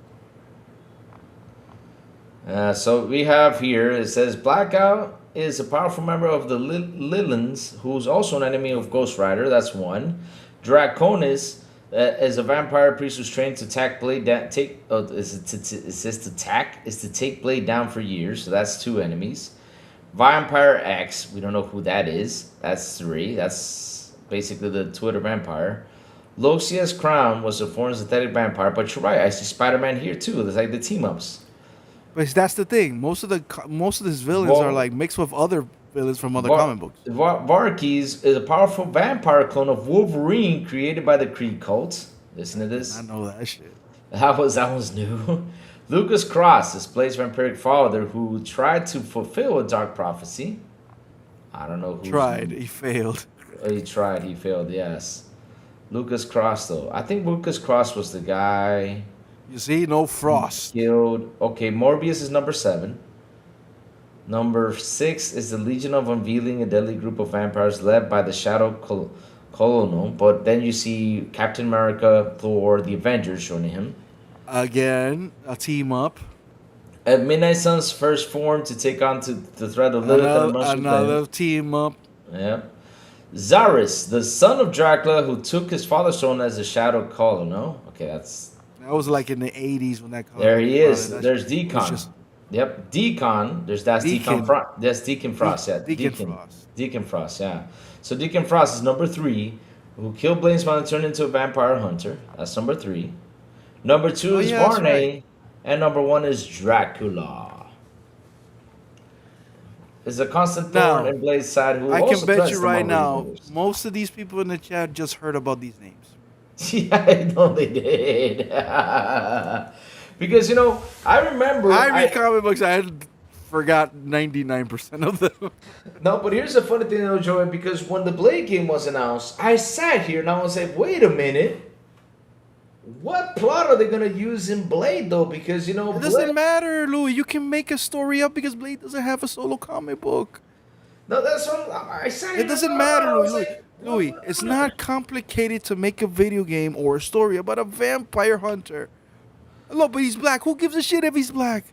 So we have here, it says Blackout is a powerful member of the Lilins, who's also an enemy of Ghost Rider. That's one. Draconis is a vampire priest who's trained to attack Blade down. Is to take Blade down for years. So that's two enemies. Vampire X, we don't know who that is. That's three. That's basically the Twitter vampire. Lucius Crown was a foreign synthetic vampire, but you're right. I see Spider-Man here too. It's like the team ups. But that's the thing. Most of these villains are like mixed with other villains from other comic books. Varkis is a powerful vampire clone of Wolverine created by the Creed cult. Listen to this. I know that shit. That was new. Lucas Cross displays vampiric father who tried to fulfill a dark prophecy. I don't know who He failed. He tried, he failed, yes. Lucas Cross though. I think Lucas Cross was the guy You see, no frost. killed. Okay, Morbius is number 7. Number 6 is the Legion of Unveiling, a deadly group of vampires led by the Shadow Colonel. But then you see Captain America, Thor, the Avengers joining him. Again, a team up. At Midnight Sun's first form to take on the threat of Lilith and the Mushroom Another team up. Planet. Yeah. Zaris, the son of Dracula, who took his father's throne as the Shadow Colonel. Okay, that's... That was like in the 80s when that. There he is. That There's shit Deacon. was just- Yep, Deacon. That's Deacon. Deacon Frost. That's Deacon Frost. Yeah, Deacon Frost. Deacon Frost. Yeah. So Deacon Frost is number 3, who killed Blaine Smile and turned into a vampire hunter. That's number 3. Number 2 is yeah, that's Varney, right. and number 1 is Dracula. Is a constant Now, thorn in Blade's side who I also can bet threatens you the right Marvel now, universe. most of these people in the chat just heard about these names. Yeah, I know they did. Because, you know, I remember... I read comic books, I forgot 99% of them. No, but here's the funny thing, though, Joey, because when the Blade game was announced, I sat here and I was like, wait a minute. What plot are they going to use in Blade, though? Because, you know, It doesn't matter, Louis. You can make a story up because Blade doesn't have a solo comic book. No, that's what I sat here. It doesn't and matter, I was Louis. like, Louis, it's not complicated to make a video game or a story about a vampire hunter. Look, but he's black. Who gives a shit if he's black?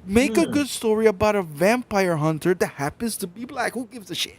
Make a good story about a vampire hunter that happens to be black. Who gives a shit?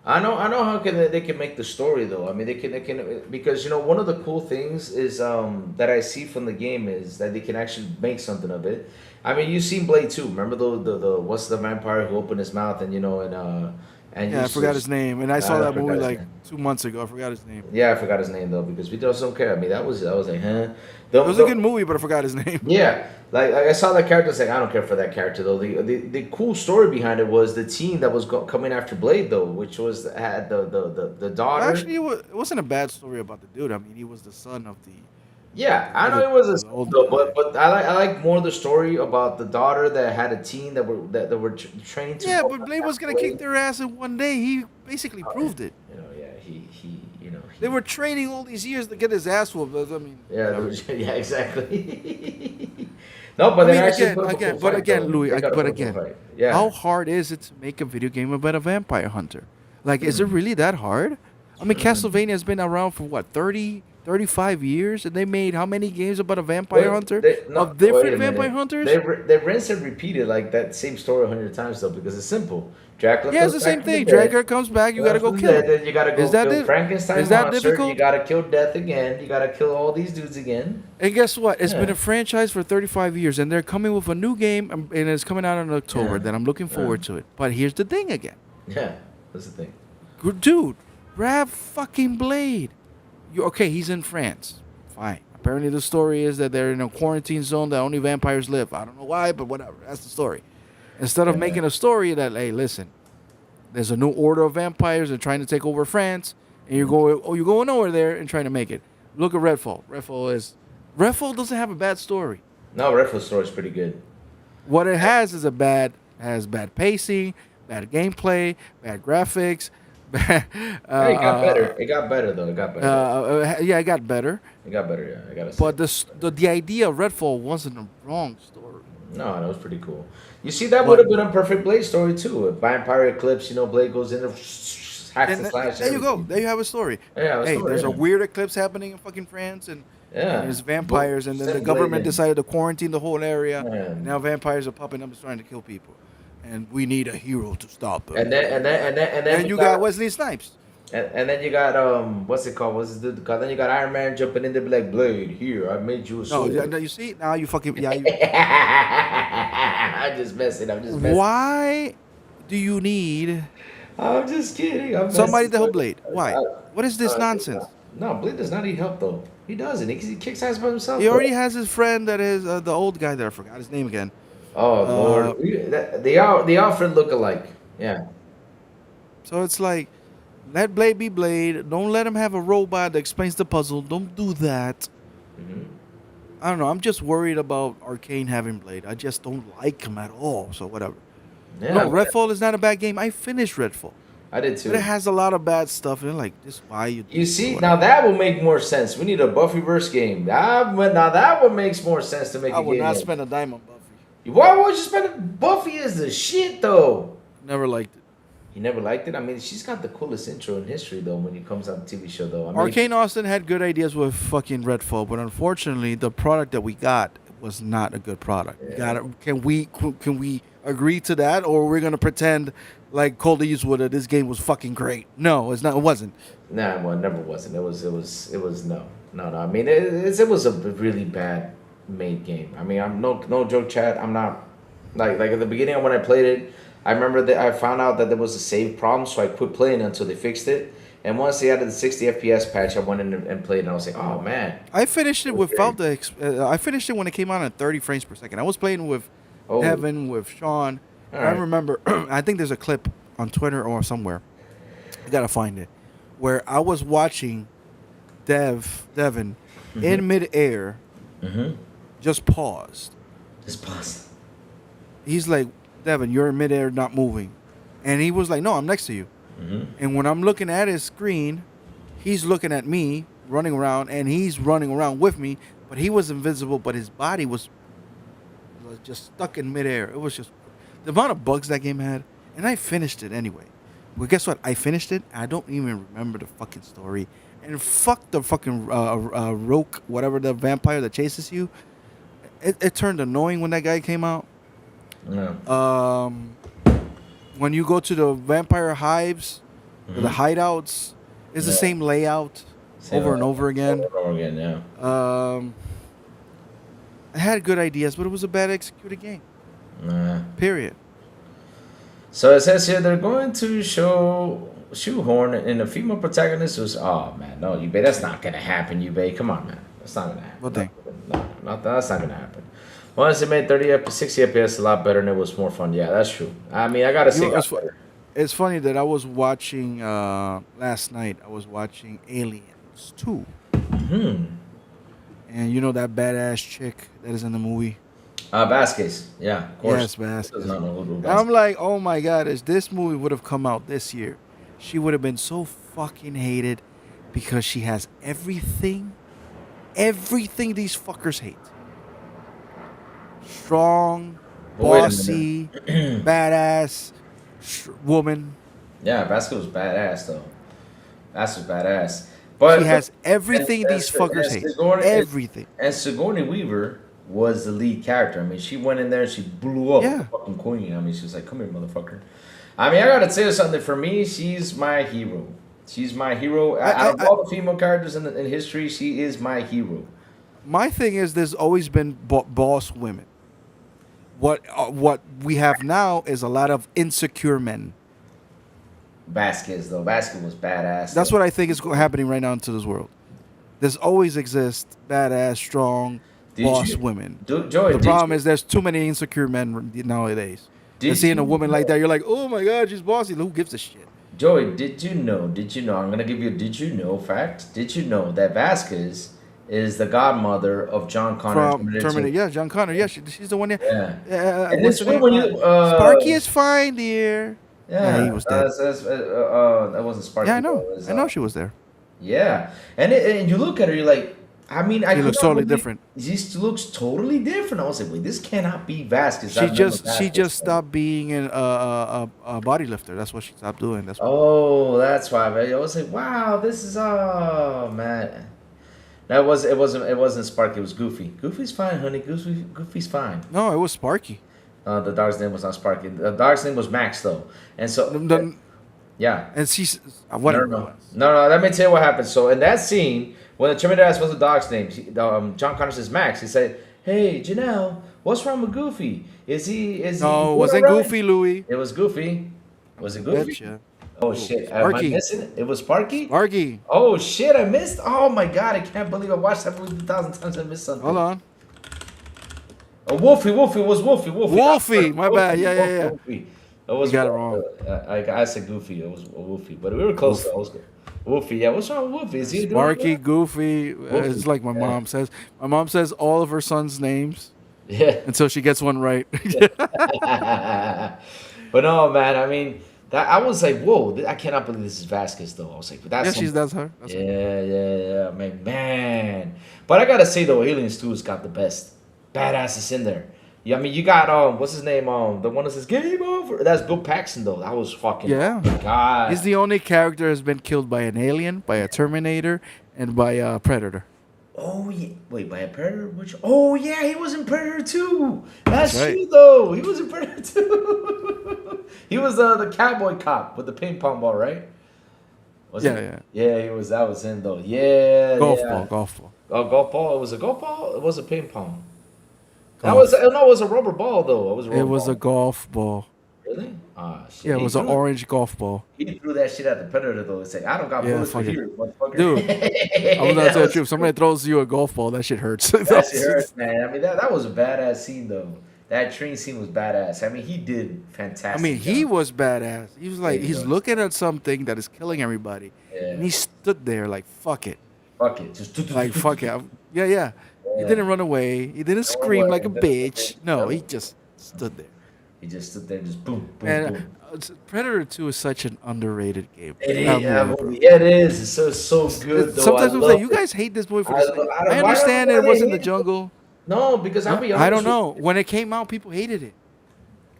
I know how they can make the story though. I mean, they can because you know one of the cool things is that I see from the game is that they can actually make something of it. I mean, you've seen Blade 2. Remember the what's the vampire who opened his mouth and Yeah, I forgot his name, and I saw that forgot movie his like name. 2 months ago. I forgot his name. Yeah, I forgot his name though because we just don't care. I mean, I was like, huh? It was a good movie, but I forgot his name. Yeah, like I saw that character. I was like, I don't care for that character though. The cool story behind it was the team that was coming after Blade though, which was had the daughter. Actually, it wasn't a bad story about the dude. I mean, he was the son of the. Yeah, I know it was a the old though, guy. but I like more the story about the daughter that had a team that were trained to. Yeah, go but Blade was gonna Blade. kick their ass in one day. He basically proved it. You know, yeah, he you know. They were training all these years to get his ass whooped. I mean, Yeah, whatever. yeah, exactly. No, but I they mean, actually again, put up a again, full but fight, again, though. Louis, They gotta but put up a full again, fight. Yeah. how hard is it to make a video game about a vampire hunter? Like, is it really that hard? I mean, Castlevania has been around for what, 30, 35 years, and they made how many games about a vampire Wait, hunter? no, Of different wait a minute. vampire hunters? They rinse and repeated like that same story 100 times though because it's simple. Dracula. Yeah, it's comes the same back from the thing. dead. Dracula comes back, you gotta go kill him. Then you gotta go Is that kill di- Frankenstein is that monster. difficult? You gotta kill Death again. You gotta kill all these dudes again. And guess what? It's been Yeah. a franchise for 35 years, and they're coming with a new game, and it's coming out in October. Yeah. That I'm looking forward to it. But here's the thing again, Yeah, that's the thing. dude, grab fucking Blade. Okay, he's in France. Fine. Apparently, the story is that they're in a quarantine zone that only vampires live. I don't know why, but whatever. That's the story. Instead of Yeah. making a story that, hey, listen, there's a new order of vampires. They're trying to take over France, and you're going over there and trying to make it. Look at Redfall. Redfall doesn't have a bad story. No, Redfall's story is pretty good. What it has is bad pacing, bad gameplay, bad graphics. Hey, it got better. It got better though. It got better. Yeah, it got better. It got better. Yeah, I gotta say. But the idea of Redfall wasn't a wrong story. No, that was pretty cool. You see, that would have been a perfect Blade story too. A vampire eclipse, Blade goes in there, hacks And and slash. there you go. There you have a story. Yeah, Hey, there's a yeah. weird eclipse happening in fucking France, and Yeah. there's vampires, and then the Send government Blade in. decided to quarantine the whole area. Yeah. And now vampires are popping up and trying to kill people, and we need a hero to stop them. And then you got Wesley Snipes. and then you got what's it called? What's it called? Then you got Iron Man jumping in there be like, Blade, here, I made you a No, sword. yeah, no, you see now you fucking yeah. I'm just messing. I'm just messing. Why do you need I'm just kidding. I'm somebody messing. to help Blade? Why? What is this nonsense? No, Blade does not need help though. He doesn't. He kicks ass by himself. He already bro. has his friend that is the old guy that I forgot his name again. Oh Lord, they all friend look alike. Yeah. So it's like, Let Blade be Blade. Don't let him have a robot that explains the puzzle. Don't do that. Mm-hmm. I don't know. I'm just worried about Arcane having Blade. I just don't like him at all. So whatever. Yeah, No, Redfall is not a bad game. I finished Redfall. I did too. But it has a lot of bad stuff. And like, this why you. You see, now that will make more sense. We need a Buffyverse game. Now that one makes more sense to make. I would not spend a dime on Buffy. Why would you spend? Buffy is the shit, though. Never liked it. You never liked it? I mean, she's got the coolest intro in history, though, when it comes on TV show, though. I mean, Arcane Austin had good ideas with fucking Redfall, but unfortunately, the product that we got was not a good product. Yeah. Can we agree to that, or we're gonna pretend like Cold Eastwood that this game was fucking great? No, it's not. It wasn't. Nah, well, it never wasn't. It was no. I mean, it was a really bad made game. I mean, I'm no joke, Chad. I'm not like at the beginning when I played it. I remember that I found out that there was a save problem, so I quit playing until they fixed it. And once they added the 60 FPS patch, I went in and played, and I was like, "Oh man!" I finished it without the. I finished it when it came out at 30 frames per second. I was playing with Evan, with Sean. All I right. remember. I think there's a clip on Twitter or somewhere. I gotta find it, where I was watching Devin in midair, just paused. Just pause. He's like, Devin, you're in midair, not moving. And he was like, no, I'm next to you. And when I'm looking at his screen, he's looking at me running around, and he's running around with me, but he was invisible, but his body was just stuck in midair. It was just the amount of bugs that game had, and I finished it anyway. Well, guess what? I finished it. I don't even remember the fucking story. And fuck the fucking Roke, whatever, the vampire that chases you. It turned annoying when that guy came out. Yeah. When you go to the vampire hives, or the hideouts, it's the same layout over and over again. Over and again, yeah. I had good ideas, but it was a bad executed game. Period. So it says here they're going to shoehorn in a female protagonist who's, oh man, no, Yubei, that's not gonna happen, Yubei. Come on, man, that's not gonna happen. What thing? No, that's not gonna happen. Once it made 60 FPS a lot better and it was more fun. Yeah, that's true. I mean, I gotta say, it's funny that I was watching last night. I was watching Aliens 2. And you know that badass chick that is in the movie? Vasquez. Yeah, of course. Yes, Vasquez. Does not know who I'm like, oh my god, if this movie would have come out this year, she would have been so fucking hated because she has everything these fuckers hate. Strong, bossy, badass woman. Yeah, Vasquez was badass though. Vasquez was badass. But she has everything these fuckers hate. Everything. And Sigourney Weaver was the lead character. I mean, she went in there and she blew up the fucking queen. I mean, she was like, "Come here, motherfucker." I mean, I gotta tell you something. For me, she's my hero. She's my hero. Out of all the female characters in history, she is my hero. My thing is, there's always been boss women. What we have now is a lot of insecure men. Vasquez, though. Vasquez was badass. That's what I think is happening right now into this world. There's always exist badass, strong, boss women. Joey, the problem is there's too many insecure men nowadays. And seeing a woman like that, you're like, oh my god, she's bossy. Who gives a shit? Joey, did you know? I'm going to give you a did you know fact. Did you know that Vasquez is the godmother of John Connor from Terminator? Yeah, John Connor. Yeah, she's the one. Yeah. And it's when you... Sparky is fine, dear. Yeah, he was dead. That wasn't Sparky. Yeah, I know. I know she was there. Yeah. And you look at her, you're like... I mean, she looks totally different. She looks totally different. I was like, wait, this cannot be Vasquez. She just stopped being a body lifter. That's what she stopped doing. That's why. I was like, wow, this is man. It wasn't Sparky. It was Goofy. Goofy's fine, honey. Goofy's fine. No, it was Sparky. The dog's name was not Sparky. The dog's name was Max, though. And so yeah. And she's whatever. No. Let me tell you what happened. So in that scene, when the Terminator asked what's the dog's name, John Connor says Max. He said, "Hey, Janelle, what's wrong with Goofy? No, it wasn't Goofy, Louie. It was Goofy. Was it Goofy? Betcha. Oh shit! Am I missing it? It was Sparky. Sparky. Oh shit! I missed. Oh my god! I can't believe I watched that movie 1,000 times. I missed something. Hold on. Oh, Wolfie. It was Wolfie. Wolfie. My bad. Yeah. Wolfie. It was You got it wrong. I said Goofy. It was Wolfie, but we were close. Though. I was good. Wolfie, yeah. What's wrong with Wolfie? Is he doing Sparky, good? Goofy. It's like my mom says. My mom says all of her sons' names Yeah. until she gets one right. But no, man. I mean, that I was like, whoa! I cannot believe this is Vasquez, though. I was like, but that's Yeah, that's her. That's her. yeah. Man. But I gotta say though, Aliens 2 has got the best badasses in there. Yeah, I mean, you got what's his name? The one that says "Game Over." That's Bill Paxton, though. That was fucking. Yeah. Oh my God. He's the only character that's been killed by an alien, by a Terminator, and by a Predator. Oh yeah. Wait, by a Predator? Which? Oh yeah, he was in Predator 2. That's right. true though. He was in Predator 2. He was the cowboy cop with the ping pong ball, right? Was Yeah, it? Yeah, he was. That was him though. Yeah. Golf yeah. ball. Oh, golf ball. It was a golf ball. It was a ping pong. That Golf. was no. It was a rubber ball though. It was a rubber It was ball. a golf ball. Really? Ah, shit. Yeah, it He was an threw it. orange golf ball. He threw that shit at the Predator though and said, "I don't got Yeah, bullets for fuck it. you, motherfucker." Dude, I was not telling the truth. If somebody throws you a golf ball, that shit hurts. That shit hurts, man. I mean, that was a badass scene though. That train scene was badass. I mean, he did fantastic. I mean, he job. was badass. He was like, Yeah, he he's was. looking at something that is killing everybody, Yeah. and he stood there like, fuck it. Fuck it, just Like, fuck it. Yeah. He didn't run away. He didn't scream like a bitch. No, he just stood there. He just stood there, and just boom, boom, And boom. Predator 2 is such an underrated game. It is, movie, yeah, bro. yeah, it is. It's so good. Though. Sometimes I I'm love like, you it. guys hate this movie for I this. lo- I don't- I why understand don't- it why was they in the hate it? jungle. No, because I'll be honest. I don't with know. you. When it came out, people hated it.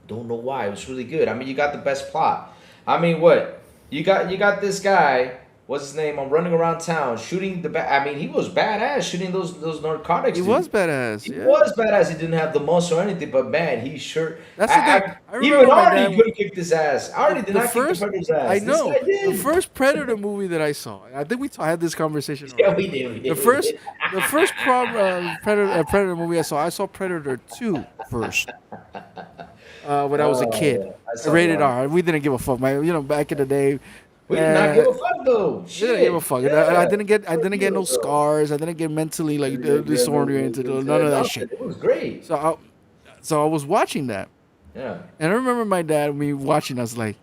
Don't know why. It was really good. I mean, you got the best plot. I mean, what? You got this guy. What's his name? I'm running around town shooting the. I mean, he was badass shooting those narcotics. He dude. was badass. He Yeah. was badass. He didn't have the muscle or anything, but man, he sure. That's the thing. I remember even my Arnie dad- could have kicked his ass. Arnie did The not first, kick the Predator's ass. I This know. guy did. The first Predator movie that I saw, I think we had this conversation. Yeah, already. we did. The first Predator movie I saw Predator 2 first. When I was a kid, yeah. I saw rated that. R. We didn't give a fuck, man. You know, back in the day, We did not give a fuck though. we Shit. didn't give a fuck. Yeah. I didn't get no Yeah, bro. scars. I didn't get mentally like Yeah, disoriented. yeah, None of that nothing. shit. It was great. So I was watching that, Yeah. and I remember my dad me watching. I was like,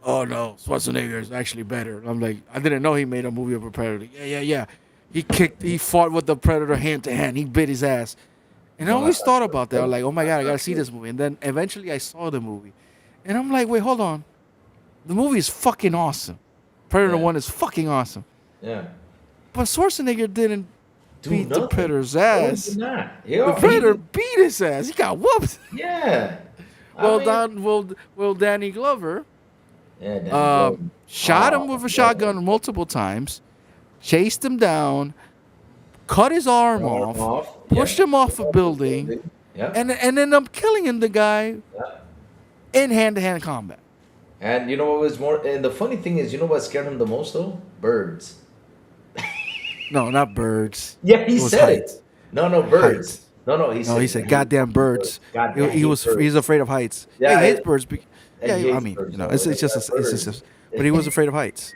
"Oh no, Schwarzenegger is actually better." I'm like, I didn't know he made a movie of a Predator. Yeah. He fought with the Predator hand to hand. He bit his ass. And I always thought about that. I was like, oh my God, I gotta see this movie. And then eventually I saw the movie. And I'm like, wait, hold on. The movie is fucking awesome. Predator Yeah. 1 is fucking awesome. Yeah. But Schwarzenegger didn't Do beat the nothing. Predator's No, he ass. did not. The Predator beat his ass. He got whooped. Yeah. Well, Danny Glover Yeah, damn. shot Oh, him with a yeah. shotgun multiple times, chased him down, cut his arm off, pushed him off a building, Yeah. and ended up killing the guy Yeah. in hand-to-hand combat. And you know what was more? And the funny thing is, you know what scared him the most though? Birds. No, not birds. Yeah, he It was said heights. it. No, birds. Heights. No, he said. No, he said goddamn birds. Goddamn He's afraid of heights. Yeah, Yeah, he I- hates birds. and Yeah, he I hates mean, birds, you know, though. it's just, but he was afraid of heights.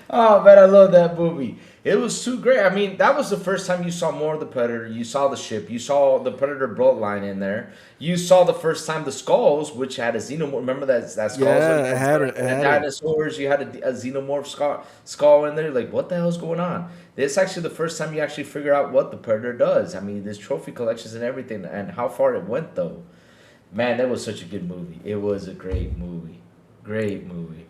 Oh man, I love that movie. It was too great. I mean, that was the first time you saw more of the Predator. You saw the ship. You saw the Predator bloodline in there. You saw the first time the skulls, which had a xenomorph. Remember that skulls? Yeah, Like, it had it. the dinosaurs. You had a xenomorph skull in there. Like, what the hell's going on? It's actually the first time you actually figure out what the Predator does. I mean, there's trophy collections and everything, and how far it went though. Man, that was such a good movie. It was a great movie. Great movie.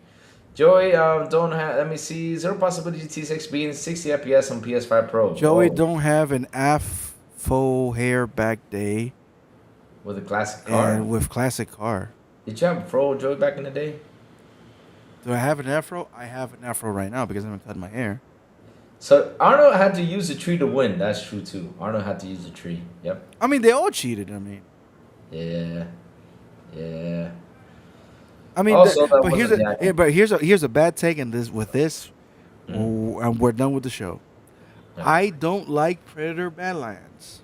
Joey, don't have. Let me see. Zero possibility T6 being 60 FPS on PS5 Pro. Joey Oh, don't have an faux hair back day with a classic car. and with classic car. Did you have a Pro, Joey, back in the day? Do I have an afro? I have an afro right now because I haven't cut my hair. So Arnold had to use a tree to win. That's true too. Arnold had to use a tree. Yep. I mean, they all cheated. I mean, Yeah. I mean, Also, that but wasn't the acting. here's a bad take in this with this, and we're done with the show. Yeah. I don't like Predator Badlands.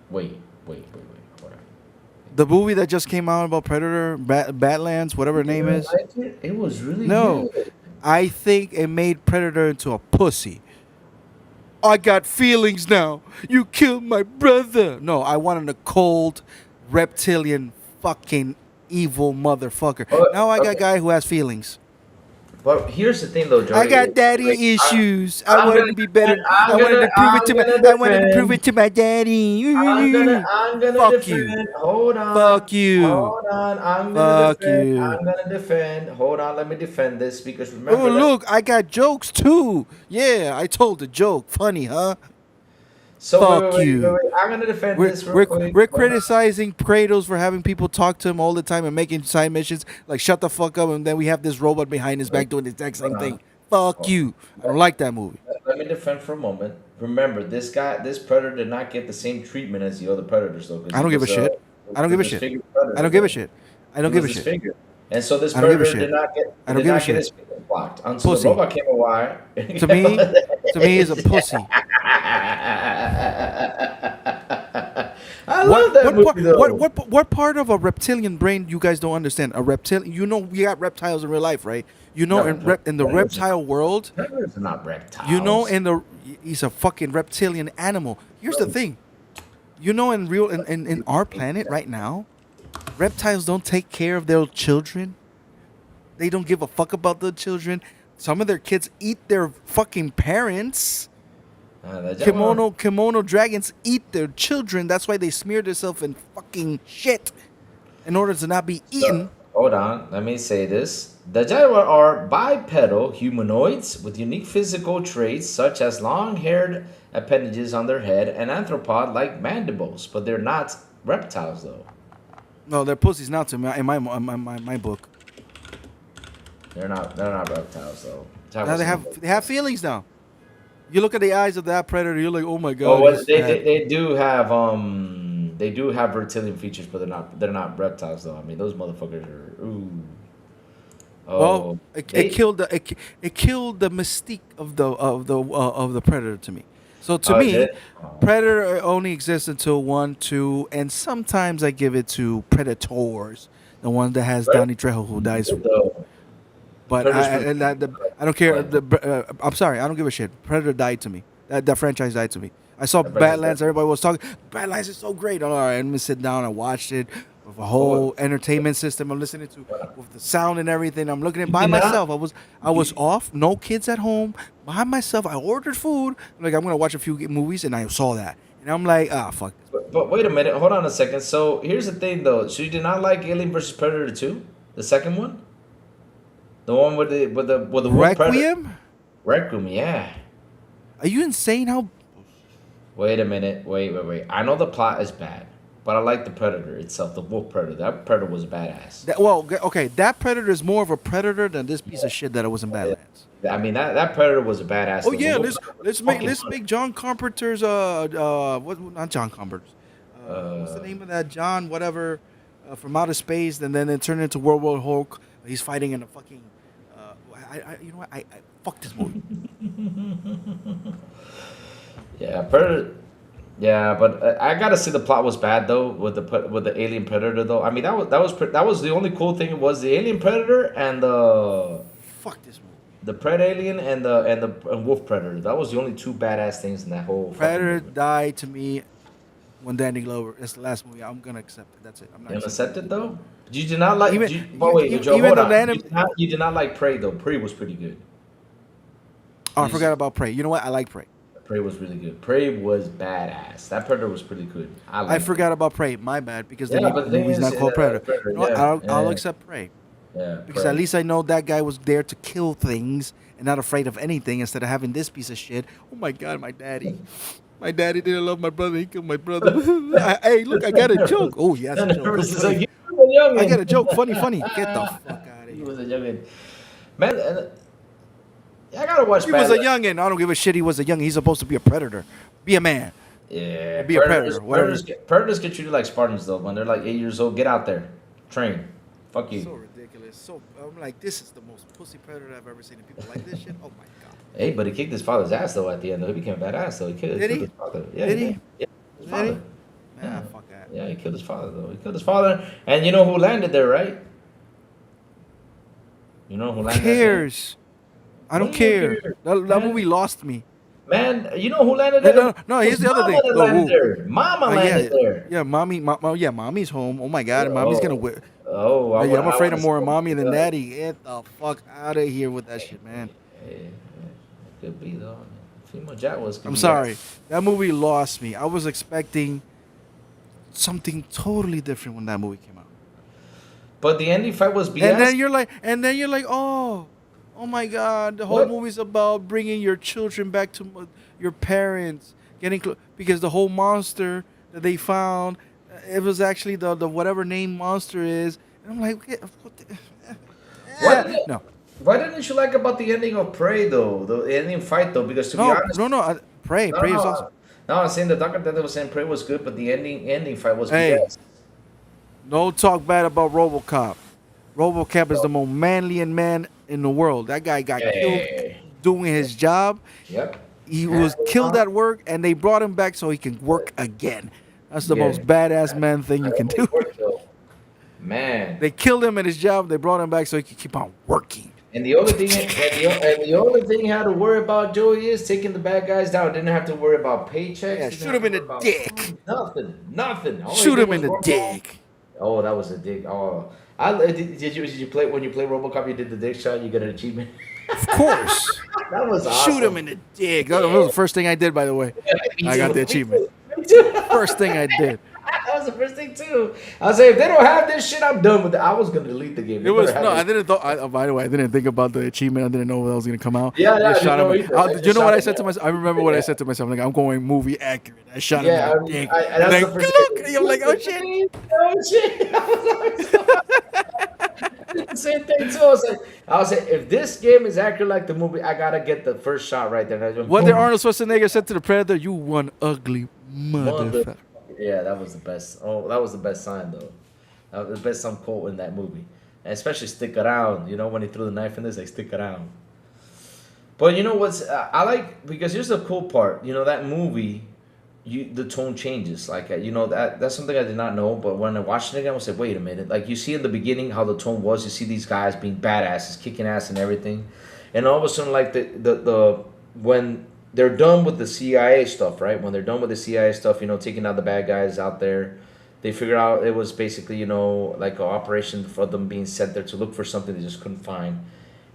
Wait. Hold on. The movie that just came out about Predator Badlands, whatever the name is. It was really No, good. I think it made Predator into a pussy. I got feelings now. You killed my brother. No, I wanted a cold, reptilian fucking evil motherfucker. Oh, Now I got okay. a guy who has feelings. But here's the thing, though, Joey. I got daddy issues. I wanted to be better. I wanted to prove it to my. I wanted to prove it to my daddy. I'm gonna Fuck defend. you. Hold on. Fuck you. Hold on. I'm gonna Fuck defend. you. I'm gonna defend. Hold on. Let me defend this because remember. Oh look, I got jokes too. Yeah, I told a joke. Funny, huh? So fuck wait, you. I'm gonna defend this real quick. We're criticizing Kratos for having people talk to him all the time and making side missions like shut the fuck up, and then we have this robot behind his back doing the exact same thing. Fuck you. I don't like that movie. Let me defend for a moment. Remember, this Predator did not get the same treatment as the other Predators, though. I don't give a shit. I don't give a shit. I don't give a shit. I don't give a shit. And so this I don't give a Predator shit. did not get. I don't give a shit. His finger blocked until Pussy. the robot came along. To me, he's a pussy. I love that movie, though. What part of a reptilian brain you guys don't understand? A reptilian, you know, we got reptiles in real life, right? You know, in the reptile world, Predators are not reptiles. you know, he's a fucking reptilian animal. Here's the thing, you know, in our planet right now, reptiles don't take care of their children. They don't give a fuck about the children. Some of their kids eat their fucking parents. Kimono dragons eat their children. That's why they smear themselves in fucking shit in order to not be eaten. Hold on, let me say this. The Jaguar are bipedal humanoids with unique physical traits such as long-haired appendages on their head and arthropod-like mandibles, but they're not reptiles, though. No, they're pussies now to me in my book. They're not reptiles, though. Now they have feelings now. You look at the eyes of that predator, you're like, oh my god. Oh, well, they do have reptilian features, but they're not reptiles, though. I mean, those motherfuckers are ooh. Oh, well, it killed the mystique of the predator to me. So to me, Predator only exists until 1, 2, and sometimes I give it to Predators, the one that has Danny Trejo who dies. But I don't care. I'm sorry, I don't give a shit. Predator died to me. That franchise died to me. I saw Badlands. Everybody was talking. Badlands is so great. All right, let me sit down and watch it with a whole entertainment system. I'm listening to with the sound and everything. I'm looking at it by myself. I was off. No kids at home. By myself. I ordered food. I'm gonna watch a few movies, and I saw that, and I'm like, fuck this. But wait a minute. Hold on a second. So here's the thing, though. So you did not like Alien vs Predator 2, the second one, the one with the Requiem. Requiem, yeah. Are you insane? How? Wait a minute. Wait. I know the plot is bad, but I like the Predator itself, the wolf Predator. That Predator was badass. That Predator is more of a predator than this piece of shit that it was in Badlands. I mean, that Predator was a badass. Oh yeah, let's make John Carpenter's not John Carpenter's. What's the name of that John whatever from outer space, and then it turned into World War Hulk. He's fighting in a fucking. You know what? I fuck this movie. Yeah, Predator. Yeah, but I gotta say the plot was bad though with the Alien Predator though. I mean that was the only cool thing was the Alien Predator and the fuck this movie. The Pred Alien and the Wolf Predator. That was the only two badass things in that whole. Predator died to me when Danny Glover. That's the last movie. I'm gonna accept it. That's it. I'm not. You accept it though. You did not like. Joe, hold on. You did not like Prey though. Prey was pretty good. Oh, I forgot about Prey. You know what? I like Prey. Prey was really good. Prey was badass. That Predator was pretty good. I forgot about Prey. My bad, because the movie's not called Predator. You know what? I'll accept Prey. Yeah. Because at least I know that guy was there to kill things and not afraid of anything instead of having this piece of shit. Oh my God, my daddy. My daddy didn't love my brother. He killed my brother. Hey, look, I got a joke. Oh, yes, a joke. I got a joke. Funny. Get the fuck out of here. He was a youngin. Man, I gotta watch. He was a youngin. I don't give a shit. He was a youngin. He's supposed to be a predator. Be a man. Yeah. Be a predator. Predators get treated like Spartans though. When they're like 8 years old, get out there, train. Fuck you. So ridiculous. So I'm like, this is the most pussy predator I've ever seen. And people like this shit. Oh my God. Hey, but he kicked his father's ass though at the end. Though he became badass though. He killed his father. Yeah, Did he? Yeah. His father. Yeah, fuck that. Yeah, he killed his father though. He killed his father, and you know who landed there, right? You know who landed there? Who cares? I don't care. That Yeah. movie lost me. Man, you know who landed No, there? no, no. Here's the other Mama thing. that No, landed who? there. Mama landed there. Yeah, mommy's home. Oh my God, and mommy's gonna. Oh, I'm afraid I of more of wanna mommy than see daddy. Get the fuck out of here with that shit, man. Hey, could be though. Female Jaguars. I'm sorry. That movie lost me. I was expecting something totally different when that movie came out. But the ending fight was BS. And then you're like, oh my God, the whole What? movie's about bringing your children back to your parents, because the whole monster that they found, it was actually the whatever name monster is. And I'm like, what no. What didn't you like about the ending of Prey though? The ending fight though, because to be honest, Prey is awesome. No, I'm saying the doctor that was saying Prey was good, but the ending fight was Hey. BS. No talk bad about RoboCop. RoboCop is the most manly man in the world. That guy got killed doing his job. Yep. He was killed at work, and they brought him back so he can work again. That's the most badass man thing you can do. Man. They killed him at his job. They brought him back so he could keep on working. And the only thing, the only thing you had to worry about, Joey, is taking the bad guys down. Didn't have to worry about paychecks. Yeah, Didn't shoot have him to in the worry about dick. food, Nothing. All Shoot he him did in the was dick. Oh, that was a dick. Oh, did you play when you play RoboCop? You did the dick shot. You got an achievement. Of course. That was awesome. Shoot him in the dick. That was the first thing I did, by the way. I got the achievement. Me too. First thing I did. That was the first thing too. I was like, if they don't have this shit, I'm done with it. I was gonna delete the game. It was I didn't. By the way, I didn't think about the achievement. I didn't know that was gonna come out. Yeah, I shot him. You know what I said to myself? myself? I remember what I said to myself. Like, I'm going movie accurate. I shot him Yeah, in the dick. that's Like, the first look, thing. I'm like, oh shit. Oh shit! I did the same thing too. I was like, if this game is accurate like the movie, I gotta get the first shot right there. What did Arnold Schwarzenegger said to the Predator? You one ugly motherfucker. Yeah, that was the best. Oh, that was the best sign though. That was the best some quote in that movie, and especially "stick around." You know when he threw the knife in this, like "stick around." But you know what's I like, because here's the cool part. You know that movie, the tone changes. Like you know that's something I did not know. But when I watched it again, I was like, wait a minute. Like you see in the beginning how the tone was. You see these guys being badasses, kicking ass and everything, and all of a sudden like the when they're done with the CIA stuff, right? When they're done with the CIA stuff, you know, taking out the bad guys out there, they figured out it was basically, you know, like an operation for them being sent there to look for something they just couldn't find.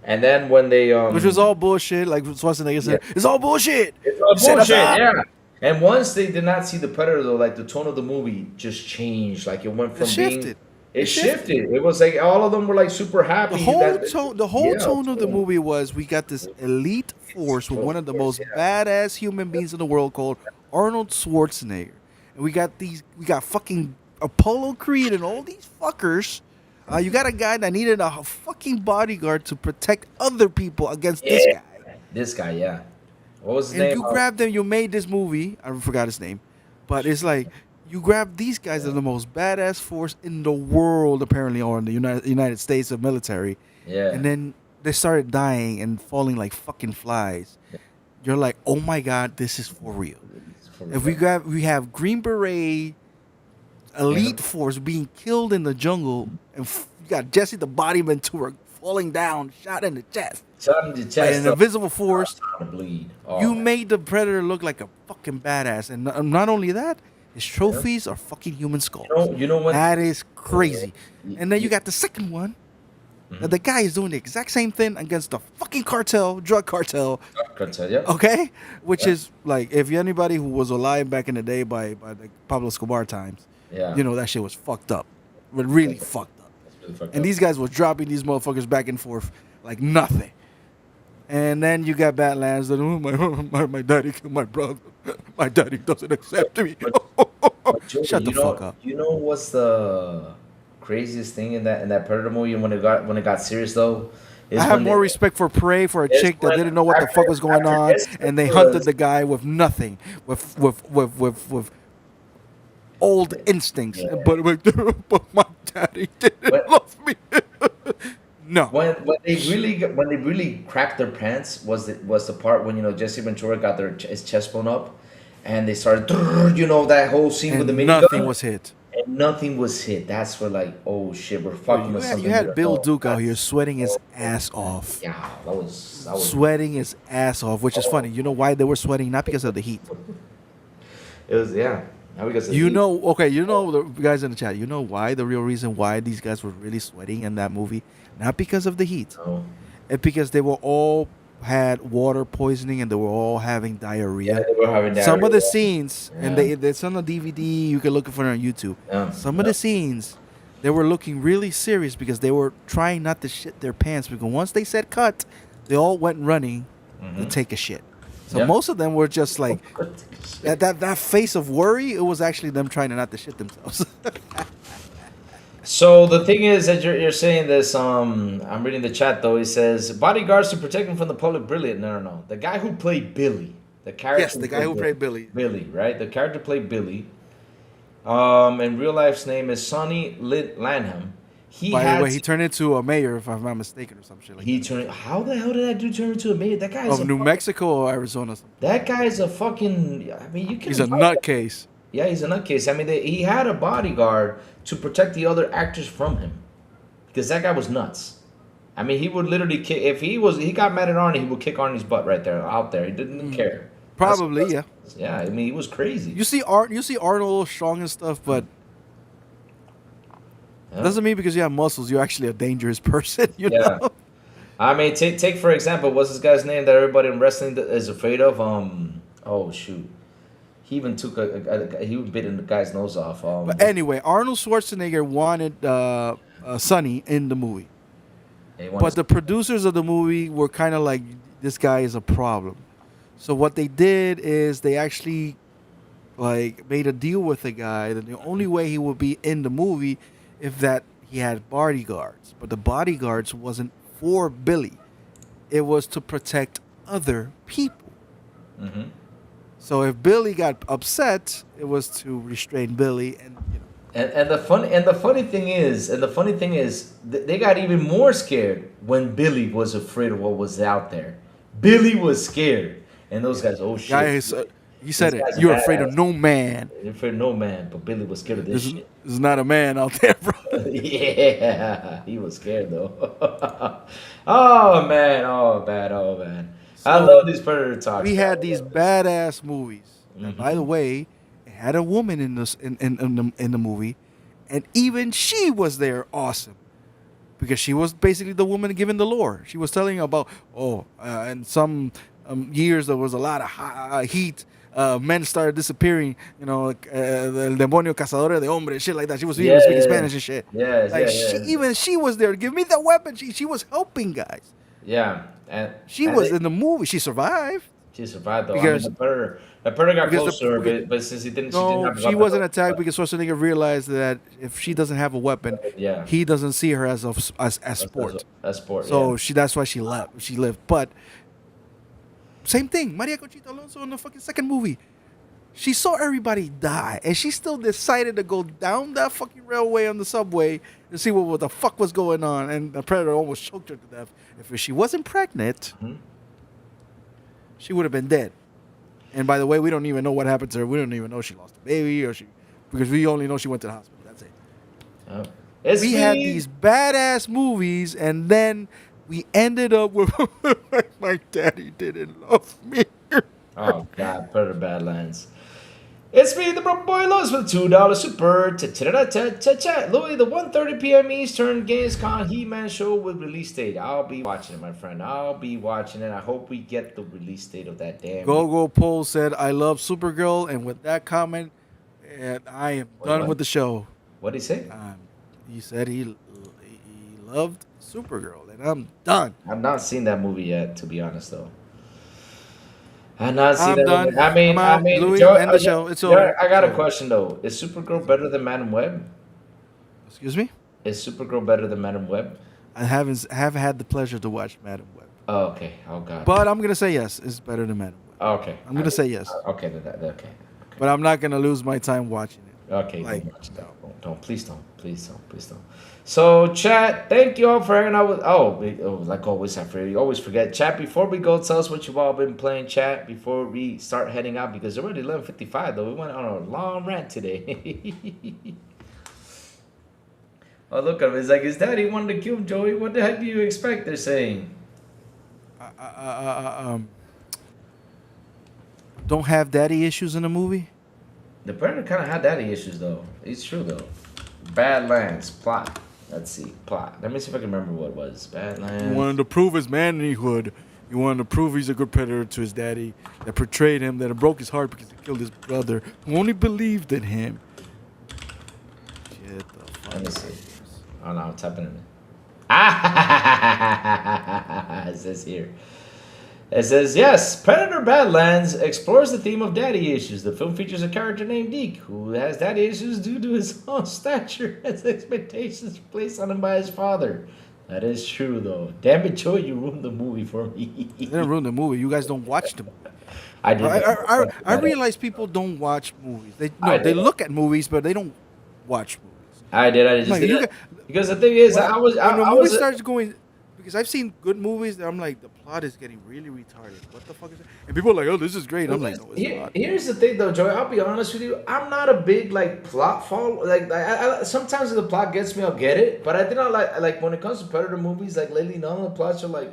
And then when they which was all bullshit, like Schwarzenegger said, it's all bullshit. It's all Set us bullshit, up. yeah. And once they did not see the Predator, though, like the tone of the movie just changed. Like it went from shifted. It shifted. It was like all of them were like super happy. The whole tone of the movie was we got this elite force with one of the most badass human beings in the world called Arnold Schwarzenegger, and we got fucking Apollo Creed and all these fuckers. You got a guy that needed a fucking bodyguard to protect other people against this guy. This guy, yeah. What was his And name? you grabbed them, you made this movie. I forgot his name, but it's like you grab these guys as the most badass force in the world, apparently, or in the United States of military. Yeah. And then they started dying and falling like fucking flies. You're like, oh my God, this is for real. If we have Green Beret elite force being killed in the jungle, and you got Jesse the Body Ventura falling down, shot in the chest. Shot in the chest. By an invisible force. Bleed. You made the Predator look like a fucking badass, and not only that, his trophies are fucking human skulls. You know what? That is crazy. And then you got the second one. That the guy is doing the exact same thing against the fucking drug cartel. Yeah. Okay, which is like, if anybody who was alive back in the day by the Pablo Escobar times, you know that shit was fucked up, but really fucked up. Really fucked And up. these guys were dropping these motherfuckers back and forth like nothing. And then you got Badlands that, oh, my daddy killed my brother. My daddy doesn't accept me. Joey, Shut the fuck up. You know what's the craziest thing in that Predator movie, and when it got serious though? I have more respect for Prey, for a chick that didn't know what the fuck was going on, and they hunted the guy with nothing, with old instincts. Yeah. But my daddy didn't love me. No. When they really cracked their pants was the part when, you know, Jesse Ventura got his chest blown up, and they started, you know, that whole scene with the minigun. Nothing was hit. And and nothing was hit. That's where like, oh shit, we're fucking with something. You had that- Bill oh, Duke out here that's- sweating his ass off. Yeah, that was Sweating his ass off, which is funny. You know why they were sweating? Not because of the heat. It was Now because You know, the guys in the chat, you know why? The real reason why these guys were really sweating in that movie? Not because of the heat. No. It's because they were all had water poisoning and they were all having diarrhea. Yeah, they were having Some of the diarrhea. scenes, and Yeah. it's on the DVD, you can look for it on YouTube. Yeah. Some of the scenes, they were looking really serious because they were trying not to shit their pants, because once they said cut, they all went running to take a shit. So Yeah. most of them were just like that face of worry. It was actually them trying to not to shit themselves. So the thing is that you're saying this. I'm reading the chat though. He says bodyguards to protect him from the public. Brilliant. No. The guy who played Billy, the character. Yes, the guy who played Billy. Billy, right? The character played Billy. In real life's name is Sonny Lanham. By the way, he turned into a mayor, if I'm not mistaken, or some shit like He that. turned. How the hell did that dude turn into a mayor? That guy is Of New Mexico or Arizona. That guy's a fucking. I mean, you can. He's a nutcase. Yeah, he's a nutcase. I mean, he had a bodyguard to protect the other actors from him, because that guy was nuts. I mean, he would literally kick if he got mad at Arnie, he would kick Arnie's butt right there out there. He didn't care. Probably, yeah. Yeah, I mean, he was crazy. You see Arnold strong and stuff, but Yeah. doesn't mean because you have muscles you're actually a dangerous person. You Yeah. know. I mean, take for example, what's this guy's name that everybody in wrestling is afraid of? Oh shoot, he even took he bit the guy's nose off. But anyway, Arnold Schwarzenegger wanted Sonny in the movie, but the producers of the movie were kind of like, this guy is a problem. So what they did is they actually like made a deal with the guy that the only way he would be in the movie if that he had bodyguards. But the bodyguards wasn't for Billy. It was to protect other people. Mm-hmm. So if Billy got upset, it was to restrain Billy, and you know. And the funny thing is, they got even more scared when Billy was afraid of what was out there. Billy was scared, and those guys, oh shit. Guys, he said This it. guy's You're badass. afraid of no man. You're afraid of no man, but Billy was scared of this shit. There's not a man out there, bro. Yeah, he was scared though. Oh man, oh man. I love these Predator talks. We had these badass movies. And Mm-hmm. by the way, it had a woman in this in the movie, and even she was there awesome. Because she was basically the woman giving the lore. She was telling about, in some years there was a lot of heat. Men started disappearing. You know, el demonio cazador de hombres, shit like that. She was even speaking Spanish and shit. Yes, Like yeah. even she was there. Give me the weapon. She was helping guys. Yeah, and She was in the movie. She survived. She survived though. Because- I mean, the Predator got because close to her, but since she didn't No, have a she weapon, wasn't attacked because Schwarzenegger realized that if she doesn't have a weapon, Yeah. he doesn't see her as sport. That's sport. So yeah. that's why she left. She lived. But same thing, Maria Conchita Alonso in the fucking second movie. She saw everybody die, and she still decided to go down that fucking railway on the subway to see what the fuck was going on. And the Predator almost choked her to death. If she wasn't pregnant, she would have been dead. And by the way, we don't even know what happened to her. We don't even know she lost a baby because we only know she went to the hospital. That's it. It's We had these badass movies, and then we ended up with my daddy didn't love me. Oh God, Predator Badlands. It's me, the broke boy Lois, with $2 super chat. Louis, the 1:30 p.m. Eastern Gamescom He-Man show with release date. I'll be watching it, my friend. I'll be watching it. I hope we get the release date of that damn. Gogo Pole said, "I love Supergirl," and with that comment, I am done what? with the show. What'd he say? He said he loved Supergirl, and I'm done. I've not seen that movie yet, to be honest, though. I've not seen I'm that done. movie. I I'm out. mean, Louis, Joe, end the show. It's over. I got a It's over. question though. Is Supergirl better than Madam Web? Excuse me? Is Supergirl better than Madam Web? I haven't had the pleasure to watch Madam Web, Oh, okay. Oh God. but I'm gonna say yes. It's better than Madam Web. Oh, okay. I'm gonna say yes, Okay. Okay. but I'm not gonna lose my time watching it. Okay. Like, don't watch that. Don't. Please don't. So, chat, thank you all for hanging out with. Like always, I always forget. Chat, before we go, tell us what you've all been playing. Chat, before we start heading out, because it's already 11:55 though. We went on a long rant today. Oh, look at him. It's like his daddy wanted to kill him, Joey. What the heck do you expect? They're saying. Don't have daddy issues in the movie? The Predator kind of had daddy issues, though. It's true, though. Badlands plot. Let's see, plot. Let me see if I can remember what it was. Badlands. He wanted to prove his manhood. He wanted to prove he's a good predator to his daddy that portrayed him, that it broke his heart because he killed his brother, who only believed in him. Get the fuck. Let me see. Oh no, I'm typing it in. Ah, it says here. It says, yes, Predator Badlands explores the theme of daddy issues. The film features a character named Deke who has daddy issues due to his small stature and expectations placed on him by his father. That is true, though. Damn it, Joey, you ruined the movie for me. You didn't ruin the movie. You guys don't watch the movie. I did. I realize people don't watch movies. They look at movies, but they don't watch movies. I just Like, did because the thing is, when the movie was starts going, because I've seen good movies that I'm like, the plot is getting really retarded. What the fuck is it? And people are like, oh, this is great. I'm like, no, it's not. Here's the thing, though, Joey. I'll be honest with you. I'm not a big plot follow. I sometimes if the plot gets me, I'll get it. But I think I like when it comes to Predator movies. Like lately, none of the plots are like.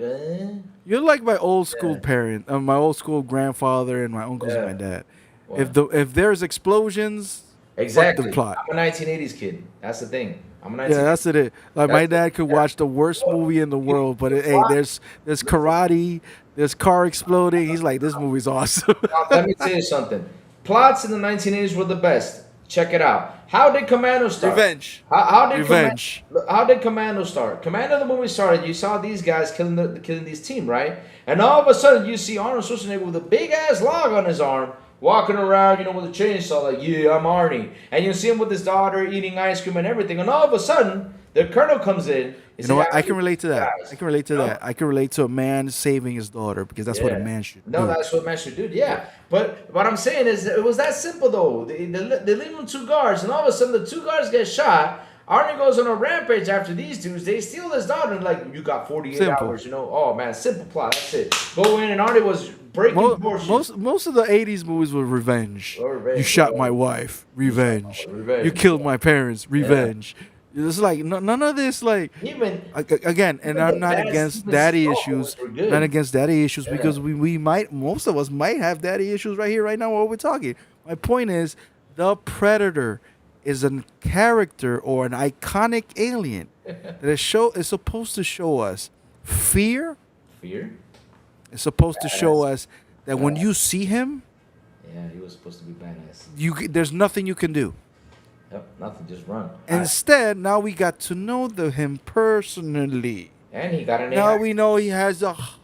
You're like my old school parent, my old school grandfather, and my uncles and my dad. Wow. If there's explosions, exactly. Fuck the plot. I'm a 1980s kid. That's the thing. I'm a 1980s. Yeah, that's it. Like my dad could watch the worst movie in the world, but hey, there's karate, there's car exploding. He's like, this movie's awesome. Now, let me tell you something. Plots in the 1980s were the best. Check it out. How did Commando start? Revenge. How did Revenge. How did Commando start? Commando, the movie started. You saw these guys killing this team, right? And all of a sudden, you see Arnold Schwarzenegger with a big ass log on his arm, walking around, with a chainsaw, like, yeah, I'm Arnie. And you see him with his daughter eating ice cream and everything. And all of a sudden, the colonel comes in. You know what? I can relate to that. I can relate to that. I can relate to a man saving his daughter because that's what a man should do. No, that's what a man should do. Yeah. But what I'm saying is, it was that simple, though. They leave him 2 guards, and all of a sudden, the 2 guards get shot. Arnie goes on a rampage after these dudes. They steal his daughter, and like, you got 48 hours, Oh, man, simple plot. That's it. Go in, and Arnie was breaking most of the 80s movies were revenge. You shot my wife. Revenge. You killed my parents. Revenge. Yeah. It's like none of this, like, again, and I'm not against daddy issues. Not against daddy issues because most of us might have daddy issues right here, right now, while we're talking. My point is, the Predator is a character or an iconic alien that is supposed to show us fear. Fear? It's supposed to show us that when you see him, yeah, he was supposed to be badass. There's nothing you can do. Yep, nothing, just run. Instead, now we got to know him personally. And he got an Now we know he has a heart.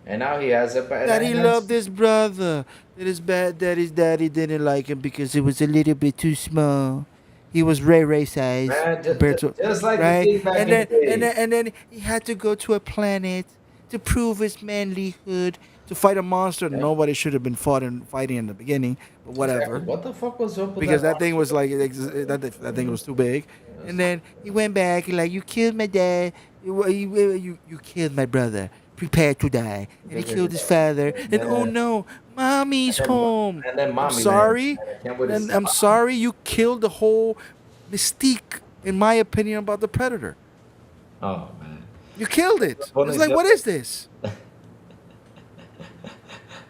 And now he has a that he loved his brother. That his daddy didn't like him because it was a little bit too small. He was Ray size. Man, just like right? And then he had to go to a planet to prove his manlyhood, to fight a monster. Yeah. Nobody should have been fighting in the beginning, but whatever. Exactly. What the fuck was up with because that thing was like that thing was too big. Yes. And then he went back and like, you killed my dad, you killed my brother. Prepare to die. And he killed his father. And oh no, mommy's home. And then mommy. I'm sorry. And I'm sorry you killed the whole mystique, in my opinion, about the Predator. Oh man. You killed it. It's like, what is this?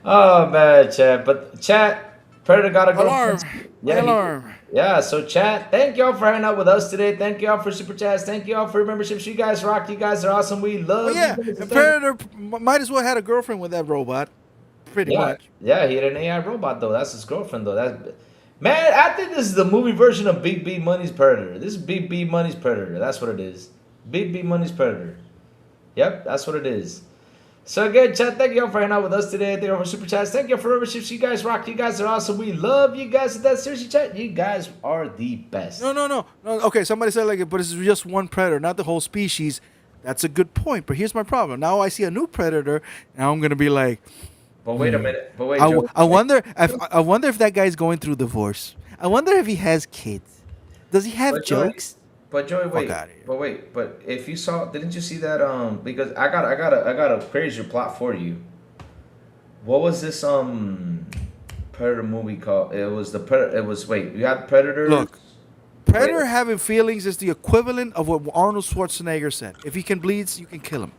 Oh man, chat. But chat, Predator got a go. Alarm. Alarm. Yeah, so chat, thank y'all for hanging out with us today. Thank y'all for super chats. Thank y'all for your memberships. You guys rock. You guys are awesome. We love you. Yeah, and Predator might as well had a girlfriend with that robot. Pretty much. Yeah, he had an AI robot, though. That's his girlfriend, though. Man, I think this is the movie version of Big B Money's Predator. This is Big B Money's Predator. That's what it is. Big B Money's Predator. Yep, that's what it is. So again, chat, thank y'all for hanging out with us today. Thank y'all for super chats. Thank y'all for memberships. You guys rock. You guys are awesome. We love you guys. That's seriously, chat. You guys are the best. No. Okay, somebody said like, but it's just one predator, not the whole species. That's a good point. But here's my problem. Now I see a new predator, and I'm gonna be like, but wait a minute. But wait, I wonder if that guy's going through divorce. I wonder if he has kids. Does he have jokes? But Joey, but if you saw, didn't you see that? Because I got a crazier plot for you. What was this Predator movie called? It was the Predator. It was you had Predator. Look, Predator having feelings is the equivalent of what Arnold Schwarzenegger said. If he can bleed, you can kill him.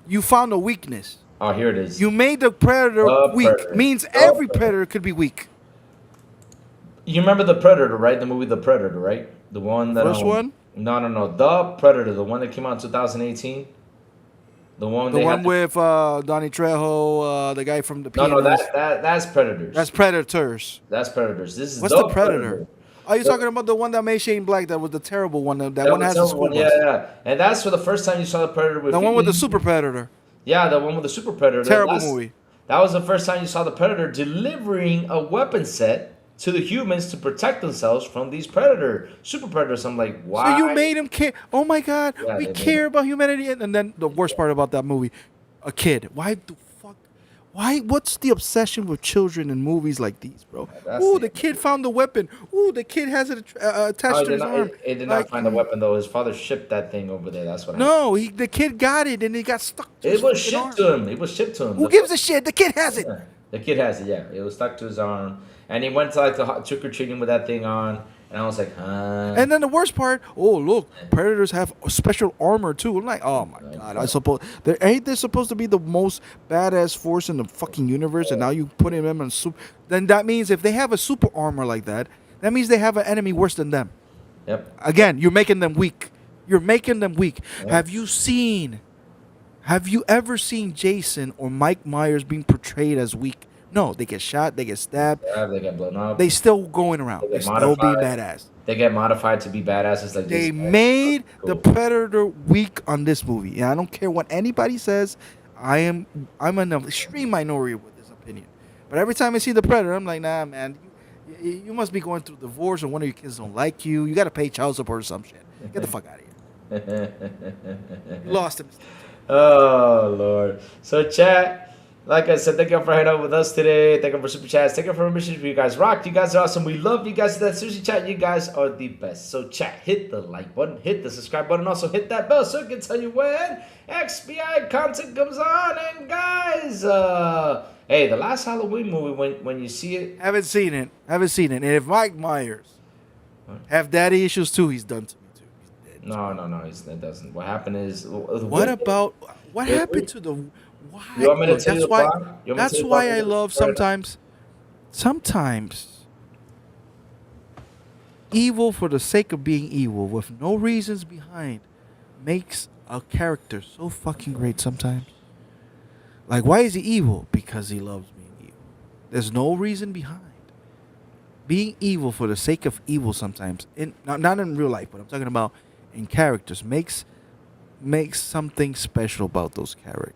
You found a weakness. Oh, here it is. You made the Predator The weak. Predator. Means The every Predator. Predator could be weak. You remember the Predator, right? The movie The Predator, right? The one that First one? No. The Predator, the one that came out in 2018. The one. The they one had with Donnie Trejo, the guy from the No, pianist. that's Predators. That's Predators. That's Predators. This is What's the Predator? Are you talking about the one that made Shane Black? That was the terrible one. That one has a school bus. Yeah. And that's for the first time you saw the Predator with The one with the feelings. Super Predator. Yeah, the one with the Super Predator. Terrible movie. That was the first time you saw the Predator delivering a weapon set to the humans to protect themselves from these Super Predators. I'm like, why? So you made him care. Oh my God, Yeah, we they made care about humanity. And then the worst part about that movie, a kid. Why the fuck? Why? What's the obsession with children in movies like these, bro? That's Ooh, it. the kid found the weapon. Ooh, the kid has it attached to his arm. It did Like, not find the weapon though. His father shipped that thing over there. That's what. No, the kid got it and it got stuck. To It his was fucking shipped to him. It was shipped to him. Who gives a shit? The kid has it. Yeah. The kid has it. Yeah, it was stuck to his arm, and he went to like the trick or treating with that thing on, and I was like, huh. And then the worst part, oh look, predators have special armor too. I'm like, oh my God, I suppose they're supposed to be the most badass force in the fucking universe, and now you put them in super. Then that means if they have a super armor like that, that means they have an enemy worse than them. Yep. Again, you're making them weak. You're making them weak. Yep. Have you ever seen Jason or Mike Myers being portrayed as weak? No, they get shot, they get stabbed, Yeah, they get blown up. they still going around. They They get still be modified. badass. They get modified to be badasses like They this. made the Cool. Predator weak on this movie. And I don't care what anybody says. I'm an extreme minority with this opinion. But every time I see the Predator, I'm like, nah, man, you must be going through divorce or one of your kids don't like you. You got to pay child support or some shit. Get the fuck out of here. You lost him. Oh Lord. So chat, like I said, thank you for hanging out with us today. Thank you for super chats. Thank you for missions. You guys rock. You guys are awesome. We love you guys. That seriously, chat. You guys are the best. So chat, hit the like button, hit the subscribe button, also hit that bell so it can tell you when XBI content comes on. And guys, hey, the last Halloween movie, when you see it, Haven't seen it. And if Mike Myers have daddy issues too, he's done to me too. He's dead. no, it doesn't. What happened is, What happened to the? Why? You want me to Look, tell you that's the why. plot? You want me to That's tell you the why plot? I love sometimes evil for the sake of being evil with no reasons behind makes a character so fucking great sometimes. Like, why is he evil? Because he loves being evil. There's no reason behind. Being evil for the sake of evil sometimes, not in real life, but I'm talking about in characters, makes something special about those characters.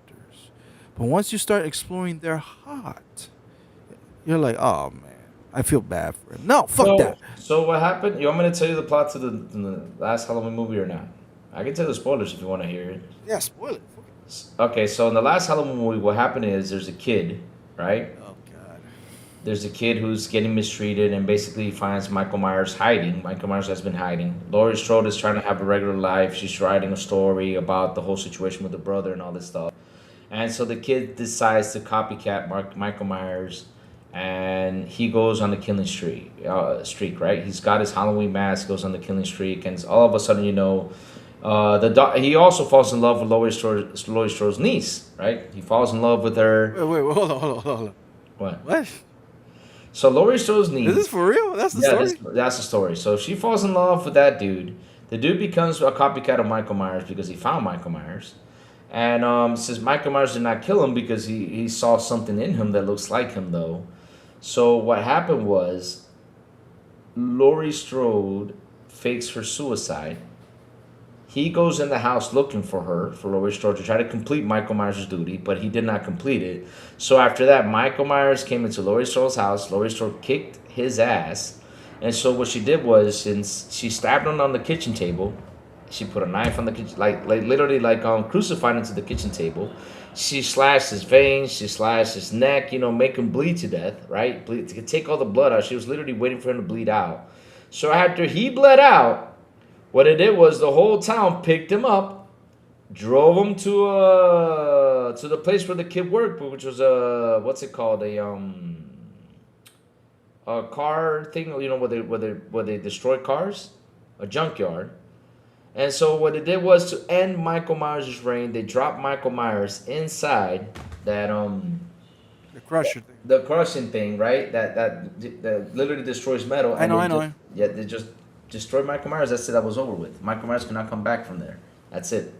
But once you start exploring their heart, you're like, oh man, I feel bad for him. No, fuck that. So what happened? You want me to tell you the plot to the last Halloween movie or not? I can tell you the spoilers if you want to hear it. Yeah, spoil it. Okay, so in the last Halloween movie, what happened is there's a kid, right? Oh god. There's a kid who's getting mistreated and basically finds Michael Myers hiding. Michael Myers has been hiding. Laurie Strode is trying to have a regular life. She's writing a story about the whole situation with the brother and all this stuff. And so the kid decides to copycat Michael Myers, and he goes on the killing streak, right? He's got his Halloween mask, goes on the killing streak, and all of a sudden, he also falls in love with Laurie Strode's niece, right? He falls in love with her. Wait, hold on. What? So Laurie Strode's niece. Is this for real? That's the story? That's the story. So she falls in love with that dude. The dude becomes a copycat of Michael Myers because he found Michael Myers. And says Michael Myers did not kill him because he saw something in him that looks like him, though. So what happened was Laurie Strode fakes her suicide. He goes in the house looking for Laurie Strode, to try to complete Michael Myers' duty, but he did not complete it. So after that, Michael Myers came into Laurie Strode's house. Laurie Strode kicked his ass. And so what she did was, since she stabbed him on the kitchen table, she put a knife on the kitchen, literally crucified him to the kitchen table. She slashed his veins, she slashed his neck, make him bleed to death, right? To take all the blood out. She was literally waiting for him to bleed out. So after he bled out, what it did was the whole town picked him up, drove him to the place where the kid worked, which was what's it called, a car thing, where they destroy cars. a junkyard. And so what they did was to end Michael Myers' reign. They dropped Michael Myers inside that The crusher thing. the crushing thing, right? That literally destroys metal. I know. Yeah, they just destroyed Michael Myers. That's it. That was over with. Michael Myers cannot come back from there. That's it.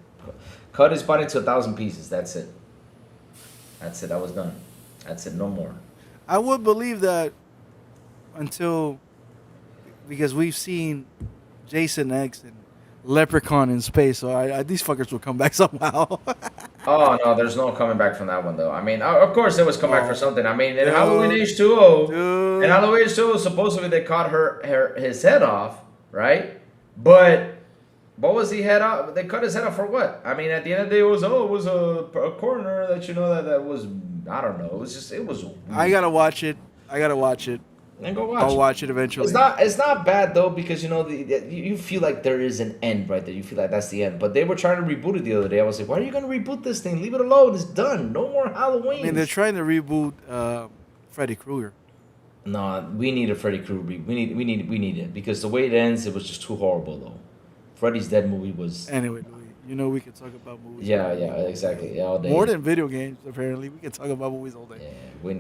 Cut his body into 1,000 pieces. That's it. That's it. That was done. That's it. No more. I would believe that because we've seen Jason X and Leprechaun in space, so these fuckers will come back somehow. Oh no, there's no coming back from that one though. I mean, of course they was come back for something. I mean, in Halloween H2O, in Halloween H2O, supposedly they cut his head off, right? But what was he head off? They cut his head off for what? I mean, at the end of the day, it was a coroner that that was, I don't know. It was. I gotta watch it. Then go watch. I'll watch it eventually. It's not bad though, because you feel like there is an end right there. You feel like that's the end. But they were trying to reboot it the other day. I was like, why are you gonna reboot this thing? Leave it alone. It's done. No more Halloween. I mean, they're trying to reboot Freddy Krueger. No, we need a Freddy Krueger. We need it because the way it ends, it was just too horrible though. Freddy's Dead movie was. Anyway, we can talk about movies. Yeah, exactly. Yeah, all day. More than video games, apparently. We can talk about movies all day.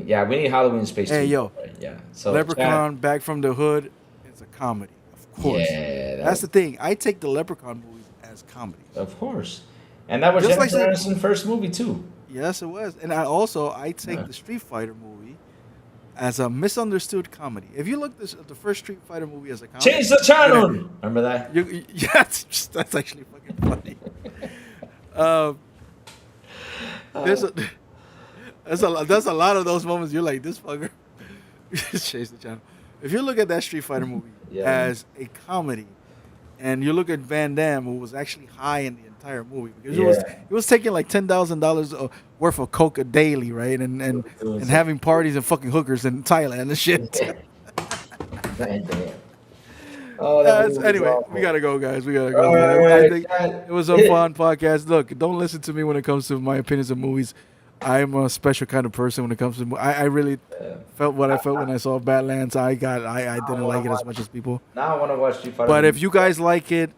Yeah, we need Halloween space. Hey, too. yo. Right, yeah. So Leprechaun Back from the Hood is a comedy, of course. Yeah, that's the thing. I take the Leprechaun movies as comedies. Of course. And that was Just Jennifer like Aniston's first movie too. Yes, it was. And I take the Street Fighter movie as a misunderstood comedy. If you look at the first Street Fighter movie as a comedy, Change the channel. Remember that? That's actually fucking funny. There's a lot of those moments you're like, this fucker. Change the channel. If you look at that Street Fighter movie as a comedy, and you look at Van Damme, who was actually high in the entire movie, because he was taking like $10,000 worth of coke daily, right, and having parties and fucking hookers in Thailand and shit. Van Damme. Anyway, we gotta go, guys. We gotta go. I think it was a fun podcast. Look, don't listen to me when it comes to my opinions of movies. I'm a special kind of person when it comes to. I really felt what I felt when I saw Badlands. I didn't like it as much as people. Now I want to watch Street Fighter. But if you guys like it,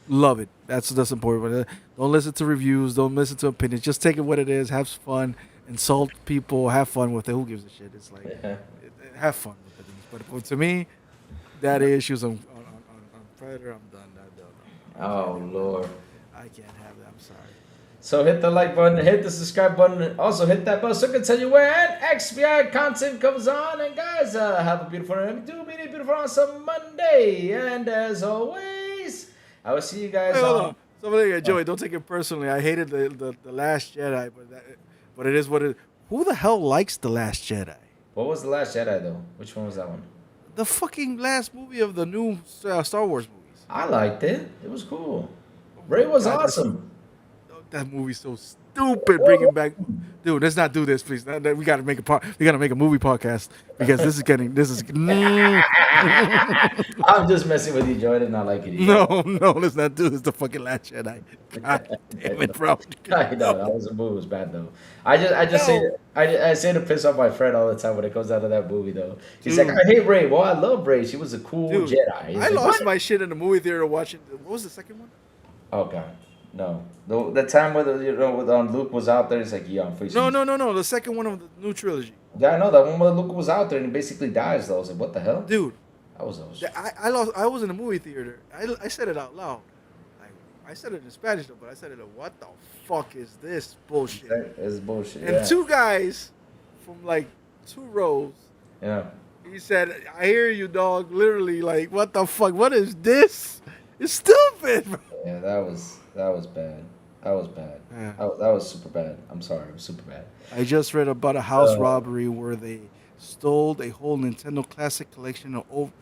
love it. That's important. But don't listen to reviews. Don't listen to opinions. Just take it what it is. Have fun. Insult people. Have fun with it. Who gives a shit? It's like have fun with it. But to me, daddy issues on Predator. I'm done. Oh Lord. I can't have that. I'm sorry. So hit the like button, hit the subscribe button, and also hit that bell so I can tell you when XBI content comes on. And guys, have a beautiful awesome Monday. And as always, I will see you guys hold on. Somebody, Joey, don't take it personally. I hated the Last Jedi, but it is what it is. Who the hell likes The Last Jedi? What was The Last Jedi, though? Which one was that one? The fucking last movie of the new Star Wars movies. I liked it. It was cool. Rey was awesome. That movie's so stupid. Bringing back, dude. Let's not do this, please. We gotta make a movie podcast because this is. I'm just messing with you, Joy. I did not like it either. No, let's not do this. The fucking Last Jedi. God damn it, bro. I know that movie was bad though. I say to piss off my friend all the time when it comes out of that movie though. He's like, I hate Rey. Well, I love Rey. She was a cool Jedi. I lost my shit in the movie theater watching. What was the second one? Oh God. No, the time where Luke was out there, it's like I'm free. No. The second one of the new trilogy. Yeah, I know that one where Luke was out there and he basically dies. Though I was like, what the hell, dude? That was. I was in the movie theater. I said it out loud. I said it in Spanish though, but I said it. What the fuck is this bullshit? It's bullshit. And two guys from like 2 rows. Yeah. He said, "I hear you, dog." Literally, like, what the fuck? What is this? It's stupid, bro. Yeah, that was bad. That was bad. Yeah. That was super bad. I'm sorry, it was super bad. I just read about a house robbery where they stole a whole Nintendo Classic collection of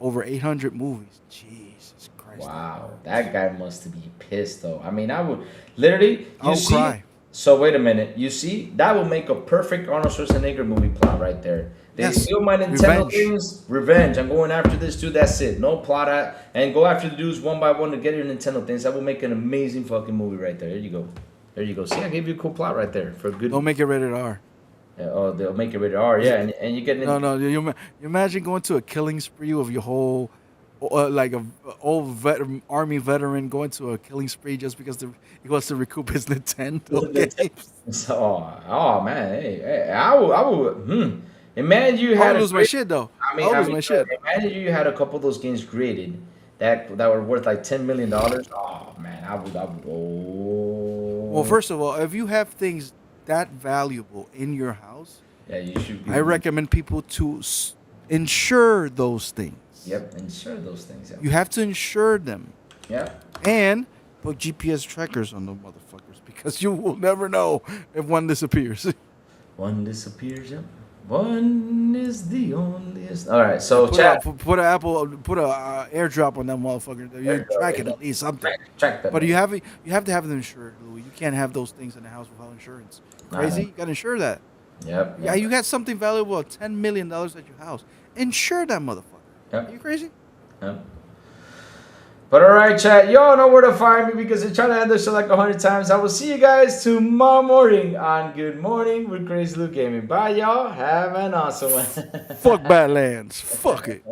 over 800 movies. Jesus Christ. Wow, that guy must be pissed though. I mean, I would literally. I'll cry. So wait a minute. You see, that will make a perfect Arnold Schwarzenegger movie plot right there. They steal my Nintendo things. Revenge. I'm going after this dude. That's it. No plot. And go after the dudes one by one to get your Nintendo things. That will make an amazing fucking movie right there. There you go. See, I gave you a cool plot right there for a good. Don't make it rated R. Yeah, they'll make it rated R. Yeah, and you get. No. You imagine going to a killing spree of your whole like a old army veteran going to a killing spree just because he wants to recoup his Nintendo games. Oh man, hey, I would. Imagine you I had would lose my shit though. I mean, lose my shit. Imagine you had a couple of those games created that were worth like $10 million. Oh man, I would. Oh. Well, first of all, if you have things that valuable in your house, yeah, you should. I recommend people to insure those things. Yep, insure those things. Yeah. You have to insure them. Yeah. And put GPS trackers on the motherfuckers because you will never know if one disappears. One disappears. Yep. One is the onlyest. All right, so put chat. Put a airdrop on that motherfucker. You track it at least something. Track that. But you have to have them insured, Louis. You can't have those things in the house without insurance. Crazy? You got to insure that. Yep. Yeah, you got something valuable, $10 million at your house. Insure that motherfucker. Yep. Are you crazy? Yep. But all right, chat. Y'all know where to find me because they're trying to end this show like 100 times. I will see you guys tomorrow morning on Good Morning with Crazy Luke Gaming. Bye, y'all. Have an awesome one. Fuck Badlands. Fuck it.